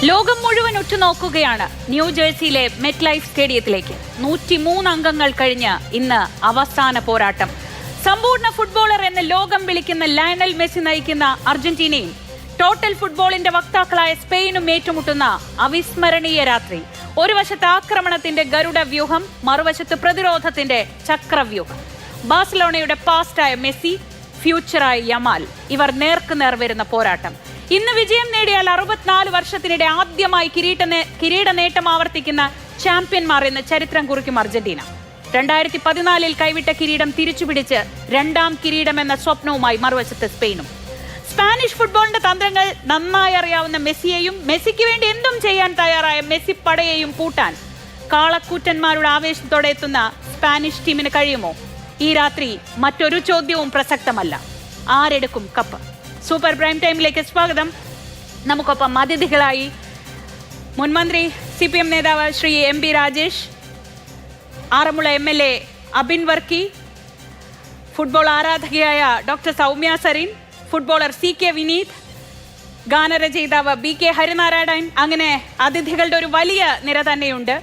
ലോകം മുഴുവൻ ഉറ്റുനോക്കുകയാണ് ന്യൂജേഴ്സിയിലെ met life സ്റ്റേഡിയത്തിലേക്ക്. 103 അംഗങ്ങൾ കഴിഞ്ഞ് ഇന്ന് അവസാന പോരാട്ടം. സമ്പൂർണ്ണ ഫുട്ബോളർ എന്ന് ലോകം വിളിക്കുന്ന ലയണൽ മെസ്സി നയിക്കുന്ന അർജന്റീനയും ടോട്ടൽ ഫുട്ബോളിന്റെ വക്താക്കളായ സ്പെയിനും ഏറ്റുമുട്ടുന്ന അവിസ്മരണീയ രാത്രി. ഒരു വശത്ത് ആക്രമണത്തിന്റെ ഗരുഡ വ്യൂഹം, മറുവശത്ത് പ്രതിരോധത്തിന്റെ ചക്രവ്യൂഹം. ബാഴ്സലോണയുടെ പാസ്റ്റായ മെസ്സി, ഫ്യൂച്ചറായ യമാൽ, ഇവർ നേർക്കുനേർ വരുന്ന പോരാട്ടം. ഇന്ന് വിജയം നേടിയാൽ 64 വർഷത്തിനിടെ ആദ്യമായി കിരീട നേട്ടം ആവർത്തിക്കുന്ന ചാമ്പ്യന്മാർ എന്ന് ചരിത്രം കുറിക്കും അർജന്റീന. 2014 കൈവിട്ട കിരീടം തിരിച്ചുപിടിച്ച് രണ്ടാം കിരീടം എന്ന സ്വപ്നവുമായി മറുവശത്ത് സ്പെയിനും. സ്പാനിഷ് ഫുട്ബോളിന്റെ തന്ത്രങ്ങൾ നന്നായി അറിയാവുന്ന മെസ്സിയെയും മെസ്സിക്ക് വേണ്ടി എന്തും ചെയ്യാൻ തയ്യാറായ മെസ്സി പടയെയും പൂട്ടാൻ കാളക്കൂറ്റന്മാരുടെ ആവേശത്തോടെ എത്തുന്ന സ്പാനിഷ് ടീമിന് കഴിയുമോ? ഈ രാത്രി മറ്റൊരു ചോദ്യവും പ്രസക്തമല്ല. ആരെടുക്കും കപ്പ്? സൂപ്പർ പ്രൈം ടൈമിലേക്ക് സ്വാഗതം. നമുക്കൊപ്പം അതിഥികളായി മുൻമന്ത്രി CPM നേതാവ് Shri MP Rajesh, Aranmula MLA Abin Varkey, football ആരാധകയായ doctor Soumya Sarin, footballer CK Vineeth, ഗാനരചയിതാവ് BK ഹരിനാരായണൻ. അങ്ങനെ അതിഥികളുടെ ഒരു വലിയ നിര തന്നെയുണ്ട്.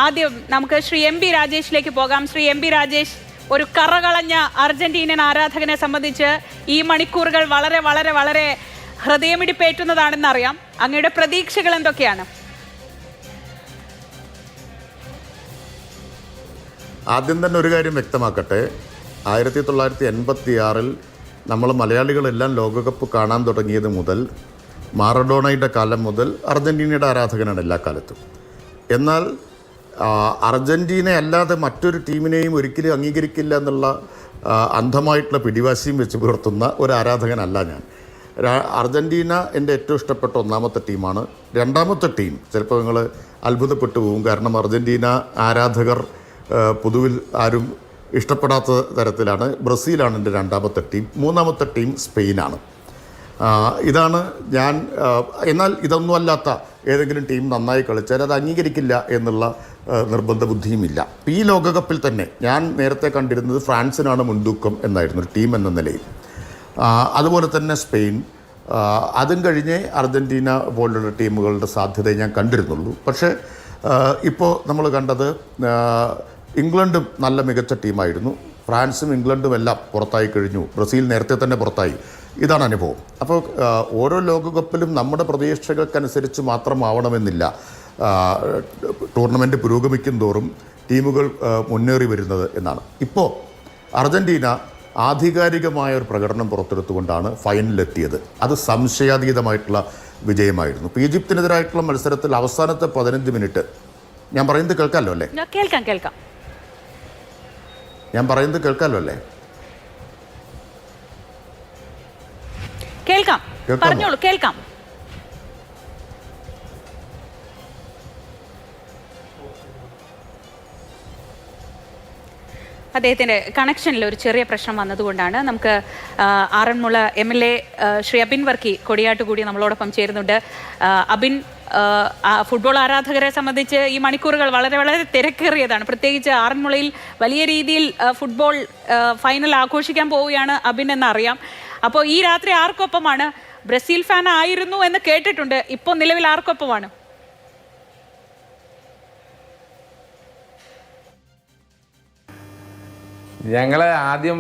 ആദ്യം നമുക്ക് ശ്രീ MP രാജേഷിലേക്ക് പോകാം. ശ്രീ MP രാജേഷ്, ഒരു കറകളഞ്ഞ അർജന്റീനൻ ആരാധകനെ സംബന്ധിച്ച് ഈ മണിക്കൂറുകൾ വളരെ വളരെ വളരെ ഹൃദയമിടിപ്പേറ്റുന്നതാണെന്നറിയാം. അങ്ങയുടെ പ്രതീക്ഷകൾ എന്തൊക്കെയാണ്? ആദ്യം തന്നെ ഒരു കാര്യം വ്യക്തമാക്കട്ടെ. 1986 നമ്മൾ മലയാളികളെല്ലാം ലോകകപ്പ് കാണാൻ തുടങ്ങിയത് മുതൽ, മാറഡോണയുടെ കാലം മുതൽ അർജന്റീനയുടെ ആരാധകനാണ് എല്ലാ കാലത്തും. എന്നാൽ അർജന്റീന അല്ലാതെ മറ്റൊരു ടീമിനെയും ഒരിക്കലും അംഗീകരിക്കില്ല എന്നുള്ള അന്ധമായിട്ടുള്ള പിടിവാശിയും വെച്ച് പുലർത്തുന്ന ഒരു ആരാധകനല്ല ഞാൻ. അർജന്റീന എൻ്റെ ഏറ്റവും ഇഷ്ടപ്പെട്ട ഒന്നാമത്തെ ടീമാണ്. രണ്ടാമത്തെ ടീം ചിലപ്പോൾ നിങ്ങൾ അത്ഭുതപ്പെട്ടു പോകും. കാരണം അർജന്റീന ആരാധകർ പൊതുവിൽ ആരും ഇഷ്ടപ്പെടാത്ത തരത്തിലാണ്. ബ്രസീലാണ് എൻ്റെ രണ്ടാമത്തെ ടീം. മൂന്നാമത്തെ ടീം സ്പെയിനാണ്. ഇതാണ് ഞാൻ. എന്നാൽ ഇതൊന്നുമല്ലാത്ത ഏതെങ്കിലും ടീം നന്നായി കളിച്ചാൽ അത് അംഗീകരിക്കില്ല എന്നുള്ള നിർബന്ധ ബുദ്ധിയുമില്ല. ഈ ലോകകപ്പിൽ തന്നെ ഞാൻ നേരത്തെ കണ്ടിരുന്നത് ഫ്രാൻസിനാണ് മുൻതൂക്കം എന്നായിരുന്നു ഒരു ടീം എന്ന നിലയിൽ. അതുപോലെ തന്നെ സ്പെയിൻ, അതും കഴിഞ്ഞേ അർജന്റീന പോലുള്ള ടീമുകളുടെ സാധ്യതയെ ഞാൻ കണ്ടിരുന്നുള്ളൂ. പക്ഷേ ഇപ്പോൾ നമ്മൾ കണ്ടത് ഇംഗ്ലണ്ടും നല്ല മികച്ച ടീമായിരുന്നു. ഫ്രാൻസും ഇംഗ്ലണ്ടും എല്ലാം പുറത്തായി കഴിഞ്ഞു. ബ്രസീൽ നേരത്തെ തന്നെ പുറത്തായി. ഇതാണ് അനുഭവം. അപ്പോൾ ഓരോ ലോകകപ്പിലും നമ്മുടെ പ്രതീക്ഷകൾക്കനുസരിച്ച് മാത്രമാവണമെന്നില്ല ടൂർണമെൻറ്റ് പുരോഗമിക്കും തോറും ടീമുകൾ മുന്നേറി വരുന്നത് എന്നാണ്. ഇപ്പോൾ അർജന്റീന ആധികാരികമായ ഒരു പ്രകടനം പുറത്തെടുത്തുകൊണ്ടാണ് ഫൈനലിലെത്തിയത്. അത് സംശയാതീതമായിട്ടുള്ള വിജയമായിരുന്നു. ഇപ്പോൾ ഈജിപ്തിനെതിരായിട്ടുള്ള മത്സരത്തിൽ അവസാനത്തെ 15 മിനിറ്റ്, ഞാൻ പറയുന്നത് കേൾക്കാമല്ലോ അല്ലേ? കേൾക്കാം. ഞാൻ പറയുന്നത് കേൾക്കാമല്ലോ അല്ലേ? പറഞ്ഞോളൂ, കേൾക്കാം. അദ്ദേഹത്തിൻ്റെ കണക്ഷനിൽ ഒരു ചെറിയ പ്രശ്നം വന്നതുകൊണ്ടാണ്. നമുക്ക് ആറന്മുള MLA ശ്രീ അബിൻ വർക്കി കൊടിയാട്ടുകൂടി നമ്മളോടൊപ്പം ചേരുന്നുണ്ട്. അബിൻ, ഫുട്ബോൾ ആരാധകരെ സംബന്ധിച്ച് ഈ മണിക്കൂറുകൾ വളരെ വളരെ തിരക്കേറിയതാണ്. പ്രത്യേകിച്ച് ആറന്മുളയിൽ വലിയ രീതിയിൽ ഫുട്ബോൾ ഫൈനൽ ആഘോഷിക്കാൻ പോവുകയാണ് അബിൻ എന്നറിയാം. അപ്പോൾ ഈ രാത്രി ആർക്കൊപ്പമാണ്? ബ്രസീൽ ഫാൻ ആയിരുന്നു എന്ന് കേട്ടിട്ടുണ്ട്. ഇപ്പോൾ നിലവിൽ ആർക്കൊപ്പമാണ്? ഞങ്ങൾ ആദ്യം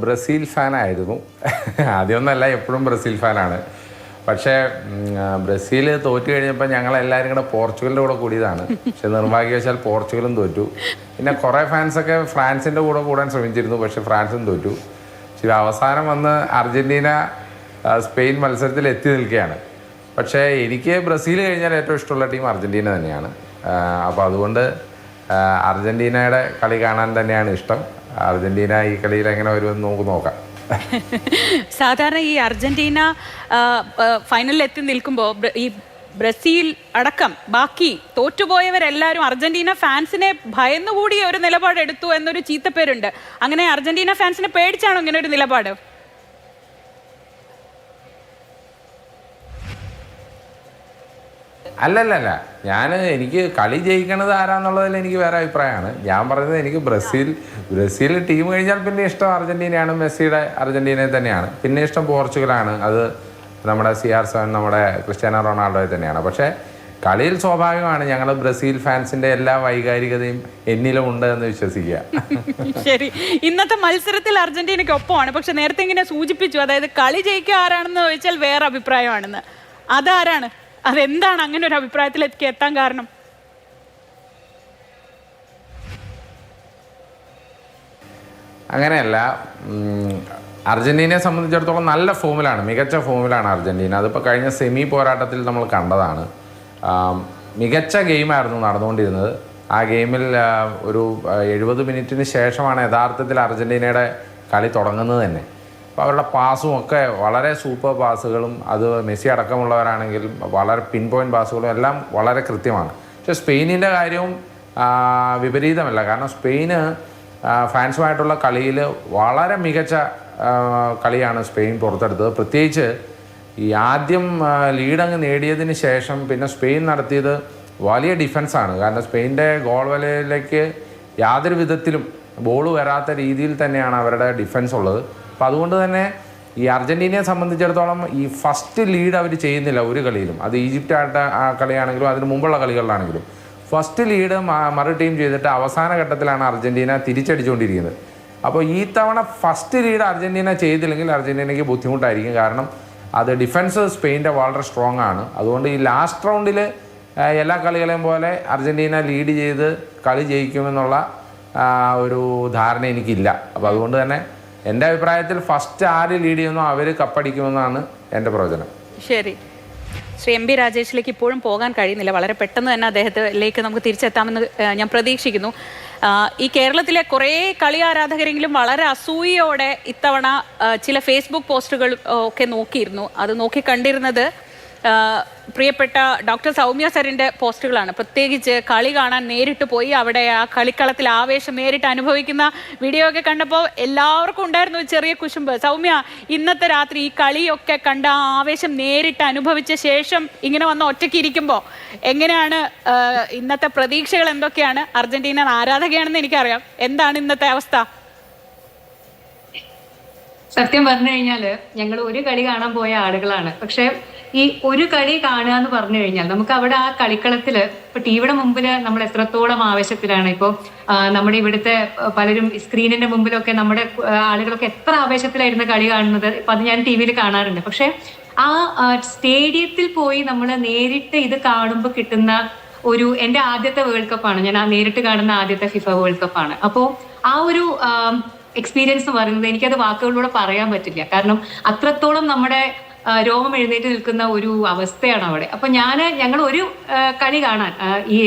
ബ്രസീൽ ഫാനായിരുന്നു. ആദ്യമൊന്നല്ല, എപ്പോഴും ബ്രസീൽ ഫാനാണ്. പക്ഷേ ബ്രസീൽ തോറ്റു കഴിഞ്ഞപ്പോൾ ഞങ്ങളെല്ലാവരും കൂടെ പോർച്ചുഗലിൻ്റെ കൂടെ കൂടിയതാണ്. പക്ഷെ നിർഭാഗ്യവശാൽ പോർച്ചുഗലും തോറ്റു. പിന്നെ കുറേ ഫാൻസൊക്കെ ഫ്രാൻസിൻ്റെ കൂടെ കൂടാൻ ശ്രമിച്ചിരുന്നു. പക്ഷെ ഫ്രാൻസും തോറ്റു. പക്ഷേ അവസാനം വന്ന് അർജന്റീന സ്പെയിൻ മത്സരത്തിൽ എത്തി നിൽക്കുകയാണ്. പക്ഷേ എനിക്ക് ബ്രസീൽ കഴിഞ്ഞാൽ ഏറ്റവും ഇഷ്ടമുള്ള ടീം അർജന്റീന തന്നെയാണ്. അപ്പോൾ അതുകൊണ്ട് അർജന്റീനയുടെ കളി കാണാൻ തന്നെയാണ് ഇഷ്ടം. അർജന്റീന ഈ കളിയിൽ എങ്ങനെ വരുമെന്ന് നമുക്ക് നോക്കാം. സാധാരണ ഈ അർജന്റീന ഫൈനലിൽ എത്തി നിൽക്കുമ്പോൾ ഈ ബ്രസീൽ അടക്കം ബാക്കി തോറ്റുപോയവരെല്ലാവരും അർജന്റീന ഫാൻസിനെ ഭയന്നുകൂടി ഒരു നിലപാട് എടുത്തു എന്നൊരു ചീത്തപ്പേരുണ്ട്. അങ്ങനെ അർജന്റീന ഫാൻസിനെ പേടിച്ചാണോ ഇങ്ങനെ ഒരു നിലപാട്? അല്ലല്ല, എനിക്ക് കളി ജയിക്കണത് ആരാന്നുള്ളതിൽ എനിക്ക് വേറെ അഭിപ്രായമാണ്. ഞാൻ പറയുന്നത് എനിക്ക് ബ്രസീൽ ടീം കഴിഞ്ഞാൽ പിന്നെ ഇഷ്ടം അർജന്റീനയാണ്. മെസ്സിയുടെ അർജന്റീനയെ തന്നെയാണ്. പിന്നെ ഇഷ്ടം പോർച്ചുഗലാണ്. അത് നമ്മുടെ CR7 നമ്മുടെ ക്രിസ്ത്യാനോ റൊണാൾഡോയെ തന്നെയാണ്. പക്ഷേ കളിയിൽ സ്വാഭാവികമാണ് ഞങ്ങൾ ബ്രസീൽ ഫാൻസിന്റെ എല്ലാ വൈകാരികതയും എന്നിലും ഉണ്ട് എന്ന് വിശ്വസിക്കുക. ശരി, ഇന്നത്തെ മത്സരത്തിൽ അർജന്റീനയ്ക്ക് ഒപ്പമാണ്. പക്ഷെ നേരത്തെ ഇങ്ങനെ സൂചിപ്പിച്ചു, അതായത് കളി ജയിക്കുക ആരാണെന്ന് ചോദിച്ചാൽ വേറെ അഭിപ്രായമാണെന്ന്. അതാരാണ്? അതെന്താണ് അങ്ങനെ ഒരു അഭിപ്രായത്തിലേക്ക് എത്താൻ കാരണം? അങ്ങനെയല്ല, അർജന്റീനയെ സംബന്ധിച്ചിടത്തോളം നല്ല ഫോമിലാണ്, മികച്ച ഫോമിലാണ് അർജന്റീന. അതിപ്പോൾ കഴിഞ്ഞ സെമി പോരാട്ടത്തിൽ നമ്മൾ കണ്ടതാണ്. മികച്ച ഗെയിമായിരുന്നു നടന്നുകൊണ്ടിരുന്നത്. ആ ഗെയിമിൽ ഒരു 70 മിനിറ്റിന് ശേഷമാണ് യഥാർത്ഥത്തിൽ അർജന്റീനയുടെ കളി തുടങ്ങുന്നത് തന്നെ. അപ്പോൾ അവരുടെ പാസും ഒക്കെ വളരെ സൂപ്പർ പാസുകളും, അത് മെസ്സി അടക്കമുള്ളവരാണെങ്കിൽ വളരെ പിൻ പോയിൻറ്റ് പാസുകളും എല്ലാം വളരെ കൃത്യമാണ്. പക്ഷേ സ്പെയിനിൻ്റെ കാര്യവും വിപരീതമല്ല. കാരണം സ്പെയിന് ഫ്രാൻസുമായിട്ടുള്ള കളിയിൽ വളരെ മികച്ച കളിയാണ് സ്പെയിൻ പുറത്തെടുത്തത്. പ്രത്യേകിച്ച് ഈ ആദ്യം ലീഡങ്ങ് നേടിയതിന് ശേഷം പിന്നെ സ്പെയിൻ നടത്തിയത് വലിയ ഡിഫൻസാണ്. കാരണം സ്പെയിൻ്റെ ഗോൾ വലയിലേക്ക് യാതൊരു വിധത്തിലും ബോൾ വരാത്ത രീതിയിൽ തന്നെയാണ് അവരുടെ ഡിഫൻസ് ഉള്ളത്. അപ്പോൾ അതുകൊണ്ട് തന്നെ ഈ അർജന്റീനയെ സംബന്ധിച്ചിടത്തോളം ഈ ഫസ്റ്റ് ലീഡ് അവർ ചെയ്യുന്നില്ല ഒരു കളിയിലും. അത് ഈജിപ്റ്റായിട്ട് ആ കളിയാണെങ്കിലും അതിന് മുമ്പുള്ള കളികളിലാണെങ്കിലും ഫസ്റ്റ് ലീഡ് മറു ടീം ചെയ്തിട്ട് അവസാന ഘട്ടത്തിലാണ് അർജന്റീന തിരിച്ചടിച്ചുകൊണ്ടിരിക്കുന്നത്. അപ്പോൾ ഈ തവണ ഫസ്റ്റ് ലീഡ് അർജന്റീന ചെയ്തില്ലെങ്കിൽ അർജന്റീനയ്ക്ക് ബുദ്ധിമുട്ടായിരിക്കും. കാരണം അത് ഡിഫൻസ് സ്പെയിൻ്റെ വളരെ സ്ട്രോങ് ആണ്. അതുകൊണ്ട് ഈ ലാസ്റ്റ് റൗണ്ടിൽ എല്ലാ കളികളെയും പോലെ അർജന്റീന ലീഡ് ചെയ്ത് കളി ജയിക്കുമെന്നുള്ള ഒരു ധാരണ എനിക്കില്ല. അപ്പോൾ അതുകൊണ്ട് തന്നെ എൻ്റെ അഭിപ്രായത്തിൽ ഫസ്റ്റ് ആര് ലീഡ് ചെയ്യുന്നോ അവർ കപ്പടിക്കുമെന്നാണ് എൻ്റെ പ്രവചനം. ശരി, ശ്രീ എം ബി രാജേഷിലേക്ക് ഇപ്പോഴും പോകാൻ കഴിയുന്നില്ല. വളരെ പെട്ടെന്ന് തന്നെ അദ്ദേഹത്തിലേക്ക് നമുക്ക് തിരിച്ചെത്താമെന്ന് ഞാൻ പ്രതീക്ഷിക്കുന്നു. ഈ കേരളത്തിലെ കുറേ കളി ആരാധകരെങ്കിലും വളരെ അസൂയയോടെ ഇത്തവണ ചില ഫേസ്ബുക്ക് പോസ്റ്റുകൾ ഒക്കെ നോക്കിയിരുന്നു. അത് നോക്കി കണ്ടിരുന്നത് പ്രിയപ്പെട്ട ഡോക്ടർ സൗമ്യ സരിൻ്റെ പോസ്റ്റുകളാണ്. പ്രത്യേകിച്ച് കളി കാണാൻ നേരിട്ട് പോയി അവിടെ ആ കളിക്കളത്തിൽ ആവേശം നേരിട്ട് അനുഭവിക്കുന്ന വീഡിയോ ഒക്കെ കണ്ടപ്പോൾ എല്ലാവർക്കും ഉണ്ടായിരുന്നു ചെറിയ കുശുമ്പ്. സൗമ്യ, ഇന്നത്തെ രാത്രി ഈ കളിയൊക്കെ കണ്ട ആ ആവേശം നേരിട്ട് അനുഭവിച്ച ശേഷം ഇങ്ങനെ വന്ന് ഒറ്റയ്ക്ക് ഇരിക്കുമ്പോൾ എങ്ങനെയാണ്, ഇന്നത്തെ പ്രതീക്ഷകൾ എന്തൊക്കെയാണ്? അർജന്റീന ആരാധകയാണെന്ന് എനിക്കറിയാം, എന്താണ് ഇന്നത്തെ അവസ്ഥ? സത്യം പറഞ്ഞു കഴിഞ്ഞാൽ ഞങ്ങൾ ഒരു കളി കാണാൻ പോയ ആളുകളാണ്. പക്ഷെ ഈ ഒരു കളി കാണുക എന്ന് പറഞ്ഞു കഴിഞ്ഞാൽ നമുക്ക് അവിടെ ആ കളിക്കളത്തില് ഇപ്പൊ ടിവിയുടെ മുമ്പിൽ നമ്മൾ എത്രത്തോളം ആവേശത്തിലാണ്. ഇപ്പോൾ നമ്മുടെ ഇവിടുത്തെ പലരും സ്ക്രീനിന്റെ മുമ്പിലൊക്കെ നമ്മുടെ ആളുകളൊക്കെ എത്ര ആവേശത്തിലായിരുന്നു കളി കാണുന്നത്. ഇപ്പൊ അത് ഞാൻ ടി വിയിൽ കാണാറുണ്ട്. പക്ഷെ ആ സ്റ്റേഡിയത്തിൽ പോയി നമ്മൾ നേരിട്ട് ഇത് കാണുമ്പോൾ കിട്ടുന്ന ഒരു എൻ്റെ ആദ്യത്തെ വേൾഡ് കപ്പാണ്, ഞാൻ ആ നേരിട്ട് കാണുന്ന ആദ്യത്തെ ഫിഫ വേൾഡ് കപ്പാണ്. അപ്പോൾ ആ ഒരു എക്സ്പീരിയൻസ് എന്ന് പറയുന്നത് എനിക്കത് വാക്കുകളിലൂടെ പറയാൻ പറ്റില്ല. കാരണം അത്രത്തോളം നമ്മുടെ രോമം എഴുന്നേറ്റ് നിൽക്കുന്ന ഒരു അവസ്ഥയാണ് അവിടെ. അപ്പൊ ഞങ്ങൾ ഒരു കളി കാണാൻ ഈ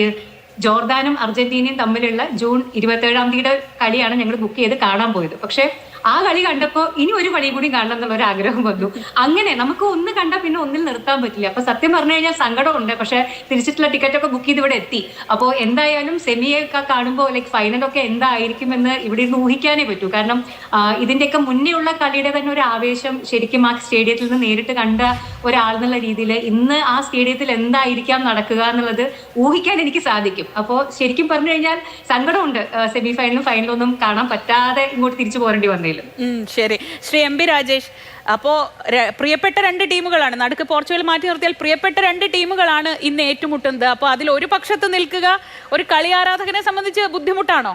ജോർദാനും അർജന്റീനയും തമ്മിലുള്ള ജൂൺ 27-ാം തീയതിയുടെ കളിയാണ് ഞങ്ങൾ ബുക്ക് ചെയ്ത് കാണാൻ പോയത്. പക്ഷെ ആ കളി കണ്ടപ്പോൾ ഇനി ഒരു കളി കൂടി കാണണം എന്നുള്ള ഒരു ആഗ്രഹം വന്നു. അങ്ങനെ നമുക്ക് ഒന്ന് കണ്ടാൽ പിന്നെ ഒന്നിൽ നിർത്താൻ പറ്റില്ല. അപ്പൊ സത്യം പറഞ്ഞു കഴിഞ്ഞാൽ സങ്കടമുണ്ട്. പക്ഷെ തിരിച്ചിട്ടുള്ള ടിക്കറ്റ് ഒക്കെ ബുക്ക് ചെയ്ത് ഇവിടെ എത്തി. അപ്പോൾ എന്തായാലും സെമിയൊക്കെ കാണുമ്പോൾ ലൈക്ക് ഫൈനലൊക്കെ എന്തായിരിക്കുമെന്ന് ഇവിടെ ഇരുന്ന് ഊഹിക്കാനേ പറ്റൂ. കാരണം ഇതിന്റെയൊക്കെ മുന്നേ ഉള്ള കളിയുടെ തന്നെ ഒരു ആവേശം ശരിക്കും ആ സ്റ്റേഡിയത്തിൽ നിന്ന് നേരിട്ട് കണ്ട ഒരാളെന്നുള്ള രീതിയിൽ ഇന്ന് ആ സ്റ്റേഡിയത്തിൽ എന്തായിരിക്കാം നടക്കുക എന്നുള്ളത് ഊഹിക്കാൻ എനിക്ക് സാധിക്കും. അപ്പോൾ ശരിക്കും പറഞ്ഞു കഴിഞ്ഞാൽ സങ്കടമുണ്ട് സെമി ഫൈനലും ഫൈനലും ഒന്നും കാണാൻ പറ്റാതെ ഇങ്ങോട്ട് തിരിച്ചു പോരേണ്ടി വന്നേലും. ശരി, ശ്രീ എം ബി രാജേഷ്, അപ്പോൾ പ്രിയപ്പെട്ട രണ്ട് ടീമുകളാണ്, നടുക്ക് പോർച്ചുഗൽ മാറ്റി നിർത്തിയാൽ പ്രിയപ്പെട്ട രണ്ട് ടീമുകളാണ് ഇന്ന് ഏറ്റുമുട്ടുന്നത്. അപ്പോൾ അതിൽ ഒരു പക്ഷത്ത് നിൽക്കുക ഒരു കളി ആരാധകനെ സംബന്ധിച്ച് ബുദ്ധിമുട്ടാണോ?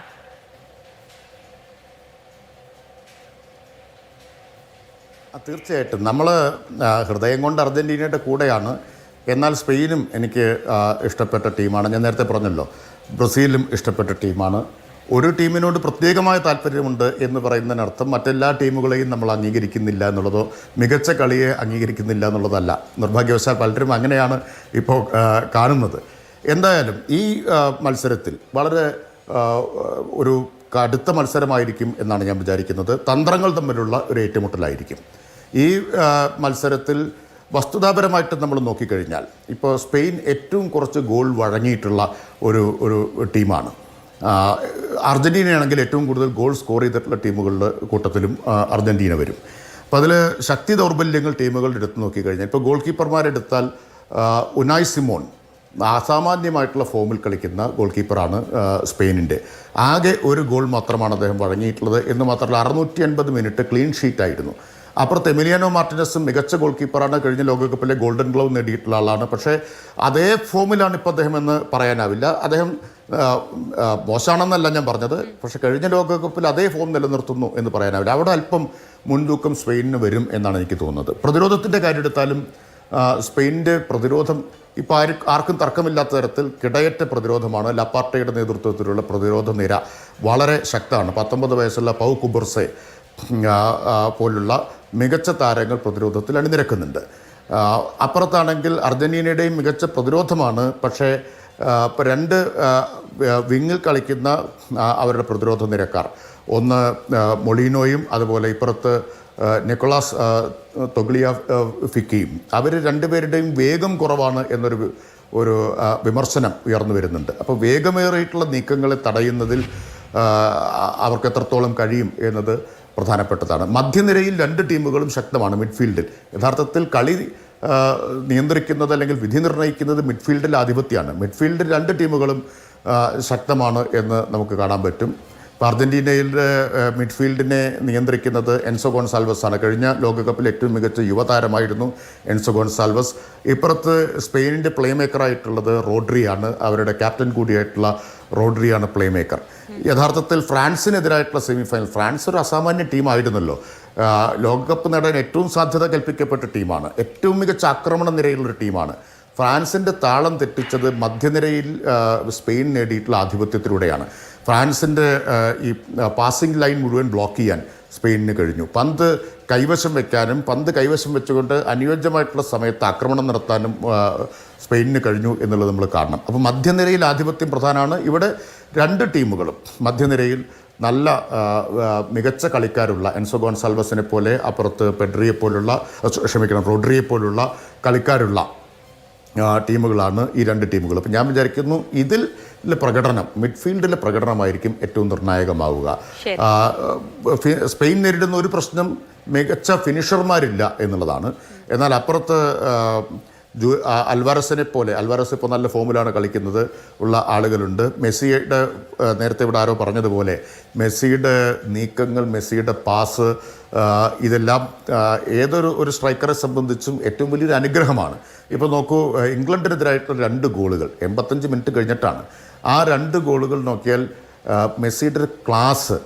തീർച്ചയായിട്ടും നമ്മൾ ഹൃദയം കൊണ്ട് അർജന്റീനയുടെ കൂടെയാണ്. എന്നാൽ സ്പെയിനും എനിക്ക് ഇഷ്ടപ്പെട്ട ടീമാണ്. ഞാൻ നേരത്തെ പറഞ്ഞല്ലോ, ബ്രസീലും ഇഷ്ടപ്പെട്ട ടീമാണ്. ഒരു ടീമിനോട് പ്രത്യേകമായ താല്പര്യമുണ്ട് എന്ന് പറയുന്നതിനർത്ഥം മറ്റെല്ലാ ടീമുകളെയും നമ്മൾ അംഗീകരിക്കുന്നില്ല എന്നുള്ളതോ മികച്ച കളിയെ അംഗീകരിക്കുന്നില്ല എന്നുള്ളതല്ല. നിർഭാഗ്യവശാൽ പലരും അങ്ങനെയാണ് ഇപ്പോൾ കാണുന്നത്. എന്തായാലും ഈ മത്സരത്തിൽ വളരെ ഒരു കടുത്ത മത്സരമായിരിക്കും എന്നാണ് ഞാൻ വിചാരിക്കുന്നത്. തന്ത്രങ്ങൾ തമ്മിലുള്ള ഒരു ഏറ്റുമുട്ടലായിരിക്കും ഈ മത്സരത്തിൽ. വസ്തുതാപരമായിട്ട് നമ്മൾ നോക്കിക്കഴിഞ്ഞാൽ ഇപ്പോൾ സ്പെയിൻ ഏറ്റവും കുറച്ച് ഗോൾ വഴങ്ങിയിട്ടുള്ള ഒരു ടീമാണ്. അർജന്റീനയാണെങ്കിൽ ഏറ്റവും കൂടുതൽ ഗോൾ സ്കോർ ചെയ്തിട്ടുള്ള ടീമുകളുടെ കൂട്ടത്തിലും അർജന്റീന വരും. അപ്പോൾ അതിൽ ശക്തി ദൗർബല്യങ്ങൾ ടീമുകളുടെ എടുത്ത് നോക്കിക്കഴിഞ്ഞാൽ ഇപ്പോൾ ഗോൾ കീപ്പർമാരെടുത്താൽ ഉനായ് സിമോൺ അസാമാന്യമായിട്ടുള്ള ഫോമിൽ കളിക്കുന്ന ഗോൾ കീപ്പറാണ് സ്പെയിനിൻ്റെ. ആകെ ഒരു ഗോൾ മാത്രമാണ് അദ്ദേഹം വഴങ്ങിയിട്ടുള്ളത് എന്ന് മാത്രമല്ല 650 മിനിറ്റ് ക്ലീൻ ഷീറ്റായിരുന്നു. അപ്പുറത്ത് എമിലിയാനോ മാർട്ടിനസും മികച്ച ഗോൾ കീപ്പറാണ്, കഴിഞ്ഞ ലോകകപ്പിലെ ഗോൾഡൻ ഗ്ലൗവ് നേടിയിട്ടുള്ള ആളാണ്. പക്ഷേ അതേ ഫോമിലാണ് ഇപ്പോൾ അദ്ദേഹം എന്ന് പറയാനാവില്ല. അദ്ദേഹം മോശമാണെന്നല്ല ഞാൻ പറഞ്ഞത്, പക്ഷേ കഴിഞ്ഞ ലോകകപ്പിൽ അതേ ഫോം നിലനിർത്തുന്നു എന്ന് പറയാനാവില്ല. അവിടെ അല്പം മുൻതൂക്കം സ്പെയിനിന് വരും എന്നാണ് എനിക്ക് തോന്നുന്നത്. പ്രതിരോധത്തിൻ്റെ കാര്യം എടുത്താലും സ്പെയിനിൻ്റെ പ്രതിരോധം ഇപ്പോൾ ആർക്കും തർക്കമില്ലാത്ത തരത്തിൽ കിടയറ്റ പ്രതിരോധമാണ്. ലപ്പാർട്ടയുടെ നേതൃത്വത്തിലുള്ള പ്രതിരോധ നിര വളരെ ശക്തമാണ്. 19 വയസ്സുള്ള പൗ കുബർസെ പോലുള്ള മികച്ച താരങ്ങൾ പ്രതിരോധത്തിൽ അണിനിരക്കുന്നുണ്ട്. അപ്പുറത്താണെങ്കിൽ അർജന്റീനയുടെയും മികച്ച പ്രതിരോധമാണ്. പക്ഷേ ഇപ്പോൾ 2 വിങ്ങിൽ കളിക്കുന്ന അവരുടെ പ്രതിരോധ നിരക്കാർ, ഒന്ന് മൊളീനോയും അതുപോലെ ഇപ്പുറത്ത് നിക്കോളാസ് ഫിക്കിയും, അവർ രണ്ടുപേരുടെയും വേഗം കുറവാണ് എന്നൊരു വിമർശനം ഉയർന്നു വരുന്നുണ്ട്. അപ്പോൾ വേഗമേറിയിട്ടുള്ള നീക്കങ്ങളെ തടയുന്നതിൽ അവർക്ക് എത്രത്തോളം കഴിയും എന്നത് പ്രധാനപ്പെട്ടതാണ്. മധ്യനിരയിൽ 2 ടീമുകളും ശക്തമാണ്. മിഡ്ഫീൽഡിൽ യഥാർത്ഥത്തിൽ കളി നിയന്ത്രിക്കുന്നത് അല്ലെങ്കിൽ വിധി നിർണ്ണയിക്കുന്നത് മിഡ്ഫീൽഡിൽ ആധിപത്യമാണ്. മിഡ്ഫീൽഡിൽ 2 ടീമുകളും ശക്തമാണ് എന്ന് നമുക്ക് കാണാൻ പറ്റും. ഇപ്പോൾ അർജൻറ്റീനയിലെ മിഡ്ഫീൽഡിനെ നിയന്ത്രിക്കുന്നത് എൻസോ ഗോൺസാൽവസ് ആണ്. കഴിഞ്ഞ ലോകകപ്പിൽ ഏറ്റവും മികച്ച യുവതാരമായിരുന്നു എൻസോ ഗോൺസാൽവസ്. ഇപ്പുറത്ത് സ്പെയിനിൻ്റെ പ്ലേ മേക്കറായിട്ടുള്ളത് റോഡ്രിയാണ്. അവരുടെ ക്യാപ്റ്റൻ കൂടിയായിട്ടുള്ള റോഡ്രിയാണ് പ്ലേ മേക്കർ. യഥാർത്ഥത്തിൽ ഫ്രാൻസിനെതിരായിട്ടുള്ള സെമിഫൈനൽ, ഫ്രാൻസ് ഒരു അസാമാന്യ ടീമായിരുന്നല്ലോ. ലോകകപ്പ് നേടാൻ ഏറ്റവും സാധ്യത കൽപ്പിക്കപ്പെട്ട ടീമാണ്. ഏറ്റവും മികച്ച ആക്രമണ നിരയിലുള്ളൊരു ടീമാണ്. ഫ്രാൻസിൻ്റെ താളം തെറ്റിച്ചത് മധ്യനിരയിൽ സ്പെയിൻ നേടിയിട്ടുള്ള ആധിപത്യത്തിലൂടെയാണ്. ഫ്രാൻസിൻ്റെ ഈ പാസിംഗ് ലൈൻ മുഴുവൻ ബ്ലോക്ക് ചെയ്യാൻ സ്പെയിനിന് കഴിഞ്ഞു. പന്ത് കൈവശം വെക്കാനും പന്ത് കൈവശം വെച്ചുകൊണ്ട് അനുയോജ്യമായിട്ടുള്ള സമയത്ത് ആക്രമണം നടത്താനും സ്പെയിനിന് കഴിഞ്ഞു എന്നുള്ളത് നമ്മൾ കാണണം. അപ്പോൾ മധ്യനിരയിൽ ആധിപത്യം പ്രധാനമാണ്. ഇവിടെ 2 ടീമുകളും മധ്യനിരയിൽ നല്ല മികച്ച കളിക്കാരുള്ള എൻസോ ഗോൺസാൽവസിനെ പോലെ, അപ്പുറത്ത് റോഡ്രിയെ പോലുള്ള കളിക്കാരുള്ള ടീമുകളാണ് ഈ 2 ടീമുകൾ. അപ്പം ഞാൻ വിചാരിക്കുന്നു ഇതിലെ പ്രകടനം, മിഡ്ഫീൽഡിലെ പ്രകടനമായിരിക്കും ഏറ്റവും നിർണായകമാവുക. സ്പെയിൻ നേരിടുന്ന ഒരു പ്രശ്നം മികച്ച ഫിനിഷർമാരില്ല എന്നുള്ളതാണ്. എന്നാൽ അപ്പുറത്ത് അൽവാരസിനെ പോലെ, അൽവാരസ് ഇപ്പോൾ നല്ല ഫോമിലാണ് കളിക്കുന്നത്, ഉള്ള ആളുകളുണ്ട്. മെസ്സിയുടെ നേരത്തെ ഇവിടെ ആരോ പറഞ്ഞതുപോലെ മെസ്സിയുടെ നീക്കങ്ങൾ, മെസ്സിയുടെ പാസ്, ഇതെല്ലാം ഏതൊരു സ്ട്രൈക്കറെ സംബന്ധിച്ചും ഏറ്റവും വലിയൊരു അനുഗ്രഹമാണ്. ഇപ്പോൾ നോക്കൂ, ഇംഗ്ലണ്ടിനെതിരായിട്ടുള്ള 2 ഗോളുകൾ 85 മിനിറ്റ് കഴിഞ്ഞിട്ടാണ്. ആ 2 ഗോളുകൾ നോക്കിയാൽ മെസ്സിയുടെ ഒരു ക്ലാസ്,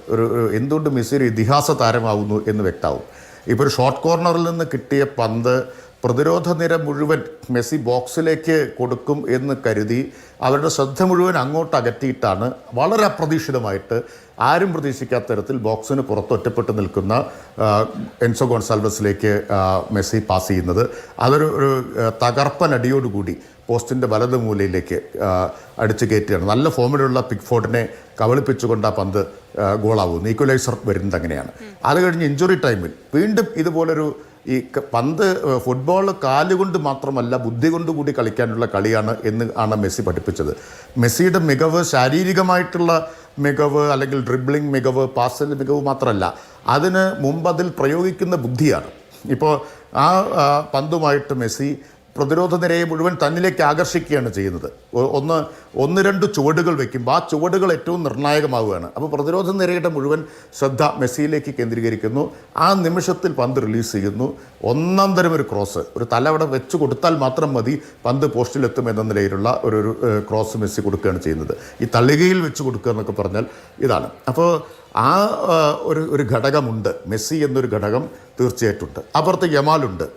എന്തുകൊണ്ട് മെസ്സി ഒരു ഇതിഹാസ താരമാവുന്നു എന്ന് വ്യക്തമാവും. ഇപ്പോൾ ഒരു ഷോർട്ട് കോർണറിൽ നിന്ന് കിട്ടിയ പന്ത് പ്രതിരോധ നിര മുഴുവൻ മെസ്സി ബോക്സിലേക്ക് കൊടുക്കും എന്ന് കരുതി അവരുടെ ശ്രദ്ധ മുഴുവൻ അങ്ങോട്ട് അകറ്റിയിട്ടാണ് വളരെ അപ്രതീക്ഷിതമായിട്ട്, ആരും പ്രതീക്ഷിക്കാത്ത തരത്തിൽ ബോക്സിന് പുറത്ത് ഒറ്റപ്പെട്ട് നിൽക്കുന്ന എൻസോ ഗോൺസാൽവസിലേക്ക് മെസ്സി പാസ് ചെയ്യുന്നത്. അതൊരു തകർപ്പൻ അടിയോടുകൂടി പോസ്റ്റിൻ്റെ വലത് മൂലയിലേക്ക് അടിച്ചു കയറ്റുകയാണ്. നല്ല ഫോമിലുള്ള പിക്ഫോർഡിനെ കബളിപ്പിച്ചുകൊണ്ട് ആ പന്ത് ഗോളാവുന്നു. ഈക്വലൈസർ വരുന്നത് അങ്ങനെയാണ്. അത് കഴിഞ്ഞ് ഇഞ്ചുറി ടൈമിൽ വീണ്ടും ഇതുപോലൊരു ഈ പന്ത്, ഫുട്ബോൾ കാലുകൊണ്ട് മാത്രമല്ല ബുദ്ധി കൊണ്ടുകൂടി കളിക്കാനുള്ള കളിയാണ് എന്ന് ആണ് മെസ്സി പഠിപ്പിച്ചത്. മെസ്സിയുടെ മികവ് ശാരീരികമായിട്ടുള്ള മികവ് അല്ലെങ്കിൽ ഡ്രിബ്ലിംഗ് മികവ്, പാസിൻ്റെ മികവ് മാത്രമല്ല, അതിന് മുമ്പ് അതിൽ പ്രയോഗിക്കുന്ന ബുദ്ധിയാണ്. ഇപ്പോൾ ആ പന്തുമായിട്ട് മെസ്സി പ്രതിരോധ നിരയെ മുഴുവൻ തന്നിലേക്ക് ആകർഷിക്കുകയാണ് ചെയ്യുന്നത്. 1-2 ചുവടുകൾ വയ്ക്കുമ്പോൾ ആ ചുവടുകൾ ഏറ്റവും നിർണായകമാവുകയാണ്. അപ്പോൾ പ്രതിരോധ നിരയുടെ മുഴുവൻ ശ്രദ്ധ മെസ്സിയിലേക്ക് കേന്ദ്രീകരിക്കുന്നു. ആ നിമിഷത്തിൽ പന്ത് റിലീസ് ചെയ്യുന്നു. 1 തരം ഒരു ക്രോസ്, ഒരു തല അവിടെ വെച്ച് കൊടുത്താൽ മാത്രം മതി പന്ത് പോസ്റ്റിലെത്തും എന്ന നിലയിലുള്ള ഒരു ക്രോസ് മെസ്സി കൊടുക്കുകയാണ് ചെയ്യുന്നത്. ഈ തള്ളികയിൽ വെച്ച് കൊടുക്കുക എന്നൊക്കെ പറഞ്ഞാൽ ഇതാണ്. അപ്പോൾ ആ ഒരു ഘടകമുണ്ട്, മെസ്സി എന്നൊരു ഘടകം തീർച്ചയായിട്ടുണ്ട്. അപ്പുറത്ത് യമാലുണ്ട്.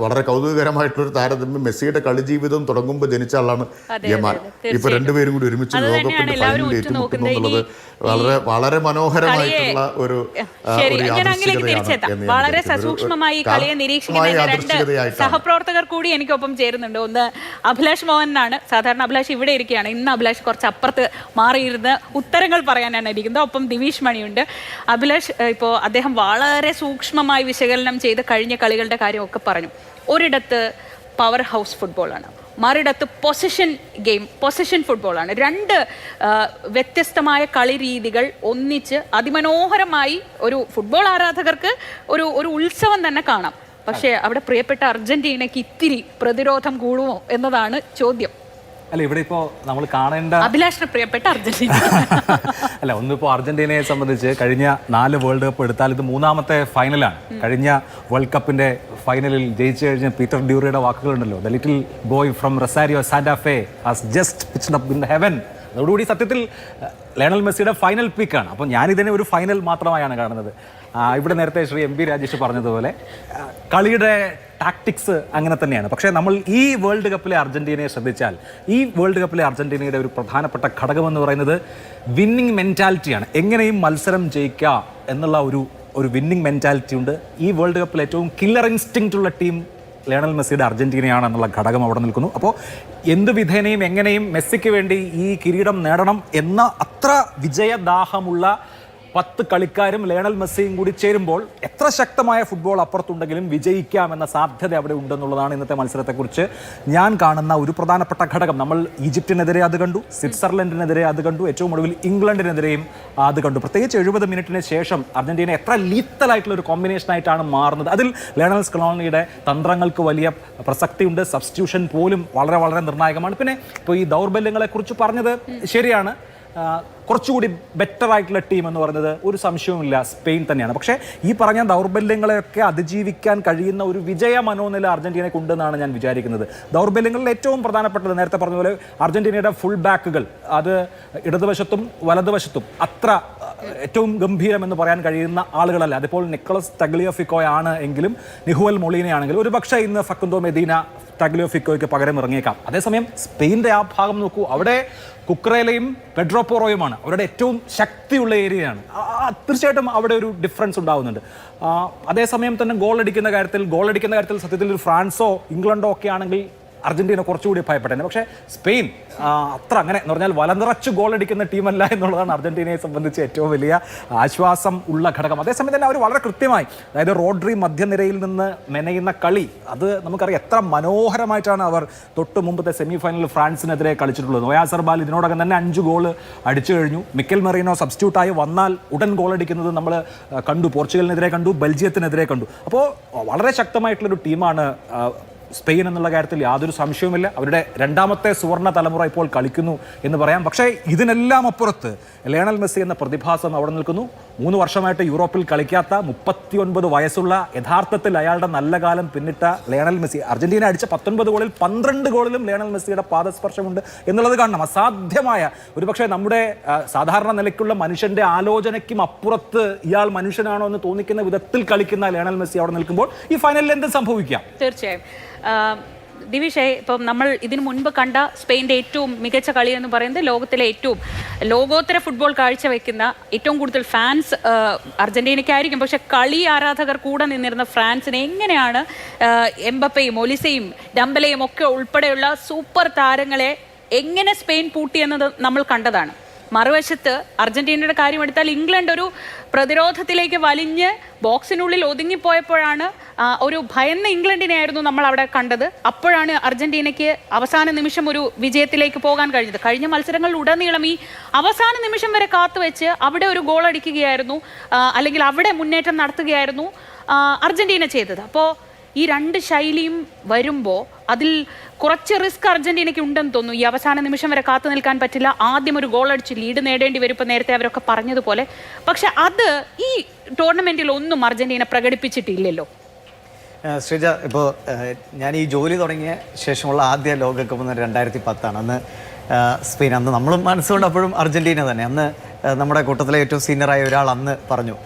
വളരെ കൗതുകകരമായിട്ടൊരു താരതമ്യം, മെസ്സിയുടെ കളി ജീവിതം തുടങ്ങുമ്പോൾ ജനിച്ച ആളാണ് യമാൽ. ഇപ്പൊ 2 പേരും കൂടി ഒരുമിച്ച് ലോകകപ്പിന്റെ ഫൈനലിൽ ഏറ്റുമുട്ടുന്നു എന്നുള്ളത് വളരെ മനോഹരമായിട്ടുള്ള ഒരു വളരെ സസൂക്ഷ്മമായി കളിയെ നിരീക്ഷിക്കുന്ന 2 സഹപ്രവർത്തകർ കൂടി എനിക്കൊപ്പം ചേരുന്നുണ്ട്. ഒന്ന് അഭിലാഷ് മോഹനാണ്. സാധാരണ അഭിലാഷ് ഇവിടെ ഇരിക്കുകയാണ്. ഇന്ന് അഭിലാഷ് കുറച്ച് അപ്പുറത്ത് മാറിയിരുന്ന് ഉത്തരങ്ങൾ പറയാനാണ് ഇരിക്കുന്നത്. ഒപ്പം ദിവിഷ് മണിയുണ്ട്. അഭിലാഷ് ഇപ്പോൾ അദ്ദേഹം വളരെ സൂക്ഷ്മമായി വിശകലനം ചെയ്ത് കഴിഞ്ഞ കളികളുടെ കാര്യമൊക്കെ പറഞ്ഞു. ഒരിടത്ത് പവർ ഹൗസ് ഫുട്ബോളാണ്, മറിടത്ത് പൊസിഷൻ ഫുട്ബോളാണ്. 2 വ്യത്യസ്തമായ കളി രീതികൾ ഒന്നിച്ച് അതിമനോഹരമായി ഒരു ഫുട്ബോൾ ആരാധകർക്ക് ഒരു ഉത്സവം തന്നെ കാണാം. പക്ഷേ അവിടെ പ്രിയപ്പെട്ട അർജന്റീനയ്ക്ക് ഇത്തിരി പ്രതിരോധം കൂടുമോ എന്നതാണ് ചോദ്യം. അല്ല, ഇവിടെ ഇപ്പോൾ നമ്മൾ കാണേണ്ട അഭിലാഷിന് പ്രിയപ്പെട്ട അർജന്റീന അല്ല, ഒന്നിപ്പോൾ അർജന്റീനയെ സംബന്ധിച്ച് കഴിഞ്ഞ 4 വേൾഡ് കപ്പ് എടുത്താൽ ഇത് 3ാമത്തെ ഫൈനലാണ്. കഴിഞ്ഞ വേൾഡ് കപ്പിന്റെ ഫൈനലിൽ ജയിച്ചു കഴിഞ്ഞ പീറ്റർ ഡ്യൂറിയുടെ വാക്കുകളുണ്ടല്ലോ, the little boy from Rosario Santa Fe has just pitched up in the heaven. അതോടുകൂടി സത്യത്തിൽ ലയണൽ മെസ്സിയുടെ ഫൈനൽ പീക്കാണ്. അപ്പോൾ ഞാനിതിനെ ഒരു ഫൈനൽ മാത്രമായാണ് കാണുന്നത്. ഇവിടെ നേരത്തെ ശ്രീ എം പി രാജേഷ് പറഞ്ഞതുപോലെ കളിയുടെ ടാക്ടിക്സ് അങ്ങനെ തന്നെയാണ്. പക്ഷേ നമ്മൾ ഈ വേൾഡ് കപ്പിലെ അർജന്റീനയെ ശ്രദ്ധിച്ചാൽ ഈ വേൾഡ് കപ്പിലെ അർജന്റീനയുടെ ഒരു പ്രധാനപ്പെട്ട ഘടകമെന്ന് പറയുന്നത് വിന്നിങ് മെൻറ്റാലിറ്റിയാണ്. എങ്ങനെയും മത്സരം ജയിക്കുക എന്നുള്ള ഒരു വിന്നിങ് മെൻറ്റാലിറ്റി ഉണ്ട്. ഈ വേൾഡ് കപ്പിൽ ഏറ്റവും കില്ലർ ഇൻസ്റ്റിങ്ക്റ്റ് ഉള്ള ടീം ലയണൽ മെസ്സിയുടെ അർജന്റീനയാണെന്നുള്ള ഘടകം അവിടെ നിൽക്കുന്നു. അപ്പോൾ എന്ത് വിധേനയും എങ്ങനെയും മെസ്സിക്ക് വേണ്ടി ഈ കിരീടം നേടണം എന്ന അത്ര വിജയദാഹമുള്ള 10 കളിക്കാരും ലയണൽ മെസ്സിയും കൂടി ചേരുമ്പോൾ എത്ര ശക്തമായ ഫുട്ബോൾ അപ്പുറത്തുണ്ടെങ്കിലും വിജയിക്കാമെന്ന സാധ്യത അവിടെ ഉണ്ടെന്നുള്ളതാണ് ഇന്നത്തെ മത്സരത്തെക്കുറിച്ച് ഞാൻ കാണുന്ന ഒരു പ്രധാനപ്പെട്ട ഘടകം. നമ്മൾ ഈജിപ്തിനെതിരെ അത് കണ്ടു, സ്വിറ്റ്സർലൻഡിനെതിരെ അത് കണ്ടു, ഏറ്റവും ഒടുവിൽ ഇംഗ്ലണ്ടിനെതിരെയും അത് കണ്ടു. പ്രത്യേകിച്ച് 70 മിനിറ്റിന് ശേഷം അർജന്റീന എത്ര ലീത്തലായിട്ടുള്ള ഒരു കോമ്പിനേഷനായിട്ടാണ് മാറുന്നത്. അതിൽ ലയണൽ സ്കലോണിയുടെ തന്ത്രങ്ങൾക്ക് വലിയ പ്രസക്തിയുണ്ട്. സബ്സ്റ്റിറ്റ്യൂഷൻ പോലും വളരെ വളരെ നിർണായകമാണ്. പിന്നെ ഇപ്പോൾ ഈ ദൗർബല്യങ്ങളെക്കുറിച്ച് പറഞ്ഞത് ശരിയാണ്. കുറച്ചുകൂടി ബെറ്റർ ആയിട്ടുള്ള ടീം എന്ന് പറയുന്നത് ഒരു സംശയവുമില്ല സ്പെയിൻ തന്നെയാണ്. പക്ഷേ ഈ പറഞ്ഞ ദൗർബല്യങ്ങളെയൊക്കെ അതിജീവിക്കാൻ കഴിയുന്ന ഒരു വിജയ മനോനില അർജന്റീനയ്ക്ക് ഉണ്ടെന്നാണ് ഞാൻ വിചാരിക്കുന്നത്. ദൗർബല്യങ്ങളിൽ ഏറ്റവും പ്രധാനപ്പെട്ടത് നേരത്തെ പറഞ്ഞതുപോലെ അർജന്റീനയുടെ ഫുൾ ബാക്കുകൾ, അത് ഇടതുവശത്തും വലതുവശത്തും അത്ര ഏറ്റവും ഗംഭീരം എന്ന് പറയാൻ കഴിയുന്ന ആളുകളല്ല. അതിപ്പോൾ നിക്കോളസ് ടഗ്ലിയോഫിക്കോയാണ് എങ്കിലും നിഹുവൽ മൊളീനയാണെങ്കിലും ഒരു പക്ഷേ ഇന്ന് ഫക്കുന്തോ മെദീന ടഗ്ലിയോഫിക്കോയ്ക്ക് പകരം ഇറങ്ങിയേക്കാം. അതേസമയം സ്പെയിൻ്റെ ആ ഭാഗം നോക്കൂ, അവിടെ കുക്രേലയും പെഡ്രോ പോറോയുമാണ് അവരുടെ ഏറ്റവും ശക്തിയുള്ള ഏരിയയാണ്. തീർച്ചയായിട്ടും അവിടെ ഒരു ഡിഫറൻസ് ഉണ്ടാകുന്നുണ്ട്. അതേസമയം തന്നെ ഗോൾ അടിക്കുന്ന കാര്യത്തിൽ സത്യത്തിൽ ഒരു ഫ്രാൻസോ ഇംഗ്ലണ്ടോ ഒക്കെ ആണെങ്കിൽ അർജന്റീന കുറച്ചുകൂടി ഭയപ്പെട്ടത്. പക്ഷേ സ്പെയിൻ അത്ര അങ്ങനെ എന്ന് പറഞ്ഞാൽ വലനിറച്ച് ഗോൾ അടിക്കുന്ന ടീമല്ല എന്നുള്ളതാണ് അർജന്റീനയെ സംബന്ധിച്ച് ഏറ്റവും വലിയ ആശ്വാസം ഉള്ള ഘടകം. അതേസമയം തന്നെ അവർ വളരെ കൃത്യമായി, അതായത് റോഡ്രി മധ്യനിരയിൽ നിന്ന് മെനയുന്ന കളി, അത് നമുക്കറിയാം എത്ര മനോഹരമായിട്ടാണ് അവർ തൊട്ട് മുമ്പത്തെ സെമി ഫൈനലിൽ ഫ്രാൻസിനെതിരെ കളിച്ചിട്ടുള്ളത്. നോയാസർ ബാൽ ഇതിനോടകം തന്നെ 5 ഗോൾ അടിച്ചു കഴിഞ്ഞു. മിക്കൽ മെറീനോ സബ്സ്റ്റിറ്റ്യൂട്ടായി വന്നാൽ ഉടൻ ഗോൾ അടിക്കുന്നത് നമ്മൾ കണ്ടു. പോർച്ചുഗലിനെതിരെ കണ്ടു, ബെൽജിയത്തിനെതിരെ കണ്ടു. അപ്പോൾ വളരെ ശക്തമായിട്ടുള്ളൊരു ടീമാണ് സ്പെയിൻ എന്നുള്ള കാര്യത്തിൽ യാതൊരു സംശയവുമില്ല. അവരുടെ 2ാമത്തെ സുവർണ്ണ തലമുറ ഇപ്പോൾ കളിക്കുന്നു എന്ന് പറയാം. പക്ഷേ ഇതിനെല്ലാം അപ്പുറത്ത് ലയണൽ മെസ്സി എന്ന പ്രതിഭാസം അവിടെ നിൽക്കുന്നു. 3 വർഷമായിട്ട് യൂറോപ്പിൽ കളിക്കാത്ത 39 വയസ്സുള്ള, യഥാർത്ഥത്തിൽ അയാളുടെ നല്ല കാലം പിന്നിട്ട ലയണൽ മെസ്സി. അർജന്റീന അടിച്ച 19 ഗോളിൽ 12 ഗോളിലും ലയണൽ മെസ്സിയുടെ പാദസ്പർശമുണ്ട് എന്നുള്ളത് കാണണം. അസാധ്യമായ, ഒരുപക്ഷെ നമ്മുടെ സാധാരണ നിലയ്ക്കുള്ള മനുഷ്യന്റെ ആലോചനയ്ക്കും അപ്പുറത്ത് ഇയാൾ മനുഷ്യനാണോ എന്ന് തോന്നിക്കുന്ന വിധത്തിൽ കളിക്കുന്ന ലയണൽ മെസ്സി അവിടെ നിൽക്കുമ്പോൾ ഈ ഫൈനലിൽ എന്ത് സംഭവിക്കാം? തീർച്ചയായും ദിവിഷേ, ഇപ്പം നമ്മൾ ഇതിനു മുൻപ് കണ്ട സ്പെയിൻ്റെ ഏറ്റവും മികച്ച കളി എന്ന് പറയുന്നത് ലോകത്തിലെ ഏറ്റവും ലോകോത്തര ഫുട്ബോൾ കാഴ്ചവെക്കുന്ന ഏറ്റവും കൂടുതൽ ഫാൻസ് അർജന്റീനയ്ക്കായിരിക്കും. പക്ഷെ കളി ആരാധകർ കൂടെ നിന്നിരുന്ന ഫ്രാൻസിനെ എങ്ങനെയാണ് എംബപ്പയും ഒലിസയും ഡംബലയും ഒക്കെ ഉൾപ്പെടെയുള്ള സൂപ്പർ താരങ്ങളെ എങ്ങനെ സ്പെയിൻ പൂട്ടിയെന്നത് നമ്മൾ കണ്ടതാണ്. മറുവശത്ത് അർജന്റീനയുടെ കാര്യമെടുത്താൽ ഇംഗ്ലണ്ട് ഒരു പ്രതിരോധത്തിലേക്ക് വലിഞ്ഞ് ബോക്സിനുള്ളിൽ ഒതുങ്ങിപ്പോയപ്പോഴാണ് ഒരു ഭയന്ന ഇംഗ്ലണ്ടിനെയായിരുന്നു നമ്മൾ അവിടെ കണ്ടത്. അപ്പോഴാണ് അർജന്റീനയ്ക്ക് അവസാന നിമിഷം ഒരു വിജയത്തിലേക്ക് പോകാൻ കഴിഞ്ഞത്. കഴിഞ്ഞ മത്സരങ്ങളിൽ ഉടനീളം ഈ അവസാന നിമിഷം വരെ കാത്തുവെച്ച് അവിടെ ഒരു ഗോൾ അടിക്കുകയായിരുന്നു, അല്ലെങ്കിൽ അവിടെ മുന്നേറ്റം നടത്തുകയായിരുന്നു അർജന്റീന ചെയ്തത്. അപ്പോൾ ഈ 2 ശൈലിയും വരുമ്പോൾ അതിൽ കുറച്ച് റിസ്ക് അർജന്റീനയ്ക്ക് ഉണ്ടെന്ന് തോന്നുന്നു. ഈ അവസാന നിമിഷം വരെ കാത്തു നിൽക്കാൻ പറ്റില്ല, ആദ്യം ഒരു ഗോൾ അടിച്ച് ലീഡ് നേടേണ്ടി വരും, ഇപ്പോൾ നേരത്തെ അവരൊക്കെ പറഞ്ഞതുപോലെ. പക്ഷെ അത് ഈ ടൂർണമെന്റിൽ ഒന്നും അർജന്റീന പ്രകടിപ്പിച്ചിട്ടില്ലല്ലോ. ശ്രീജ, ഇപ്പോൾ ഞാൻ ഈ ജോലി തുടങ്ങിയ ശേഷമുള്ള ആദ്യ ലോകകപ്പ് 2010 അന്ന് സ്പെയിൻ, അന്ന് നമ്മളും മനസ്സുകൊണ്ട് അപ്പോഴും അർജന്റീന തന്നെ. അന്ന് നമ്മുടെ കൂട്ടത്തിലെ ഏറ്റവും സീനിയറായ ഒരാൾ അന്ന് പറഞ്ഞു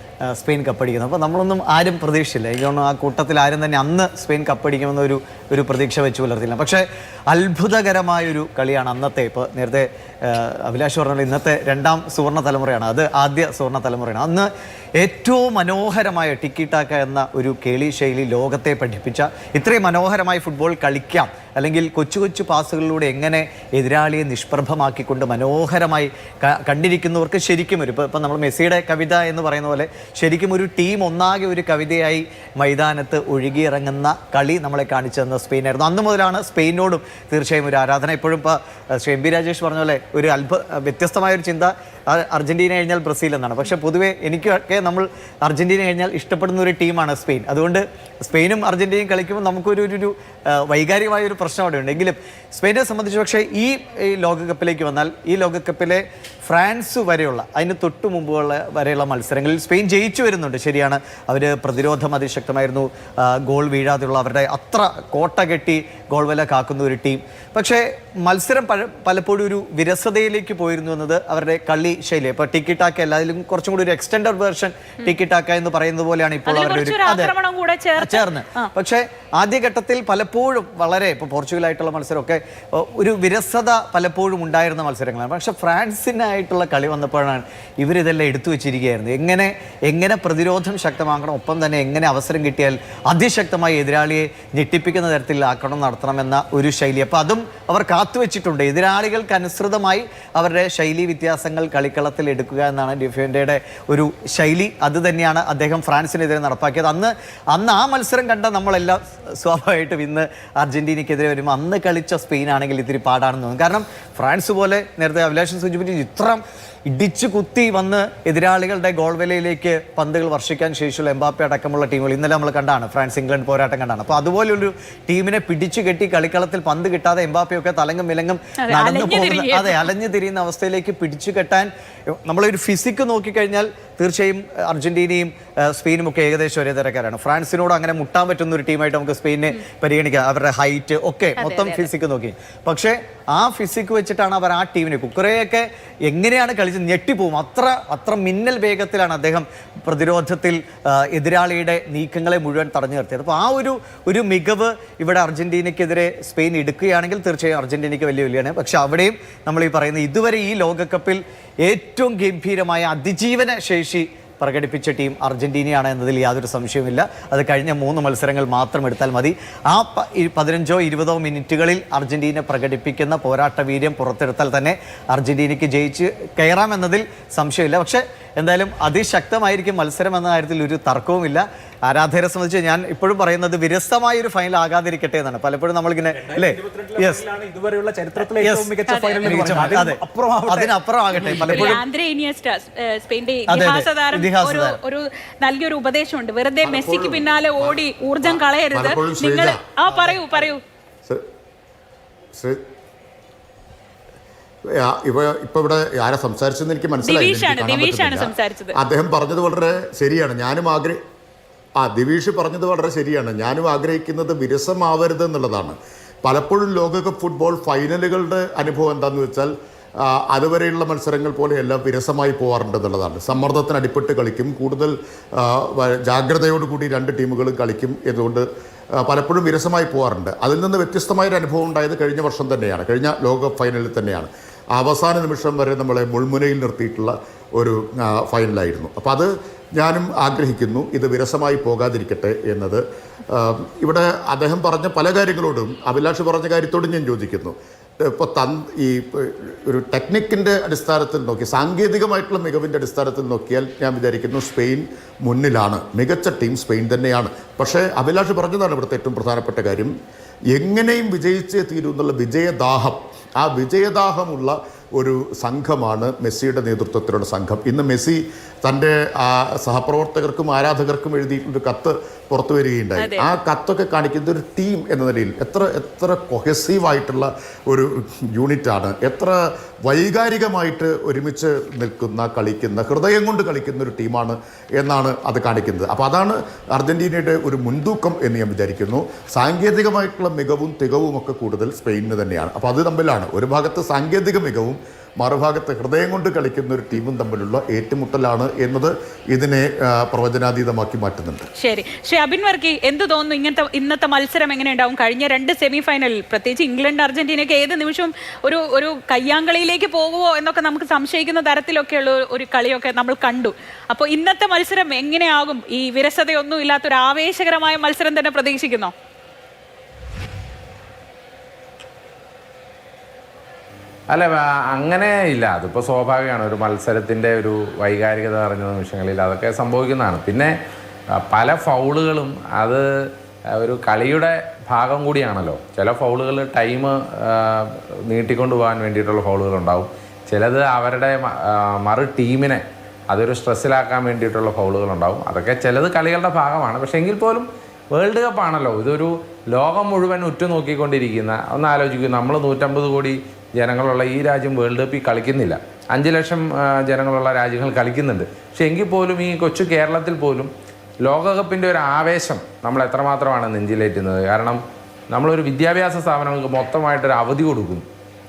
സ്പെയിൻ കപ്പടിക്കുന്നു. അപ്പോൾ നമ്മളൊന്നും ആരും പ്രതീക്ഷിച്ചില്ല. എനിക്ക് തോന്നുന്നു ആ കൂട്ടത്തിൽ ആരും തന്നെ അന്ന് സ്പെയിൻ കപ്പടിക്കുമെന്ന ഒരു പ്രതീക്ഷ വെച്ച് പുലർത്തില്ല. പക്ഷേ അത്ഭുതകരമായൊരു കളിയാണ് അന്നത്തെ. ഇപ്പോൾ നേരത്തെ അഭിലാഷ് പറഞ്ഞ ഇന്നത്തെ 2ാം സുവർണ്ണ തലമുറയാണ്, അത് ആദ്യ സുവർണ്ണ തലമുറയാണ്. അന്ന് ഏറ്റവും മനോഹരമായ ടിക്കി ടാക്ക എന്ന ഒരു കേളി ശൈലി ലോകത്തെ പഠിപ്പിച്ച, ഇത്രയും മനോഹരമായി ഫുട്ബോൾ കളിക്കാം, അല്ലെങ്കിൽ കൊച്ചു കൊച്ചു പാസുകളിലൂടെ എങ്ങനെ എതിരാളിയെ നിഷ്പ്രഭമാക്കിക്കൊണ്ട് മനോഹരമായി കണ്ടിരിക്കുന്നവർക്ക് ശരിക്കും ഇപ്പം നമ്മൾ മെസ്സിയുടെ കവിത എന്ന് പറയുന്ന പോലെ ശരിക്കും ഒരു ടീം ഒന്നാകെ ഒരു കവിതയായി മൈതാനത്ത് ഒഴുകിയിറങ്ങുന്ന കളി നമ്മളെ കാണിച്ചു തന്ന സ്പെയിനായിരുന്നു. അന്ന് മുതലാണ് സ്പെയിനോടും തീർച്ചയായും ഒരു ആരാധന. ഇപ്പോഴും ഇപ്പോൾ ശ്രീ എം പി രാജേഷ് പറഞ്ഞ പോലെ ഒരു വ്യത്യസ്തമായൊരു ചിന്ത അർജന്റീന കഴിഞ്ഞാൽ ബ്രസീൽ എന്നാണ്. പക്ഷേ പൊതുവേ എനിക്കൊക്കെ നമ്മൾ അർജന്റീന കഴിഞ്ഞാൽ ഇഷ്ടപ്പെടുന്ന ഒരു ടീമാണ് സ്പെയിൻ. അതുകൊണ്ട് സ്പെയിനും അർജന്റീനയും കളിക്കുമ്പോൾ നമുക്കൊരു വൈകാരികമായ ഒരു പ്രശ്നം അവിടെ ഉണ്ട്. എങ്കിലും സ്പെയിനെ സംബന്ധിച്ച് പക്ഷേ ഈ ലോകകപ്പിലേക്ക് വന്നാൽ ഈ ലോകകപ്പിലെ ഫ്രാൻസ് വരെയുള്ള അതിന് തൊട്ട് മുമ്പുള്ള വരെയുള്ള മത്സരങ്ങളിൽ സ്പെയിൻ ജയിച്ചു വരുന്നുണ്ട്. ശരിയാണ്, അവർ പ്രതിരോധം അതിശക്തമായിരുന്നു, ഗോൾ വീഴാതെയുള്ള അവരുടെ അത്ര കോട്ട കെട്ടി ഗോൾ വല കാക്കുന്ന ഒരു ടീം. പക്ഷേ മത്സരം പലപ്പോഴും ഒരു വിരസതയിലേക്ക് പോയിരുന്നു എന്നത് അവരുടെ കളി ശൈലി. ഇപ്പോൾ ടിക്കി ടാക്ക അല്ല, അതിലും കുറച്ചും കൂടി ഒരു എക്സ്റ്റൻഡഡ് വേർഷൻ ടിക്കി ടാക്ക എന്ന് പറയുന്നത് പോലെയാണ് ഇപ്പോൾ അവരുടെ ഒരു ചേർന്ന്. പക്ഷേ ആദ്യഘട്ടത്തിൽ പലപ്പോഴും വളരെ ഇപ്പോൾ പോർച്ചുഗലായിട്ടുള്ള മത്സരമൊക്കെ ഒരു വിരസത പലപ്പോഴും ഉണ്ടായിരുന്ന മത്സരങ്ങളാണ്. പക്ഷേ ഫ്രാൻസിനായിട്ടുള്ള കളി വന്നപ്പോഴാണ് ഇവരിതെല്ലാം എടുത്തു വെച്ചിരിക്കുകയായിരുന്നു. എങ്ങനെ പ്രതിരോധം ശക്തമാക്കണം, ഒപ്പം തന്നെ എങ്ങനെ അവസരം കിട്ടിയാൽ അതിശക്തമായി എതിരാളിയെ ഞെട്ടിപ്പിക്കുന്ന തരത്തിൽ ആക്രമണം നടത്തണമെന്ന ഒരു ശൈലി. അപ്പോൾ അതും അവർ കാത്തുവെച്ചിട്ടുണ്ട്. എതിരാളികൾക്ക് അനുസൃതമായി അവരുടെ ശൈലി വ്യത്യാസങ്ങൾ കളിക്കളത്തിൽ എടുക്കുക എന്നാണ് ഡിഫൻഡയുടെ ഒരു ശൈലി. അത് തന്നെയാണ് അദ്ദേഹം ഫ്രാൻസിനെതിരെ നടപ്പാക്കിയത്. അന്ന് ആ മത്സരം കണ്ട നമ്മളെല്ലാം സ്വാഭാവികമായിട്ടും ഇന്ന് അർജന്റീനയ്ക്കെതിരെ വരുമ്പോൾ അന്ന് കളിച്ച സ്പെയിൻ ആണെങ്കിൽ ഇത്തിരി പാടാണെന്ന് തോന്നും. കാരണം ഫ്രാൻസ് പോലെ നേരത്തെ അഭിലാഷൻ സൂചിപ്പിച്ചു ഇത്ര ഇടിച്ചു കുത്തി വന്ന് എതിരാളികളുടെ ഗോൾ വലയിലേക്ക് പന്തുകൾ വർഷിക്കാൻ ശേഷിയുള്ള എംബാപ്പെ അടക്കമുള്ള ടീമുകൾ ഇന്നലെ നമ്മൾ കണ്ടാണ്, ഫ്രാൻസ് ഇംഗ്ലണ്ട് പോരാട്ടം കണ്ടാണ്. അപ്പോൾ അതുപോലൊരു ടീമിനെ പിടിച്ചു കെട്ടി കളിക്കളത്തിൽ പന്ത് കിട്ടാതെ എംബാപ്പയൊക്കെ തലങ്ങും വിലങ്ങും നടന്നു പോകുന്ന അലഞ്ഞു തിരിയുന്ന അവസ്ഥയിലേക്ക് പിടിച്ചു കെട്ടാൻ നമ്മളൊരു ഫിസിക്ക് നോക്കിക്കഴിഞ്ഞാൽ തീർച്ചയായും അർജന്റീനയും സ്പെയിനും ഒക്കെ ഏകദേശം ഒരേ തരക്കാരാണ്. ഫ്രാൻസിനോട് അങ്ങനെ മുട്ടാൻ പറ്റുന്ന ഒരു ടീമായിട്ട് നമുക്ക് സ്പെയിനെ പരിഗണിക്കാം, അവരുടെ ഹൈറ്റ് ഒക്കെ മൊത്തം ഫിസിക്ക് നോക്കി. പക്ഷേ ആ ഫിസിക്ക് വെച്ചിട്ടാണ് അവർ ആ ടീമിനെ കുക്കറയൊക്കെ എങ്ങനെയാണ് കളിച്ചത് ഞെട്ടിപ്പോവും. അത്ര മിന്നൽ വേഗത്തിലാണ് അദ്ദേഹം പ്രതിരോധത്തിൽ എതിരാളിയുടെ നീക്കങ്ങളെ മുഴുവൻ തടഞ്ഞു നിർത്തിയത്. അപ്പോൾ ആ ഒരു മികവ് ഇവിടെ അർജന്റീനയ്ക്കെതിരെ സ്പെയിൻ എടുക്കുകയാണെങ്കിൽ തീർച്ചയായും അർജന്റീനയ്ക്ക് വെല്ലുവിളിയാണ്. പക്ഷെ അവിടെയും നമ്മൾ ഈ പറയുന്ന ഇതുവരെ ഈ ലോകകപ്പിൽ ഏറ്റവും ഗംഭീരമായ അതിജീവന ശേഷി പ്രകടിപ്പിച്ച ടീം അർജന്റീനയാണ് എന്നതിൽ യാതൊരു സംശയവുമില്ല. അത് കഴിഞ്ഞ 3 മത്സരങ്ങൾ മാത്രം എടുത്താൽ മതി. ആ 15-20 മിനിറ്റുകളിൽ അർജന്റീന പ്രകടിപ്പിക്കുന്ന പോരാട്ട വീര്യം പുറത്തെടുത്താൽ തന്നെ അർജന്റീനയ്ക്ക് ജയിച്ച് കയറാമെന്നതിൽ സംശയമില്ല. പക്ഷേ എന്തായാലും അതിശക്തമായിരിക്കും മത്സരം എന്ന കാര്യത്തിൽ ഒരു തർക്കവുമില്ല. ആരാധകരെ സംബന്ധിച്ച് ഞാൻ ഇപ്പോഴും പറയുന്നത് വിരസമായ ഒരു ഫൈനൽ ആകാതിരിക്കട്ടെ എന്നാണ്. പലപ്പോഴും നമ്മളിങ്ങനെ അല്ലേ ഇതുവരെയുള്ള ചരിത്രത്തിലെ ഏറ്റവും മികച്ച ഫൈനൽ അതിനപ്പുറം ആകട്ടെ. പലപ്പോഴും സ്പെയിന്റെ ഒരു നൽകിയൊരു ഉപദേശമുണ്ട്, വെറുതെ മെസ്സിക്ക് പിന്നാലെ ഓടി ഊർജം കളയരുത്. നിങ്ങൾ പറയൂ ഇപ്പൊ ഇവിടെ ആരാ സംസാരിച്ചെന്ന് എനിക്ക് മനസ്സിലായി. അദ്ദേഹം പറഞ്ഞത് വളരെ ശരിയാണ്. ദിവീഷ് പറഞ്ഞത് വളരെ ശരിയാണ്. ഞാനും ആഗ്രഹിക്കുന്നത് വിരസമാവരുത് എന്നുള്ളതാണ്. പലപ്പോഴും ലോകകപ്പ് ഫുട്ബോൾ ഫൈനലുകളുടെ അനുഭവം എന്താണെന്ന് വെച്ചാൽ അതുവരെയുള്ള മത്സരങ്ങൾ പോലെയെല്ലാം വിരസമായി പോകാറുണ്ട് എന്നുള്ളതാണ്. സമ്മർദ്ദത്തിന് അടിപ്പെട്ട് കളിക്കും, കൂടുതൽ ജാഗ്രതയോടുകൂടി 2 ടീമുകളും കളിക്കും. ഇതുകൊണ്ട് പലപ്പോഴും വിരസമായി പോകാറുണ്ട്. അതിൽ നിന്ന് വ്യത്യസ്തമായൊരു അനുഭവം ഉണ്ടായത് കഴിഞ്ഞ വർഷം തന്നെയാണ്, കഴിഞ്ഞ ലോകകപ്പ് ഫൈനലിൽ തന്നെയാണ്. അവസാന നിമിഷം വരെ നമ്മളെ മുൾമുനയിൽ നിർത്തിയിട്ടുള്ള ഒരു ഫൈനലായിരുന്നു. അപ്പോൾ അത് ഞാനും ആഗ്രഹിക്കുന്നു, ഇത് വിരസമായി പോകാതിരിക്കട്ടെ എന്നത്. ഇവിടെ അദ്ദേഹം പറഞ്ഞ പല കാര്യങ്ങളോടും അഭിലാഷ് പറഞ്ഞ കാര്യത്തോടും ഞാൻ യോജിക്കുന്നു. ഇപ്പോൾ ഈ ഒരു ടെക്നിക്കിൻ്റെ അടിസ്ഥാനത്തിൽ നോക്കി, സാങ്കേതികമായിട്ടുള്ള മികവിൻ്റെ അടിസ്ഥാനത്തിൽ നോക്കിയാൽ ഞാൻ വിചാരിക്കുന്നു സ്പെയിൻ മുന്നിലാണ്. മികച്ച ടീം സ്പെയിൻ തന്നെയാണ്. പക്ഷേ അഭിലാഷ് പറഞ്ഞതാണ് ഇവിടുത്തെ ഏറ്റവും പ്രധാനപ്പെട്ട കാര്യം, എങ്ങനെയും വിജയിച്ചേ തീരൂ എന്നുള്ള വിജയദാഹം. ആ വിജയദാഹമുള്ള ഒരു സംഘമാണ് മെസ്സിയുടെ നേതൃത്വത്തിലുള്ള സംഘം. ഇന്ന് മെസ്സി തൻ്റെ സഹപ്രവർത്തകർക്കും ആരാധകർക്കും എഴുതിയിട്ടൊരു കത്ത് പുറത്തു വരികയുണ്ടായി. ആ കത്തൊക്കെ കാണിക്കുന്ന ഒരു ടീം എന്ന നിലയിൽ എത്ര കൊഹസീവായിട്ടുള്ള ഒരു യൂണിറ്റാണ്, എത്ര വൈകാരികമായിട്ട് ഒരുമിച്ച് കളിക്കുന്ന ഹൃദയം കൊണ്ട് കളിക്കുന്ന ഒരു ടീമാണ് എന്നാണ് അത് കാണിക്കുന്നത്. അപ്പോൾ അതാണ് അർജന്റീനയുടെ ഒരു മുൻതൂക്കം എന്ന് ഞാൻ വിചാരിക്കുന്നു. സാങ്കേതികമായിട്ടുള്ള മികവും തികവും ഒക്കെ കൂടുതൽ സ്പെയിനിന് തന്നെയാണ്. അപ്പോൾ അത് തമ്മിലാണ് ഒരു ഭാഗത്ത് സാങ്കേതിക മികവും മറുഭാഗത്ത് ഹൃദയം കൊണ്ട് കളിക്കുന്ന ഒരു ടീമും തമ്മിലുള്ള ഏറ്റുമുട്ടലാണ് എന്നത് ഇതിനെ പ്രവചനാതീതമാക്കി മാറ്റുന്നുണ്ട്. ശരി, അബിൻ വർക്കി, എന്ത് തോന്നുന്നു ഇന്നത്തെ മത്സരം എങ്ങനെ ഉണ്ടാവും? കഴിഞ്ഞ 2 സെമി ഫൈനലിൽ പ്രത്യേകിച്ച് ഇംഗ്ലണ്ട് അർജന്റീനയൊക്കെ ഏത് നിമിഷവും ഒരു കയ്യാങ്കളിയിലേക്ക് പോകുമോ എന്നൊക്കെ നമുക്ക് സംശയിക്കുന്ന തരത്തിലൊക്കെയുള്ള ഒരു കളിയൊക്കെ നമ്മൾ കണ്ടു. അപ്പോൾ ഇന്നത്തെ മത്സരം എങ്ങനെയാകും? ഈ വിരസതയൊന്നും ഇല്ലാത്തൊരു ആവേശകരമായ മത്സരം തന്നെ പ്രതീക്ഷിക്കുന്നോ? അല്ല, അങ്ങനെ ഇല്ല. അതിപ്പോൾ സ്വാഭാവികമാണ്. ഒരു മത്സരത്തിൻ്റെ ഒരു വൈകാരികത അറിഞ്ഞ നിമിഷങ്ങളിൽ അതൊക്കെ സംഭവിക്കുന്നതാണ്. പിന്നെ പല ഫൗളുകളും അത് ഒരു കളിയുടെ ഭാഗം കൂടിയാണല്ലോ. ചില ഫൗളുകൾ ടൈം നീട്ടിക്കൊണ്ടു പോകാൻ വേണ്ടിയിട്ടുള്ള ഫൗളുകളുണ്ടാവും, ചിലത് അവരുടെ മറു ടീമിനെ അതൊരു സ്ട്രെസ്സിലാക്കാൻ വേണ്ടിയിട്ടുള്ള ഫൗളുകളുണ്ടാവും. അതൊക്കെ ചിലത് കളികളുടെ ഭാഗമാണ്. പക്ഷേ എങ്കിൽ പോലും വേൾഡ് കപ്പാണല്ലോ, ഇതൊരു ലോകം മുഴുവൻ ഉറ്റുനോക്കിക്കൊണ്ടിരിക്കുന്ന, ഒന്ന് ആലോചിക്കും, നമ്മൾ 150 കോടി ജനങ്ങളുള്ള ഈ രാജ്യം വേൾഡ് കപ്പിൽ കളിക്കുന്നില്ല, 5 ലക്ഷം ജനങ്ങളുള്ള രാജ്യങ്ങൾ കളിക്കുന്നുണ്ട്. പക്ഷെ എങ്കിൽ പോലും ഈ കൊച്ചു കേരളത്തിൽ പോലും ലോകകപ്പിൻ്റെ ഒരു ആവേശം നമ്മൾ എത്രമാത്രമാണ് നെഞ്ചിലേറ്റുന്നത്. കാരണം നമ്മളൊരു വിദ്യാഭ്യാസ സ്ഥാപനങ്ങൾക്ക് മൊത്തമായിട്ടൊരു അവധി കൊടുക്കും.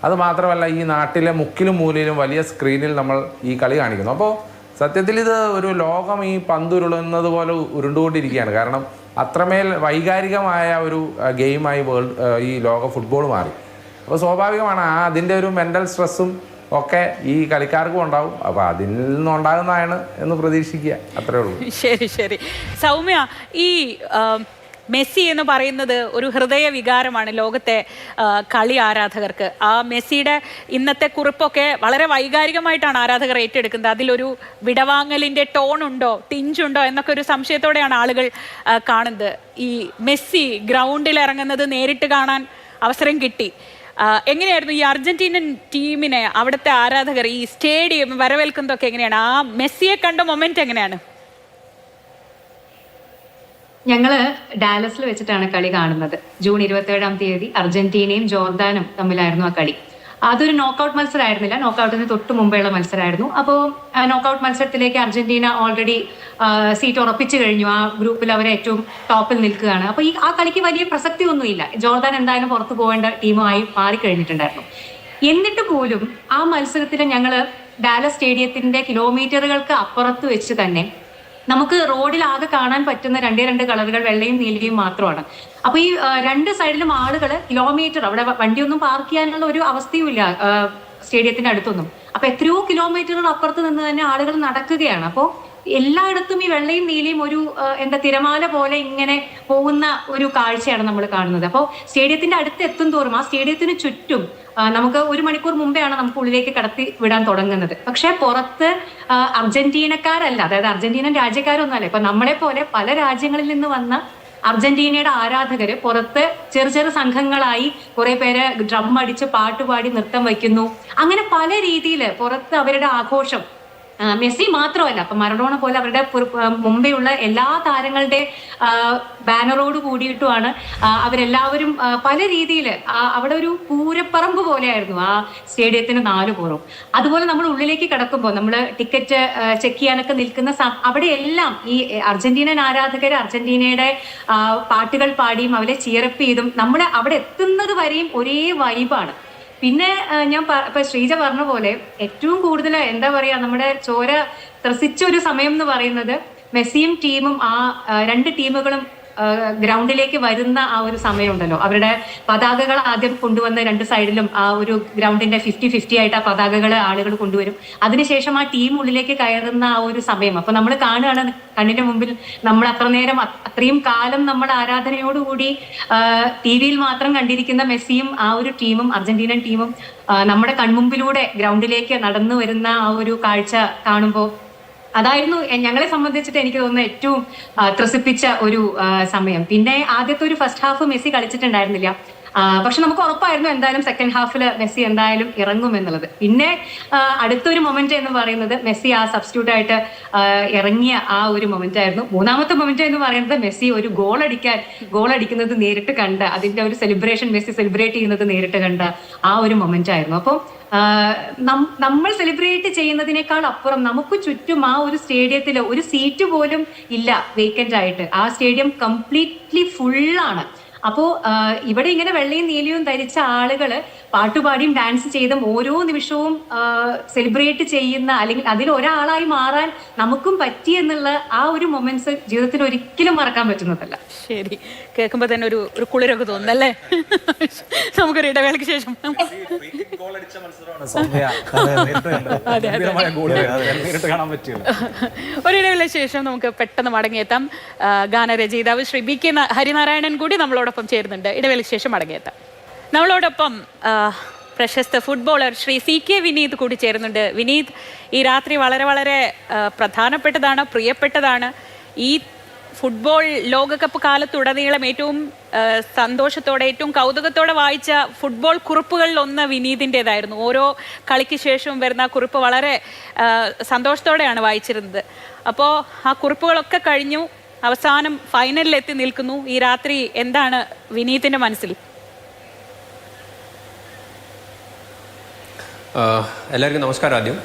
അത് മാത്രമല്ല ഈ നാട്ടിലെ മുക്കിലും മൂലയിലും വലിയ സ്ക്രീനിൽ നമ്മൾ ഈ കളി കാണിക്കുന്നു. അപ്പോൾ സത്യത്തിൽ ഇത് ഒരു ലോകം ഈ പന്തുരുളുന്നത് പോലെ ഉരുണ്ടുകൊണ്ടിരിക്കുകയാണ്. കാരണം അത്രമേൽ വൈകാരികമായ ഒരു ഗെയിമായി ഈ ലോക ഫുട്ബോൾ മാറി. അപ്പോൾ സ്വാഭാവികമാണ് അതിൻ്റെ ഒരു മെൻ്റൽ സ്ട്രെസ്സും ഒക്കെ ഈ കളിക്കാർക്കും ഉണ്ടാവും. അപ്പോൾ അതിൽ നിന്നുണ്ടാകുന്നതാണ് എന്ന് പ്രതീക്ഷിക്കുക, അത്രേ ഉള്ളൂ. ശരി ശരി. സൗമ്യ, ഈ മെസ്സി എന്ന് പറയുന്നത് ഒരു ഹൃദയ വികാരമാണ് ലോകത്തെ കളി ആരാധകർക്ക്. ആ മെസ്സിയുടെ ഇന്നത്തെ കുറിപ്പൊക്കെ വളരെ വൈകാരികമായിട്ടാണ് ആരാധകർ ഏറ്റെടുക്കുന്നത്. അതിലൊരു വിടവാങ്ങലിൻ്റെ ടോണുണ്ടോ, തിഞ്ചുണ്ടോ എന്നൊക്കെ ഒരു സംശയത്തോടെയാണ് ആളുകൾ കാണുന്നത്. ഈ മെസ്സി ഗ്രൗണ്ടിൽ ഇറങ്ങുന്നത് നേരിട്ട് കാണാൻ അവസരം കിട്ടി. എങ്ങനെയായിരുന്നു ഈ അർജന്റീനൻ ടീമിനെ അവിടുത്തെ ആരാധകർ ഈ സ്റ്റേഡിയം വരവേൽക്കുന്നതൊക്കെ എങ്ങനെയാണ്? ആ മെസ്സിയെ കണ്ട മൊമെന്റ് എങ്ങനെയാണ്? ഞങ്ങള് ഡാലസിൽ വെച്ചിട്ടാണ് കളി കാണുന്നത്. ജൂൺ 27-ാം തീയതി അർജന്റീനയും ജോർദാനും തമ്മിലായിരുന്നു ആ കളി. അതൊരു നോക്കൌട്ട് മത്സരമായിരുന്നില്ല, നോക്കൌട്ടിന് തൊട്ട് മുമ്പേയുള്ള മത്സരമായിരുന്നു. അപ്പോൾ നോക്കൌട്ട് മത്സരത്തിലേക്ക് അർജന്റീന ഓൾറെഡി സീറ്റ് ഉറപ്പിച്ചു കഴിഞ്ഞു. ആ ഗ്രൂപ്പിൽ അവർ ഏറ്റവും ടോപ്പിൽ നിൽക്കുകയാണ്. അപ്പോൾ ആ കളിക്ക് വലിയ പ്രസക്തി ഒന്നുമില്ല. ജോർദാൻ എന്തായാലും പുറത്തു പോകേണ്ട ടീമുമായി മാറിക്കഴിഞ്ഞിട്ടുണ്ടായിരുന്നു. എന്നിട്ട് പോലും ആ മത്സരത്തിൽ ഞങ്ങൾ ഡാലസ് സ്റ്റേഡിയത്തിന്റെ കിലോമീറ്ററുകൾക്ക് അപ്പുറത്ത് വെച്ച് തന്നെ നമുക്ക് റോഡിൽ ആകെ കാണാൻ പറ്റുന്ന 2 കളറുകൾ വെള്ളയും നീലയും മാത്രമാണ്. അപ്പൊ ഈ 2 സൈഡിലും ആളുകൾ കിലോമീറ്റർ, അവിടെ വണ്ടിയൊന്നും പാർക്ക് ചെയ്യാനുള്ള ഒരു അവസ്ഥയും ഇല്ല സ്റ്റേഡിയത്തിന്റെ അടുത്തൊന്നും. അപ്പൊ എത്രയോ കിലോമീറ്ററുകൾ അപ്പുറത്ത് നിന്ന് തന്നെ ആളുകൾ നടക്കുകയാണ്. അപ്പോൾ എല്ലായിടത്തും ഈ വെള്ളയും നീലയും ഒരു തിരമാല പോലെ ഇങ്ങനെ പോകുന്ന ഒരു കാഴ്ചയാണ് നമ്മൾ കാണുന്നത്. അപ്പോൾ സ്റ്റേഡിയത്തിന്റെ അടുത്ത് എത്തും തോറും ആ സ്റ്റേഡിയത്തിന് ചുറ്റും നമുക്ക് 1 മണിക്കൂർ മുമ്പെയാണ് നമുക്ക് ഉള്ളിലേക്ക് കടത്തി വിടാൻ തുടങ്ങുന്നത്. പക്ഷെ പുറത്ത് അർജന്റീനക്കാരല്ല, അതായത് അർജന്റീനൻ രാജ്യക്കാരൊന്നുമല്ല, ഇപ്പൊ നമ്മളെ പോലെ പല രാജ്യങ്ങളിൽ നിന്ന് വന്ന അർജന്റീനയുടെ ആരാധകര് പുറത്ത് ചെറു സംഘങ്ങളായി കുറെ പേര് ഡ്രം അടിച്ച് പാട്ടുപാടി നൃത്തം വയ്ക്കുന്നു. അങ്ങനെ പല രീതിയിൽ പുറത്ത് അവരുടെ ആഘോഷം. മെസ്സി മാത്രമല്ല, അപ്പൊ മറഡോണ പോലെ അവരുടെ മുമ്പെയുള്ള എല്ലാ താരങ്ങളുടെ ബാനറോട് കൂടിയിട്ടുമാണ് അവരെല്ലാവരും പല രീതിയിൽ അവിടെ ഒരു പൂരപ്പറമ്പ് പോലെയായിരുന്നു ആ സ്റ്റേഡിയത്തിന് 4 പുറവും. അതുപോലെ നമ്മൾ ഉള്ളിലേക്ക് കിടക്കുമ്പോൾ നമ്മൾ ടിക്കറ്റ് ചെക്ക് ചെയ്യാനൊക്കെ നിൽക്കുന്ന അവിടെ എല്ലാം ഈ അർജന്റീനൻ ആരാധകർ അർജന്റീനയുടെ പാട്ടുകൾ പാടിയും അവരെ ചിയറപ്പ് ചെയ്തും നമ്മൾ അവിടെ എത്തുന്നത് വരെയും ഒരേ വൈബാണ്. പിന്നെ ഞാൻ ഇപ്പൊ ശ്രീജ പറഞ്ഞ പോലെ ഏറ്റവും കൂടുതൽ എന്താ പറയാ, നമ്മുടെ ചോര ത്രസിച്ച ഒരു സമയം എന്ന് പറയുന്നത് മെസ്സിയും ടീമും ആ 2 ടീമുകളും ഗ്രൗണ്ടിലേക്ക് വരുന്ന ആ ഒരു സമയമുണ്ടല്ലോ. അവരുടെ പതാകകൾ ആദ്യം കൊണ്ടുവന്ന് 2 സൈഡിലും ആ ഒരു ഗ്രൗണ്ടിന്റെ 50-50 ആയിട്ട് ആ പതാകകൾ ആളുകൾ കൊണ്ടുവരും. അതിനുശേഷം ആ ടീം ഉള്ളിലേക്ക് കയറുന്ന ആ ഒരു സമയം അപ്പൊ നമ്മൾ കാണുകയാണ് കണ്ണിന്റെ മുമ്പിൽ. നമ്മൾ അത്രയും കാലം നമ്മൾ ആരാധനയോടുകൂടി TV-യിൽ മാത്രം കണ്ടിരിക്കുന്ന മെസ്സിയും ആ ഒരു ടീമും അർജന്റീനൻ ടീമും നമ്മുടെ കൺമുമ്പിലൂടെ ഗ്രൗണ്ടിലേക്ക് നടന്നു വരുന്ന ആ ഒരു കാഴ്ച കാണുമ്പോൾ അതായിരുന്നു ഞങ്ങളെ സംബന്ധിച്ചിട്ട് എനിക്ക് തോന്നുന്ന ഏറ്റവും ത്രസിപ്പിച്ച ഒരു സമയം. പിന്നെ ആദ്യത്തെ ഒരു ഫസ്റ്റ് ഹാഫ് മെസ്സി കളിച്ചിട്ടുണ്ടായിരുന്നില്ല. പക്ഷെ നമുക്ക് ഉറപ്പായിരുന്നു എന്തായാലും സെക്കൻഡ് ഹാഫിൽ മെസ്സി എന്തായാലും ഇറങ്ങും എന്നുള്ളത്. പിന്നെ അടുത്തൊരു മൊമെന്റ് എന്ന് പറയുന്നത് മെസ്സി ആ സബ്സ്റ്റിറ്റ്യൂട്ട് ആയിട്ട് ഇറങ്ങിയ ആ ഒരു മൊമെന്റ് ആയിരുന്നു. 3ാമത്തെ മൊമെന്റ് എന്ന് പറയുന്നത് മെസ്സി ഒരു ഗോൾ അടിക്കുന്നത് നേരിട്ട് കണ്ട, അതിന്റെ ഒരു സെലിബ്രേഷൻ മെസ്സി സെലിബ്രേറ്റ് ചെയ്യുന്നത് നേരിട്ട് കണ്ട ആ ഒരു മൊമെന്റ് ആയിരുന്നു. അപ്പം നമ്മൾ സെലിബ്രേറ്റ് ചെയ്യുന്നതിനേക്കാൾ അപ്പുറം നമുക്ക് ചുറ്റും ആ ഒരു സ്റ്റേഡിയത്തിൽ ഒരു സീറ്റ് പോലും ഇല്ല വേക്കന്റ് ആയിട്ട്. ആ സ്റ്റേഡിയം കംപ്ലീറ്റ്ലി ഫുള്ളാണ്. അപ്പോൾ ഇവിടെ ഇങ്ങനെ വെള്ളയും നീലയും ധരിച്ച ആളുകള് പാട്ടുപാടിയും ഡാൻസ് ചെയ്തും ഓരോ നിമിഷവും സെലിബ്രേറ്റ് ചെയ്യുന്ന, അല്ലെങ്കിൽ അതിൽ ഒരാളായി മാറാൻ നമുക്കും പറ്റി എന്നുള്ള ആ ഒരു മൊമെന്റ്സ് ജീവിതത്തിൽ ഒരിക്കലും മറക്കാൻ പറ്റുന്നതല്ല. ശരി, കേൾക്കുമ്പോ തന്നെ ഒരു കുളിരൊക്കെ തോന്നുന്നല്ലേ. നമുക്കൊരു ഇടവേളയ്ക്ക് ശേഷം ഒരിടവേളയ്ക്ക് ശേഷം നമുക്ക് പെട്ടെന്ന് മടങ്ങിയെത്താം. ഗാനരചയിതാവ് ശ്രീ BK ഹരിനാരായണൻ കൂടി നമ്മളോടൊപ്പം ചേരുന്നുണ്ട്. ഇടവേളയ്ക്ക് ശേഷം മടങ്ങിയെത്താം. നമ്മളോടൊപ്പം പ്രശസ്ത ഫുട്ബോളർ ശ്രീ CK വിനീത് കൂടി ചേരുന്നുണ്ട്. വിനീത്, ഈ രാത്രി വളരെ വളരെ പ്രധാനപ്പെട്ടതാണ്, പ്രിയപ്പെട്ടതാണ്. ഈ ഫുട്ബോൾ ലോകകപ്പ് കാലത്തുടനീളം ഏറ്റവും സന്തോഷത്തോടെ ഏറ്റവും കൗതുകത്തോടെ വായിച്ച ഫുട്ബോൾ കുറിപ്പുകളിൽ ഒന്ന് വിനീതിൻ്റെതായിരുന്നു. ഓരോ കളിക്ക് ശേഷവും വരുന്ന കുറിപ്പ് വളരെ സന്തോഷത്തോടെയാണ് വായിച്ചിരുന്നത്. അപ്പോൾ ആ കുറിപ്പുകളൊക്കെ കഴിഞ്ഞു, അവസാനം ഫൈനലിൽ എത്തി നിൽക്കുന്നു. ഈ രാത്രി എന്താണ് വിനീതിൻ്റെ മനസ്സിൽ? എല്ലാവർക്കും നമസ്കാരം.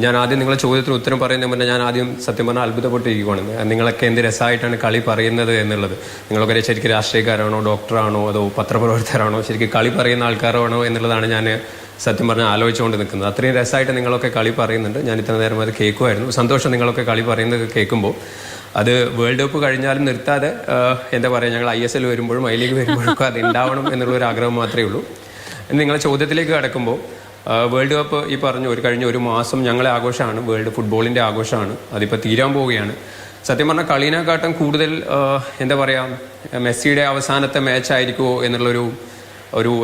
ഞാൻ ആദ്യം നിങ്ങളെ ചോദ്യത്തിന് ഉത്തരം പറയുന്നതിന് മുന്നേ ഞാൻ ആദ്യം സത്യം പറഞ്ഞാൽ അത്ഭുതപ്പെട്ടിരിക്കുകയാണ്. നിങ്ങളൊക്കെ എന്ത് രസമായിട്ടാണ് കളി പറയുന്നത് എന്നുള്ളത്. നിങ്ങളൊക്കെ ശരിക്കും രാഷ്ട്രീയക്കാരാണോ, ഡോക്ടറാണോ, അതോ പത്രപ്രവർത്തകരാണോ, ശരിക്കും കളി പറയുന്ന ആൾക്കാരാണോ എന്നുള്ളതാണ് ഞാൻ സത്യം പറഞ്ഞാൽ ആലോചിച്ചുകൊണ്ട് നിൽക്കുന്നത്. അത്രയും രസമായിട്ട് നിങ്ങളൊക്കെ കളി പറയുന്നുണ്ട്. ഞാൻ ഇത്ര നേരം അത് കേൾക്കുമായിരുന്നു. സന്തോഷം നിങ്ങളൊക്കെ കളി പറയുന്നത് കേൾക്കുമ്പോൾ. അത് വേൾഡ് കപ്പ് കഴിഞ്ഞാലും നിർത്താതെ എന്താ പറയുക, ഞങ്ങൾ ISL വരുമ്പോഴും I ലീഗ് വരുമ്പോഴൊക്കെ അത് ഉണ്ടാവണം എന്നുള്ളൊരു ആഗ്രഹം മാത്രമേ ഉള്ളൂ. നിങ്ങളെ ചോദ്യത്തിലേക്ക് കടക്കുമ്പോൾ വേൾഡ് കപ്പ് ഈ പറഞ്ഞു കഴിഞ്ഞ ഒരു മാസം ഞങ്ങളെ ആഘോഷമാണ്, വേൾഡ് ഫുട്ബോളിൻ്റെ ആഘോഷമാണ്. അതിപ്പോൾ തീരാൻ പോവുകയാണ്. സത്യം പറഞ്ഞാൽ കളീനെക്കാട്ടും കൂടുതൽ എന്താ പറയുക, മെസ്സിയുടെ അവസാനത്തെ മാച്ച് ആയിരിക്കുമോ എന്നുള്ളൊരു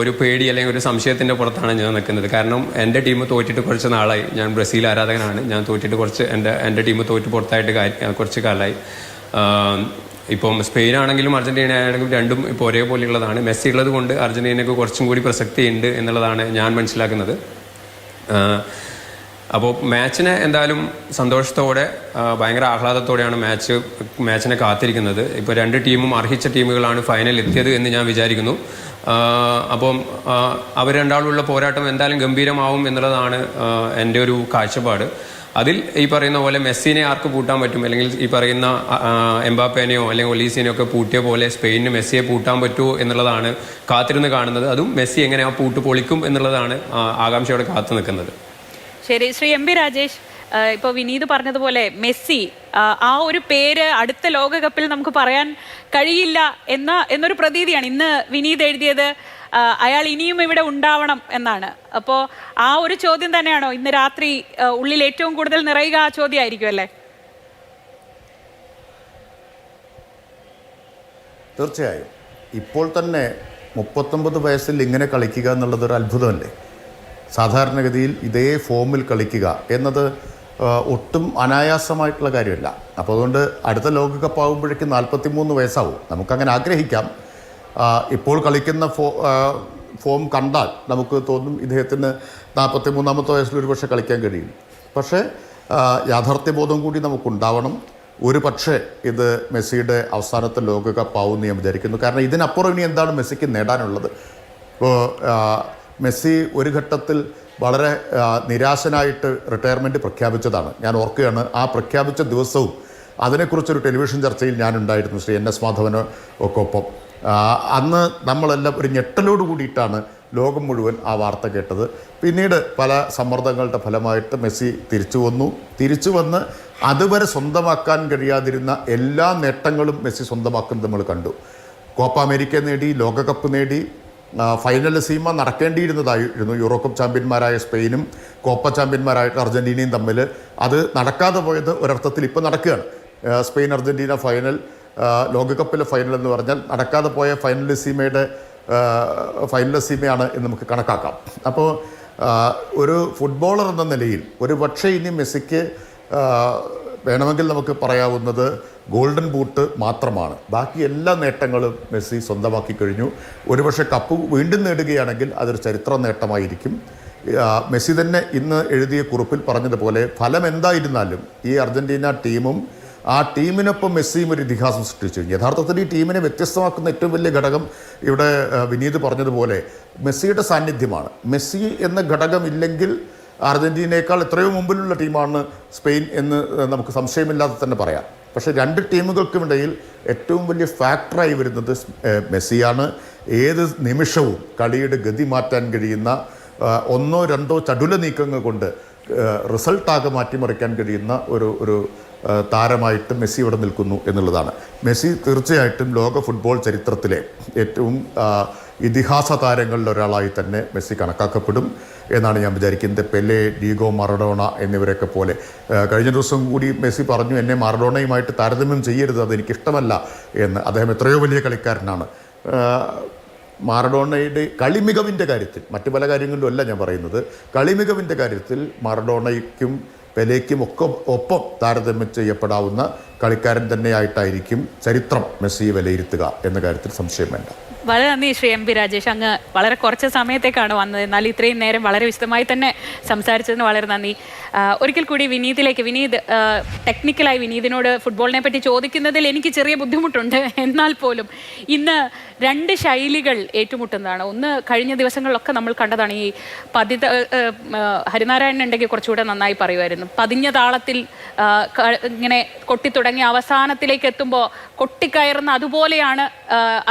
ഒരു പേടി അല്ലെങ്കിൽ ഒരു സംശയത്തിൻ്റെ പുറത്താണ് ഞാൻ നിൽക്കുന്നത്. കാരണം എൻ്റെ ടീം തോറ്റിട്ട് കുറച്ച് നാളായി. ഞാൻ ബ്രസീൽ ആരാധകനാണ്. ഞാൻ തോറ്റിട്ട് എൻ്റെ ടീം തോറ്റ് പുറത്തായിട്ട് കുറച്ച് കാലമായി. ഇപ്പം സ്പെയിൻ ആണെങ്കിലും അർജൻറ്റീന ആണെങ്കിലും രണ്ടും ഇപ്പോൾ ഒരേപോലെയുള്ളതാണ്. മെസ്സി ഉള്ളത് കൊണ്ട് അർജൻറ്റീനയ്ക്ക് കുറച്ചും കൂടി പ്രസക്തി ഉണ്ട് എന്നുള്ളതാണ് ഞാൻ മനസ്സിലാക്കുന്നത്. അപ്പോൾ മാച്ചിനെ എന്തായാലും സന്തോഷത്തോടെ ഭയങ്കര ആഹ്ലാദത്തോടെയാണ് മാച്ചിനെ കാത്തിരിക്കുന്നത്. ഇപ്പോൾ രണ്ട് ടീമും അർഹിച്ച ടീമുകളാണ് ഫൈനൽ എത്തിയത് എന്ന് ഞാൻ വിചാരിക്കുന്നു. അപ്പം അവർ രണ്ടാളുള്ള പോരാട്ടം എന്തായാലും ഗംഭീരമാവും എന്നുള്ളതാണ് എൻ്റെ ഒരു കാഴ്ചപ്പാട്. അതിൽ ഈ പറയുന്ന പോലെ മെസ്സിനെ ആർക്ക് പൂട്ടാൻ പറ്റും, അല്ലെങ്കിൽ ഈ പറയുന്ന എംബാപ്പേനെയോ അല്ലെങ്കിൽ ഒലീസിനെയോ ഒക്കെ പൂട്ടിയ പോലെ സ്പെയിനിന് മെസ്സിയെ പൂട്ടാൻ പറ്റുമോ എന്നുള്ളതാണ് കാത്തിരുന്ന് കാണുന്നത്. അതും മെസ്സി എങ്ങനെ ആ പൂട്ട് പൊളിക്കും എന്നുള്ളതാണ് ആകാംക്ഷയോടെ കാത്തു നിൽക്കുന്നത്. ശരി, ശ്രീ MP രാജേഷ്, ഇപ്പോൾ വിനീത് പറഞ്ഞതുപോലെ മെസ്സി ആ ഒരു പേര് അടുത്ത ലോകകപ്പിൽ നമുക്ക് പറയാൻ കഴിയില്ല എന്നൊരു പ്രതീതിയാണ് ഇന്ന് വിനീത് എഴുതിയത്. അയാൾ ഇനിയും ഇവിടെ ഉണ്ടാവണം എന്നാണ്. അപ്പോൾ ആ ഒരു ചോദ്യം തന്നെയാണോ ഇന്ന് രാത്രി ഉള്ളിൽ ഏറ്റവും കൂടുതൽ നിറയുക? ആ ചോദ്യമായിരിക്കും അല്ലേ? തീർച്ചയായും. ഇപ്പോൾ തന്നെ 39 വയസ്സിൽ ഇങ്ങനെ കളിക്കുക എന്നുള്ളതൊരു അത്ഭുതമല്ലേ. സാധാരണഗതിയിൽ ഇതേ ഫോമിൽ കളിക്കുക എന്നത് ഒട്ടും അനായാസമായിട്ടുള്ള കാര്യമല്ല. അപ്പോൾ അതുകൊണ്ട് അടുത്ത ലോകകപ്പ് ആകുമ്പോഴേക്കും 43 വയസ്സാവും. നമുക്കങ്ങനെ ആഗ്രഹിക്കാം. ഇപ്പോൾ കളിക്കുന്ന ഫോം കണ്ടാൽ നമുക്ക് തോന്നും ഇദ്ദേഹത്തിന് 43-ാമത്തെ വയസ്സിൽ ഒരു പക്ഷേ കളിക്കാൻ കഴിയും. പക്ഷേ യാഥാർത്ഥ്യബോധം കൂടി നമുക്കുണ്ടാവണം. ഒരു പക്ഷേ ഇത് മെസ്സിയുടെ അവസാനത്തെ ലോകകപ്പ് ആവുമെന്ന് ഞാൻ വിചാരിക്കുന്നു. കാരണം ഇതിനപ്പുറം ഇനി എന്താണ് മെസ്സിക്ക് നേടാനുള്ളത്? ഇപ്പോൾ മെസ്സി ഒരു ഘട്ടത്തിൽ വളരെ നിരാശനായിട്ട് റിട്ടയർമെൻറ്റ് പ്രഖ്യാപിച്ചതാണ്. ഞാൻ ഓർക്കുകയാണ്, ആ പ്രഖ്യാപിച്ച ദിവസവും അതിനെക്കുറിച്ചൊരു ടെലിവിഷൻ ചർച്ചയിൽ ഞാനുണ്ടായിരുന്നു ശ്രീ NS മാധവന് ഒക്കെ ഒപ്പം. അന്ന് നമ്മളെല്ലാം ഒരു ഞെട്ടലോട് കൂടിയിട്ടാണ് ലോകം മുഴുവൻ ആ വാർത്ത കേട്ടത്. പിന്നീട് പല സമ്മർദ്ദങ്ങളുടെ ഫലമായിട്ട് മെസ്സി തിരിച്ചു വന്ന് അതുവരെ സ്വന്തമാക്കാൻ കഴിയാതിരുന്ന എല്ലാ നേട്ടങ്ങളും മെസ്സി സ്വന്തമാക്കുന്നത് നമ്മൾ കണ്ടു. കോപ്പ അമേരിക്ക നേടി, ലോകകപ്പ് നേടി, ഫൈനൽ സീമ നടക്കേണ്ടിയിരുന്നതായിരുന്നു. യൂറോ കപ്പ് ചാമ്പ്യന്മാരായ സ്പെയിനും കോപ്പ ചാമ്പ്യന്മാരായിട്ട് അർജൻറ്റീനയും തമ്മിൽ. അത് നടക്കാതെ പോയത് ഒരർത്ഥത്തിൽ ഇപ്പോൾ നടക്കുകയാണ്. സ്പെയിൻ അർജൻറ്റീന ഫൈനൽ, ലോകകപ്പിലെ ഫൈനൽ എന്ന് പറഞ്ഞാൽ നടക്കാതെ പോയ ഫൈനലിസീമയാണ് എന്ന് നമുക്ക് കണക്കാക്കാം. അപ്പോൾ ഒരു ഫുട്ബോളർ എന്ന നിലയിൽ ഒരു പക്ഷേ ഇനി മെസ്സിക്ക് വേണമെങ്കിൽ നമുക്ക് പറയാവുന്നത് ഗോൾഡൻ ബൂട്ട് മാത്രമാണ്. ബാക്കി എല്ലാ നേട്ടങ്ങളും മെസ്സി സ്വന്തമാക്കി കഴിഞ്ഞു. ഒരുപക്ഷെ കപ്പ് വീണ്ടും നേടുകയാണെങ്കിൽ അതൊരു ചരിത്ര നേട്ടമായിരിക്കും. മെസ്സി തന്നെ ഇന്ന് എഴുതിയ കുറിപ്പിൽ പറഞ്ഞതുപോലെ ഫലം എന്തായിരുന്നാലും ഈ അർജൻറ്റീന ടീമും ആ ടീമിനൊപ്പം മെസ്സിയും ഒരു ഇതിഹാസം സൃഷ്ടിച്ചു. യഥാർത്ഥത്തിൽ ഈ ടീമിനെ വ്യത്യസ്തമാക്കുന്ന ഏറ്റവും വലിയ ഘടകം ഇവിടെ വിനീത് പറഞ്ഞതുപോലെ മെസ്സിയുടെ സാന്നിധ്യമാണ്. മെസ്സി എന്ന ഘടകം ഇല്ലെങ്കിൽ അർജൻറ്റീനയേക്കാൾ എത്രയോ മുമ്പിലുള്ള ടീമാണ് സ്പെയിൻ എന്ന് നമുക്ക് സംശയമില്ലാതെ തന്നെ പറയാം. പക്ഷേ രണ്ട് ടീമുകൾക്കുമിടയിൽ ഏറ്റവും വലിയ ഫാക്ടറായി വരുന്നത് മെസ്സിയാണ്. ഏത് നിമിഷവും കളിയുടെ ഗതി മാറ്റാൻ കഴിയുന്ന ഒന്നോ രണ്ടോ ചടുല നീക്കങ്ങൾ കൊണ്ട് റിസൾട്ടാകെ മാറ്റിമറിക്കാൻ കഴിയുന്ന ഒരു താരമായിട്ട് മെസ്സി ഇവിടെ നിൽക്കുന്നു എന്നുള്ളതാണ്. മെസ്സി തീർച്ചയായിട്ടും ലോക ഫുട്ബോൾ ചരിത്രത്തിലെ ഏറ്റവും ഇതിഹാസ താരങ്ങളിൽ ഒരാളായി തന്നെ മെസ്സി കണക്കാക്കപ്പെടും എന്നാണ് ഞാൻ വിചാരിക്കുന്നത്. പെലെ, ഡീഗോ മറഡോണ എന്നിവരൊക്കെ പോലെ. കഴിഞ്ഞ ദിവസം കൂടി മെസ്സി പറഞ്ഞു, എന്നെ മറഡോണയുമായിട്ട് താരതമ്യം ചെയ്യരുത്, അതെനിക്കിഷ്ടമല്ല എന്ന്. അദ്ദേഹം എത്രയോ വലിയ കളിക്കാരനാണ്. മാറഡോണയുടെ കളിമികവിൻ്റെ കാര്യത്തിൽ, മറ്റു പല കാര്യങ്ങളിലും അല്ല ഞാൻ പറയുന്നത്, കളിമികവിൻ്റെ കാര്യത്തിൽ മാറഡോണയ്ക്കും പെലേക്കും ഒക്കെ ഒപ്പം താരതമ്യം ചെയ്യപ്പെടാവുന്ന കളിക്കാരൻ തന്നെയായിട്ടായിരിക്കും ചരിത്രം മെസ്സിയെ വിലയിരുത്തുക എന്ന കാര്യത്തിൽ സംശയം വേണ്ട. വളരെ നന്ദി ശ്രീ എം പി രാജേഷ്. അങ്ങ് വളരെ കുറച്ച് സമയത്തേക്കാണ് വന്നത്, എന്നാൽ ഇത്രയും നേരം വളരെ വിശദമായി തന്നെ സംസാരിച്ചതിന് വളരെ നന്ദി. ഒരിക്കൽ കൂടി വിനീതിലേക്ക്. വിനീത്, ടെക്നിക്കലായി വിനീതിനോട് ഫുട്ബോളിനെ പറ്റി ചോദിക്കുന്നതിൽ എനിക്ക് ചെറിയ ബുദ്ധിമുട്ടുണ്ട്. എന്നാൽ പോലും ഇന്ന് രണ്ട് ശൈലികൾ ഏറ്റുമുട്ടുന്നതാണ്. ഒന്ന്, കഴിഞ്ഞ ദിവസങ്ങളിലൊക്കെ നമ്മൾ കണ്ടതാണ്, ഈ ഹരിനാരായണൻ ഉണ്ടെങ്കിൽ കുറച്ചുകൂടെ നന്നായി പറയുമായിരുന്നു, പതിഞ്ഞ താളത്തിൽ ഇങ്ങനെ കൊട്ടിത്തുടങ്ങി അവസാനത്തിലേക്ക് എത്തുമ്പോൾ കൊട്ടിക്കയറുന്ന അതുപോലെയാണ്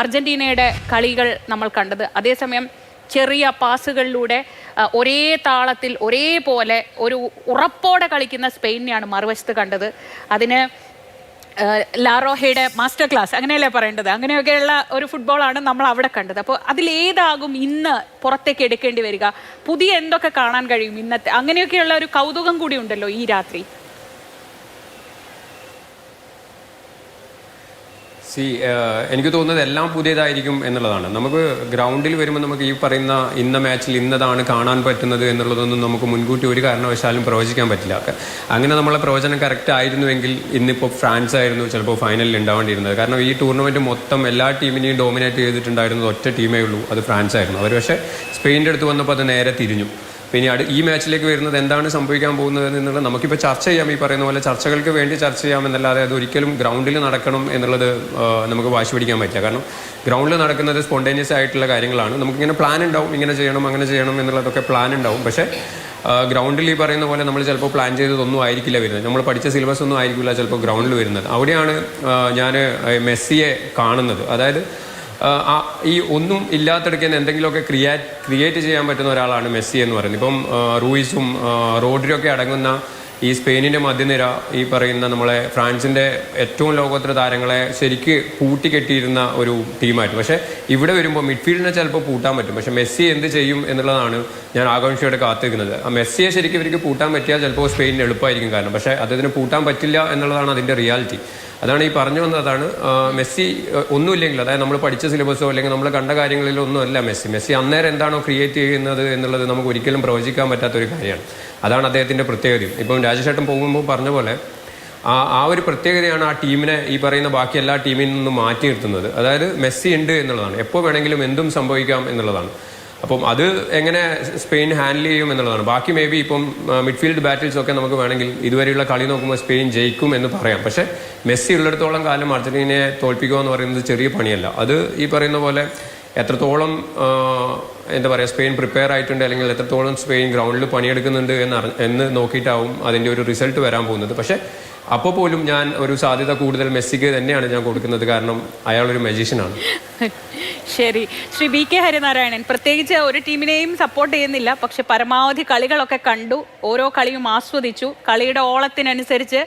അർജന്റീനയുടെ കളികൾ നമ്മൾ കണ്ടത്. അതേസമയം ചെറിയ പാസുകളിലൂടെ ഒരേ താളത്തിൽ ഒരേപോലെ ഒരു ഉറപ്പോടെ കളിക്കുന്ന സ്പെയിനെയാണ് മറുവശത്ത് കണ്ടത്. അതിന് ലാറോഹയുടെ മാസ്റ്റർ ക്ലാസ് അങ്ങനെയല്ലേ പറയേണ്ടത്, അങ്ങനെയൊക്കെയുള്ള ഒരു ഫുട്ബോളാണ് നമ്മൾ അവിടെ കണ്ടത്. അപ്പോൾ അതിലേതാകും ഇന്ന് പുറത്തേക്ക് എടുക്കേണ്ടി വരിക? പുതിയ എന്തൊക്കെ കാണാൻ കഴിയും ഇന്നത്തെ? അങ്ങനെയൊക്കെയുള്ള ഒരു കൗതുകം കൂടി ഉണ്ടല്ലോ ഈ രാത്രി. എനിക്ക് തോന്നുന്നത് എല്ലാം പുതിയതായിരിക്കും എന്നുള്ളതാണ്. നമുക്ക് ഗ്രൗണ്ടിൽ വരുമ്പോൾ നമുക്ക് ഈ പറയുന്ന ഇന്ന മാച്ചിൽ ഇന്നതാണ് കാണാൻ പറ്റുന്നത് എന്നുള്ളതൊന്നും നമുക്ക് മുൻകൂട്ടി ഒരു കാരണവശാലും പ്രവചിക്കാൻ പറ്റില്ല. അങ്ങനെ നമ്മളെ പ്രവചനം കറക്റ്റ് ആയിരുന്നുവെങ്കിൽ ഇന്നിപ്പോൾ ഫ്രാൻസ് ആയിരുന്നു ചിലപ്പോൾ ഫൈനലിൽ ഉണ്ടാവേണ്ടിയിരുന്നത്. കാരണം ഈ ടൂർണമെൻറ്റ് മൊത്തം എല്ലാ ടീമിനെയും ഡോമിനേറ്റ് ചെയ്തിട്ടുണ്ടായിരുന്നത് ഒറ്റ ടീമേ ഉള്ളൂ, അത് ഫ്രാൻസ് ആയിരുന്നു. അവർ പക്ഷേ സ്പെയിൻ്റെ അടുത്ത് വന്നപ്പോൾ അത് നേരെ തിരിഞ്ഞു. പിന്നെ ഈ മാച്ചിലേക്ക് വരുന്നത് എന്താണ് സംഭവിക്കാൻ പോകുന്നത് എന്നുള്ളത് നമുക്കിപ്പോൾ ചർച്ച ചെയ്യാം. ഈ പറയുന്ന പോലെ ചർച്ചകൾക്ക് വേണ്ടി ചർച്ച ചെയ്യാമെന്നല്ലാതെ അത് ഒരിക്കലും ഗ്രൗണ്ടിൽ നടക്കണം എന്നുള്ളത് നമുക്ക് വാശി പിടിക്കാൻ പറ്റില്ല. കാരണം ഗ്രൗണ്ടിൽ നടക്കുന്നത് സ്പോണ്ടേനിയസ് ആയിട്ടുള്ള കാര്യങ്ങളാണ്. നമുക്കിങ്ങനെ പ്ലാൻ ഉണ്ടാവും, ഇങ്ങനെ ചെയ്യണം അങ്ങനെ ചെയ്യണം എന്നുള്ളതൊക്കെ പ്ലാൻ ഉണ്ടാവും. പക്ഷേ ഗ്രൗണ്ടിൽ ഈ പറയുന്ന പോലെ നമ്മൾ ചിലപ്പോൾ പ്ലാൻ ചെയ്തതൊന്നും ആയിരിക്കില്ല വരുന്നത്, നമ്മൾ പഠിച്ച സിലബസ് ഒന്നും ആയിരിക്കില്ല ചിലപ്പോൾ ഗ്രൗണ്ടിൽ വരുന്നത്. അവിടെയാണ് ഞാൻ മെസ്സിയെ കാണുന്നത്. അതായത് ഈ ഒന്നും ഇല്ലാത്തിടയ്ക്ക് എന്തെങ്കിലുമൊക്കെ ക്രിയേറ്റ് ചെയ്യാൻ പറ്റുന്ന ഒരാളാണ് മെസ്സി എന്ന് പറയുന്നത്. ഇപ്പം റൂയിസും റോഡ്രിയൊക്കെ അടങ്ങുന്ന ഈ സ്പെയിനിൻ്റെ മധ്യനിര, ഈ പറയുന്ന നമ്മളെ ഫ്രാൻസിൻ്റെ ഏറ്റവും ലോകോത്തര താരങ്ങളെ ശരിക്ക് പൂട്ടിക്കെട്ടിയിരുന്ന ഒരു ടീമായിട്ട്. പക്ഷേ ഇവിടെ വരുമ്പോൾ മിഡ്ഫീൽഡിനെ ചിലപ്പോൾ പൂട്ടാൻ പറ്റും. പക്ഷേ മെസ്സി എന്ത് ചെയ്യും എന്നുള്ളതാണ് ഞാൻ ആകാംക്ഷയോടെ കാത്തിരിക്കുന്നത്. ആ മെസ്സിയെ ശരിക്കും ഇവർക്ക് പൂട്ടാൻ പറ്റിയാൽ ചിലപ്പോൾ സ്പെയിനിന് എളുപ്പമായിരിക്കും കാരണം. പക്ഷേ അതിന് പൂട്ടാൻ പറ്റില്ല എന്നുള്ളതാണ് അതിൻ്റെ റിയാലിറ്റി. അതാണ് ഈ പറഞ്ഞു വന്നതാണ്. മെസ്സി ഒന്നുമില്ലെങ്കിൽ, അതായത് നമ്മൾ പഠിച്ച സിലബസോ അല്ലെങ്കിൽ നമ്മൾ കണ്ട കാര്യങ്ങളിലോ ഒന്നുമല്ല മെസ്സി അന്നേരം എന്താണോ ക്രിയേറ്റ് ചെയ്യുന്നത് എന്നുള്ളത് നമുക്ക് ഒരിക്കലും പ്രവചിക്കാൻ പറ്റാത്തൊരു കാര്യമാണ്. അതാണ് അദ്ദേഹത്തിൻ്റെ പ്രത്യേകതയും. ഇപ്പം രാജേഷേട്ടൻ പോകുമ്പോൾ പറഞ്ഞ പോലെ ആ ഒരു പ്രത്യേകതയാണ് ആ ടീമിനെ ഈ പറയുന്ന ബാക്കി എല്ലാ ടീമിൽ നിന്നും മാറ്റി നിർത്തുന്നത്. അതായത് മെസ്സി ഉണ്ട് എന്നുള്ളതാണ്, എപ്പോൾ വേണമെങ്കിലും എന്തും സംഭവിക്കാം എന്നുള്ളതാണ്. അപ്പം അത് എങ്ങനെ സ്പെയിൻ ഹാൻഡിൽ ചെയ്യും എന്നുള്ളതാണ്. ബാക്കി മേ ബി ഇപ്പം മിഡ്ഫീൽഡ് ബാറ്റിൽസൊക്കെ നമുക്ക് വേണമെങ്കിൽ ഇതുവരെയുള്ള കളി നോക്കുമ്പോൾ സ്പെയിൻ ജയിക്കും എന്ന് പറയാം. പക്ഷേ മെസ്സി ഉള്ളിടത്തോളം കാലം അർജന്റീനയെ തോൽപ്പിക്കുക എന്ന് പറയുന്നത് ചെറിയ പണിയല്ല. അത് ഈ പറയുന്ന പോലെ എത്രത്തോളം എന്താ പറയുക സ്പെയിൻ പ്രിപ്പയർ ആയിട്ടുണ്ട് അല്ലെങ്കിൽ എത്രത്തോളം സ്പെയിൻ ഗ്രൗണ്ടിൽ പണിയെടുക്കുന്നുണ്ട് എന്ന് നോക്കിയിട്ടാവും അതിൻ്റെ ഒരു റിസൾട്ട് വരാൻ പോകുന്നത്. പക്ഷേ അപ്പോൾ പോലും ഞാൻ ഒരു സാധ്യത കൂടുതൽ മെസ്സിക്ക് തന്നെയാണ് ഞാൻ കൊടുക്കുന്നത്, കാരണം അയാളൊരു മജീഷ്യനാണ്. ശരി, ശ്രീ ബി കെ ഹരിനാരായണൻ, പ്രത്യേകിച്ച് ഒരു ടീമിനെയും സപ്പോർട്ട് ചെയ്യുന്നില്ല, പക്ഷെ പരമാവധി കളികളൊക്കെ കണ്ടു, ഓരോ കളിയും ആസ്വദിച്ചു, കളിയുടെ ഓളത്തിനനുസരിച്ച്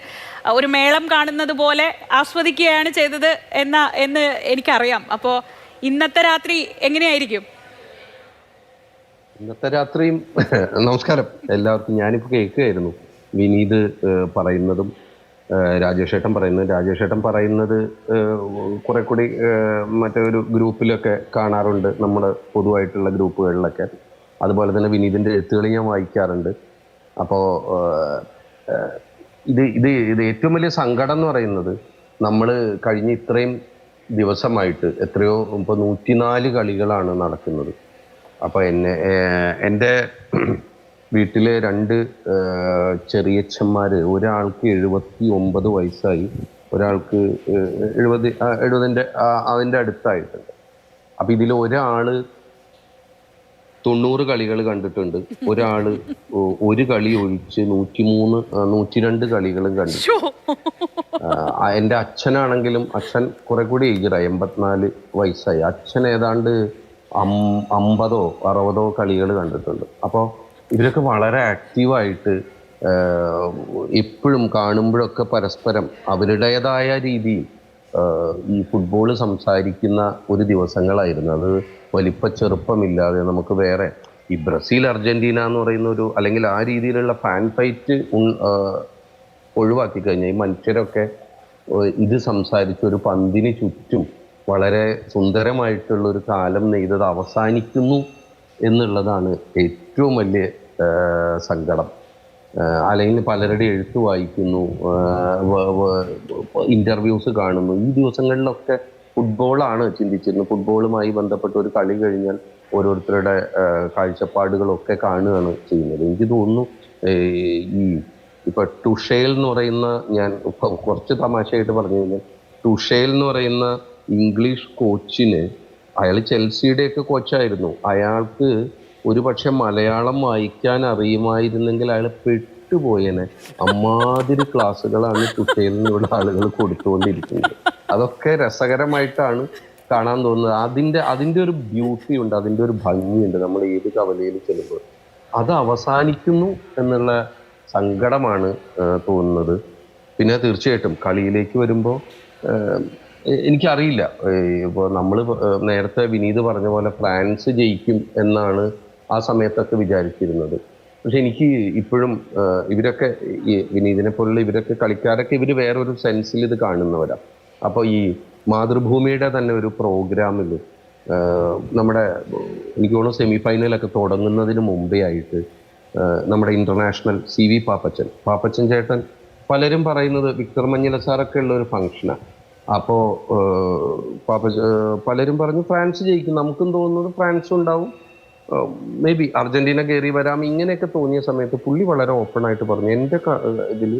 ഒരു മേളം കാണുന്നത് പോലെ ആസ്വദിക്കുകയാണ് ചെയ്തത് എന്ന് എനിക്കറിയാം. അപ്പോൾ ഇന്നത്തെ രാത്രി എങ്ങനെയായിരിക്കും? ഇന്നത്തെ രാത്രിയും നമസ്കാരം എല്ലാവർക്കും. ഞാനിപ്പോൾ കേൾക്കുകയായിരുന്നു വിനീത് പറയുന്നതും രാജേഷേട്ടൻ പറയുന്നത് കുറെ കൂടി മറ്റൊരു ഗ്രൂപ്പിലൊക്കെ കാണാറുണ്ട്, നമ്മുടെ പൊതുവായിട്ടുള്ള ഗ്രൂപ്പുകളിലൊക്കെ. അതുപോലെ തന്നെ വിനീതിൻ്റെ എഴുത്തുകൾ ഞാൻ വായിക്കാറുണ്ട്. അപ്പോൾ ഇത് ഏറ്റവും വലിയ സങ്കടം എന്ന് പറയുന്നത്, നമ്മൾ കഴിഞ്ഞ ഇത്രയും ദിവസമായിട്ട് എത്രയോ ഇപ്പോൾ 104 കളികളാണ് നടക്കുന്നത്. അപ്പോൾ എൻ്റെ വീട്ടിലെ 2 ചെറിയച്ഛന്മാർ, ഒരാൾക്ക് 79 വയസ്സായി, ഒരാൾക്ക് 70 അതിൻ്റെ അടുത്തായിട്ടുണ്ട്. അപ്പം ഇതിൽ ഒരാൾ 90 കളികൾ കണ്ടിട്ടുണ്ട്, ഒരാൾ ഒരു കളി ഒഴിച്ച് 102 കളികളും കണ്ടിട്ടുണ്ട്. എൻ്റെ അച്ഛനാണെങ്കിലും, അച്ഛൻ കുറെ കൂടി ഏജറായി, 84 വയസ്സായി. അച്ഛൻ ഏതാണ്ട് 50 60 കളികൾ കണ്ടിട്ടുണ്ട്. അപ്പോൾ ഇവരൊക്കെ വളരെ ആക്റ്റീവായിട്ട് എപ്പോഴും കാണുമ്പോഴൊക്കെ പരസ്പരം അവരുടേതായ രീതിയിൽ ഈ ഫുട്ബോൾ സംസാരിക്കുന്ന ഒരു ദിവസങ്ങളായിരുന്നു. അത് വലിപ്പ ചെറുപ്പമില്ലാതെ നമുക്ക് വേറെ ഈ ബ്രസീൽ അർജന്റീന എന്ന് പറയുന്ന ഒരു, അല്ലെങ്കിൽ ആ രീതിയിലുള്ള ഫാൻ ഫൈറ്റ് ഒഴിവാക്കി കഴിഞ്ഞാൽ ഈ മനുഷ്യരൊക്കെ ഇത് സംസാരിച്ച് ഒരു പന്തിന് ചുറ്റും വളരെ സുന്ദരമായിട്ടുള്ളൊരു കാലം നെയ്തത് അവസാനിക്കുന്നു എന്നുള്ളതാണ് ഏറ്റവും വലിയ സങ്കടം. അല്ലെങ്കിൽ പലരുടെ എഴുത്ത് വായിക്കുന്നു, ഇൻ്റർവ്യൂസ് കാണുന്നു. ഈ ദിവസങ്ങളിലൊക്കെ ഫുട്ബോളാണ് ചിന്തിച്ചിരുന്നത്. ഫുട്ബോളുമായി ബന്ധപ്പെട്ട ഒരു കളി കഴിഞ്ഞാൽ ഓരോരുത്തരുടെ കാഴ്ചപ്പാടുകളൊക്കെ കാണുകയാണ് ചെയ്യുന്നത്. എനിക്ക് തോന്നുന്നു ഇപ്പം ടുഷേൽ എന്ന് പറയുന്ന, ഞാൻ കുറച്ച് തമാശയായിട്ട് പറഞ്ഞു കഴിഞ്ഞാൽ, ടുഷേൽ എന്ന് പറയുന്ന ഇംഗ്ലീഷ് കോച്ചിന്, അയാൾ ചെൽസിയുടെയൊക്കെ കോച്ചായിരുന്നു, അയാൾക്ക് ഒരു പക്ഷെ മലയാളം വായിക്കാൻ അറിയുമായിരുന്നെങ്കിൽ അയാൾ പെട്ടുപോയേനെ. അമ്മാതിരി ക്ലാസ്സുകളാണ് ടുഷേലിനുള്ള ആളുകൾ കൊടുത്തുകൊണ്ടിരിക്കുന്നത്. അതൊക്കെ രസകരമായിട്ടാണ് കാണാൻ തോന്നുന്നത്. അതിൻ്റെ ഒരു ബ്യൂട്ടി ഉണ്ട്, അതിൻ്റെ ഒരു ഭംഗിയുണ്ട്. നമ്മൾ ഏത് കവലയിൽ ചെല്ലുമ്പോൾ അത് അവസാനിക്കുന്നു എന്നുള്ള സങ്കടമാണ് തോന്നുന്നത്. പിന്നെ തീർച്ചയായിട്ടും കളിയിലേക്ക് വരുമ്പോൾ എനിക്കറിയില്ല, ഇപ്പോൾ നമ്മൾ നേരത്തെ വിനീത് പറഞ്ഞ പോലെ ഫ്രാൻസ് ജയിക്കും എന്നാണ് ആ സമയത്തൊക്കെ വിചാരിച്ചിരുന്നത്. പക്ഷെ എനിക്ക് ഇപ്പോഴും ഇവരൊക്കെ, ഈ വിനീതിനെ പോലുള്ള ഇവരൊക്കെ കളിക്കാരൊക്കെ ഇവർ വേറൊരു സെൻസിൽ ഇത് കാണുന്നവരാണ്. അപ്പോൾ ഈ മാതൃഭൂമിയുടെ തന്നെ ഒരു പ്രോഗ്രാമിൽ നമ്മുടെ, എനിക്ക് തോന്നുന്നു സെമി ഫൈനലൊക്കെ തുടങ്ങുന്നതിന് മുമ്പേ ആയിട്ട് നമ്മുടെ ഇന്റർനാഷണൽ CV പാപ്പച്ചൻ ചേട്ടൻ, പലരും പറയുന്നത് വിക്ടർ മഞ്ഞില സാറൊക്കെ ഉള്ള ഒരു ഫംഗ്ഷനാണ്. അപ്പോൾ പലരും പറഞ്ഞു ഫ്രാൻസ് ജയിക്കും, നമുക്കും തോന്നുന്നത് ഫ്രാൻസ് ഉണ്ടാവും, മേ ബി അർജന്റീന കയറി വരാം, ഇങ്ങനെയൊക്കെ തോന്നിയ സമയത്ത് പുള്ളി വളരെ ഓപ്പണായിട്ട് പറഞ്ഞു, എൻ്റെ ഇതിൽ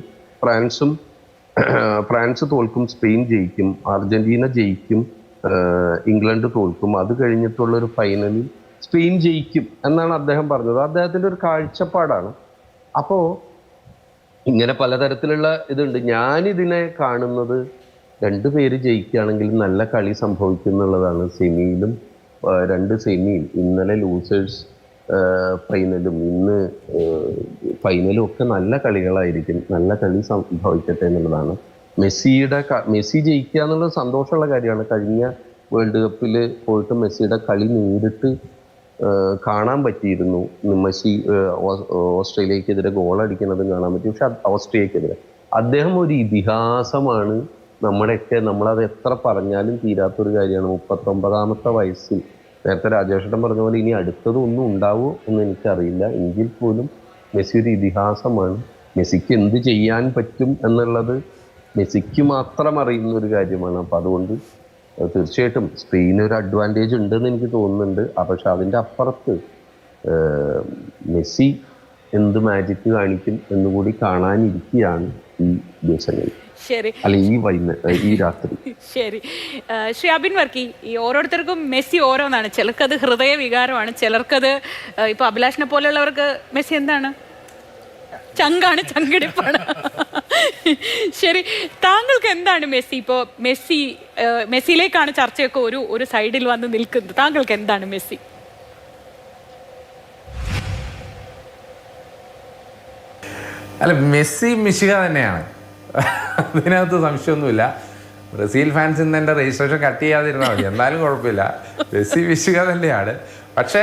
ഫ്രാൻസ് തോൽക്കും, സ്പെയിൻ ജയിക്കും, അർജന്റീന ജയിക്കും, ഇംഗ്ലണ്ട് തോൽക്കും, അത് കഴിഞ്ഞിട്ടുള്ളൊരു ഫൈനലിൽ സ്പെയിൻ ജയിക്കും എന്നാണ് അദ്ദേഹം പറഞ്ഞത്. അദ്ദേഹത്തിൻ്റെ ഒരു കാഴ്ചപ്പാടാണ്. അപ്പോൾ ഇങ്ങനെ പലതരത്തിലുള്ള ഇതുണ്ട്. ഞാനിതിനെ കാണുന്നത്, രണ്ടുപേര് ജയിക്കുകയാണെങ്കിൽ നല്ല കളി സംഭവിക്കും എന്നുള്ളതാണ്. സെമിയിലും 2 സെമിയും, ഇന്നലെ ലൂസേഴ്സ് ഫൈനലും ഇന്ന് ഫൈനലും ഒക്കെ നല്ല കളികളായിരിക്കും. നല്ല കളി സംഭവിക്കട്ടെ എന്നുള്ളതാണ്. മെസ്സി ജയിക്കുക എന്നുള്ളത് സന്തോഷമുള്ള കാര്യമാണ്. കഴിഞ്ഞ വേൾഡ് കപ്പിൽ പോയിട്ട് മെസ്സിയുടെ കളി നേരിട്ട് കാണാൻ പറ്റിയിരുന്നു. മെസ്സി ഓസ്ട്രേലിയക്കെതിരെ ഗോൾ അടിക്കുന്നതും കാണാൻ പറ്റി. പക്ഷെ ഓസ്ട്രേലിയക്കെതിരെ അദ്ദേഹം ഒരു ഇതിഹാസമാണ്. നമ്മളത് എത്ര പറഞ്ഞാലും തീരാത്തൊരു കാര്യമാണ്. 39ാമത്തെ വയസ്സിൽ, നേരത്തെ രാജേഷേട്ടൻ പറഞ്ഞ പോലെ ഇനി അടുത്തതൊന്നും ഉണ്ടാവുമോ എന്ന് എനിക്കറിയില്ല, എങ്കിൽ പോലും മെസ്സി ഒരു ഇതിഹാസമാണ്. മെസ്സിക്ക് എന്ത് ചെയ്യാൻ പറ്റും എന്നുള്ളത് മെസ്സിക്ക് മാത്രം അറിയുന്ന ഒരു കാര്യമാണ്. അപ്പം അതുകൊണ്ട് തീർച്ചയായിട്ടും സ്പെയിന് ഒരു അഡ്വാൻറ്റേജ് ഉണ്ടെന്ന് എനിക്ക് തോന്നുന്നുണ്ട്. പക്ഷെ അതിൻ്റെ അപ്പുറത്ത് മെസ്സി എന്ത് മാജിക് കാണിക്കും എന്നുകൂടി കാണാനിരിക്കുകയാണ് ഈ ദിവസങ്ങളിൽ. ശരി, അല്ല ഈ രാത്രി. ശരി. ശ്രീ അബിൻ വർക്കി, ഈ ഓരോരുത്തർക്കും മെസ്സി ഓരോന്നാണ്. ചിലർക്കത് ഹൃദയ വികാരമാണ്, ചിലർക്കത് ഇപ്പൊ അഭിലാഷിനെ പോലെയുള്ളവർക്ക് മെസ്സി എന്താണ്, ചങ്കാണ്, ചങ്കിടിപ്പാണ്. ശരി, താങ്കൾക്ക് എന്താണ് മെസ്സി? ഇപ്പോൾ മെസ്സിയിലേക്കാണ് ചർച്ചയൊക്കെ ഒരു സൈഡിൽ വന്ന് നിൽക്കുന്നത്. താങ്കൾക്ക് എന്താണ് മെസ്സി? അല്ല, മെസ്സി മിശിക തന്നെയാണ്, അതിനകത്ത് സംശയമൊന്നുമില്ല. ബ്രസീൽ ഫാൻസ് ഇന്ന് എൻ്റെ രജിസ്ട്രേഷൻ കട്ട് ചെയ്യാതിരുന്നാൽ മതി, എന്നാലും കുഴപ്പമില്ല. മെസ്സി മിശിക തന്നെയാണ്. പക്ഷേ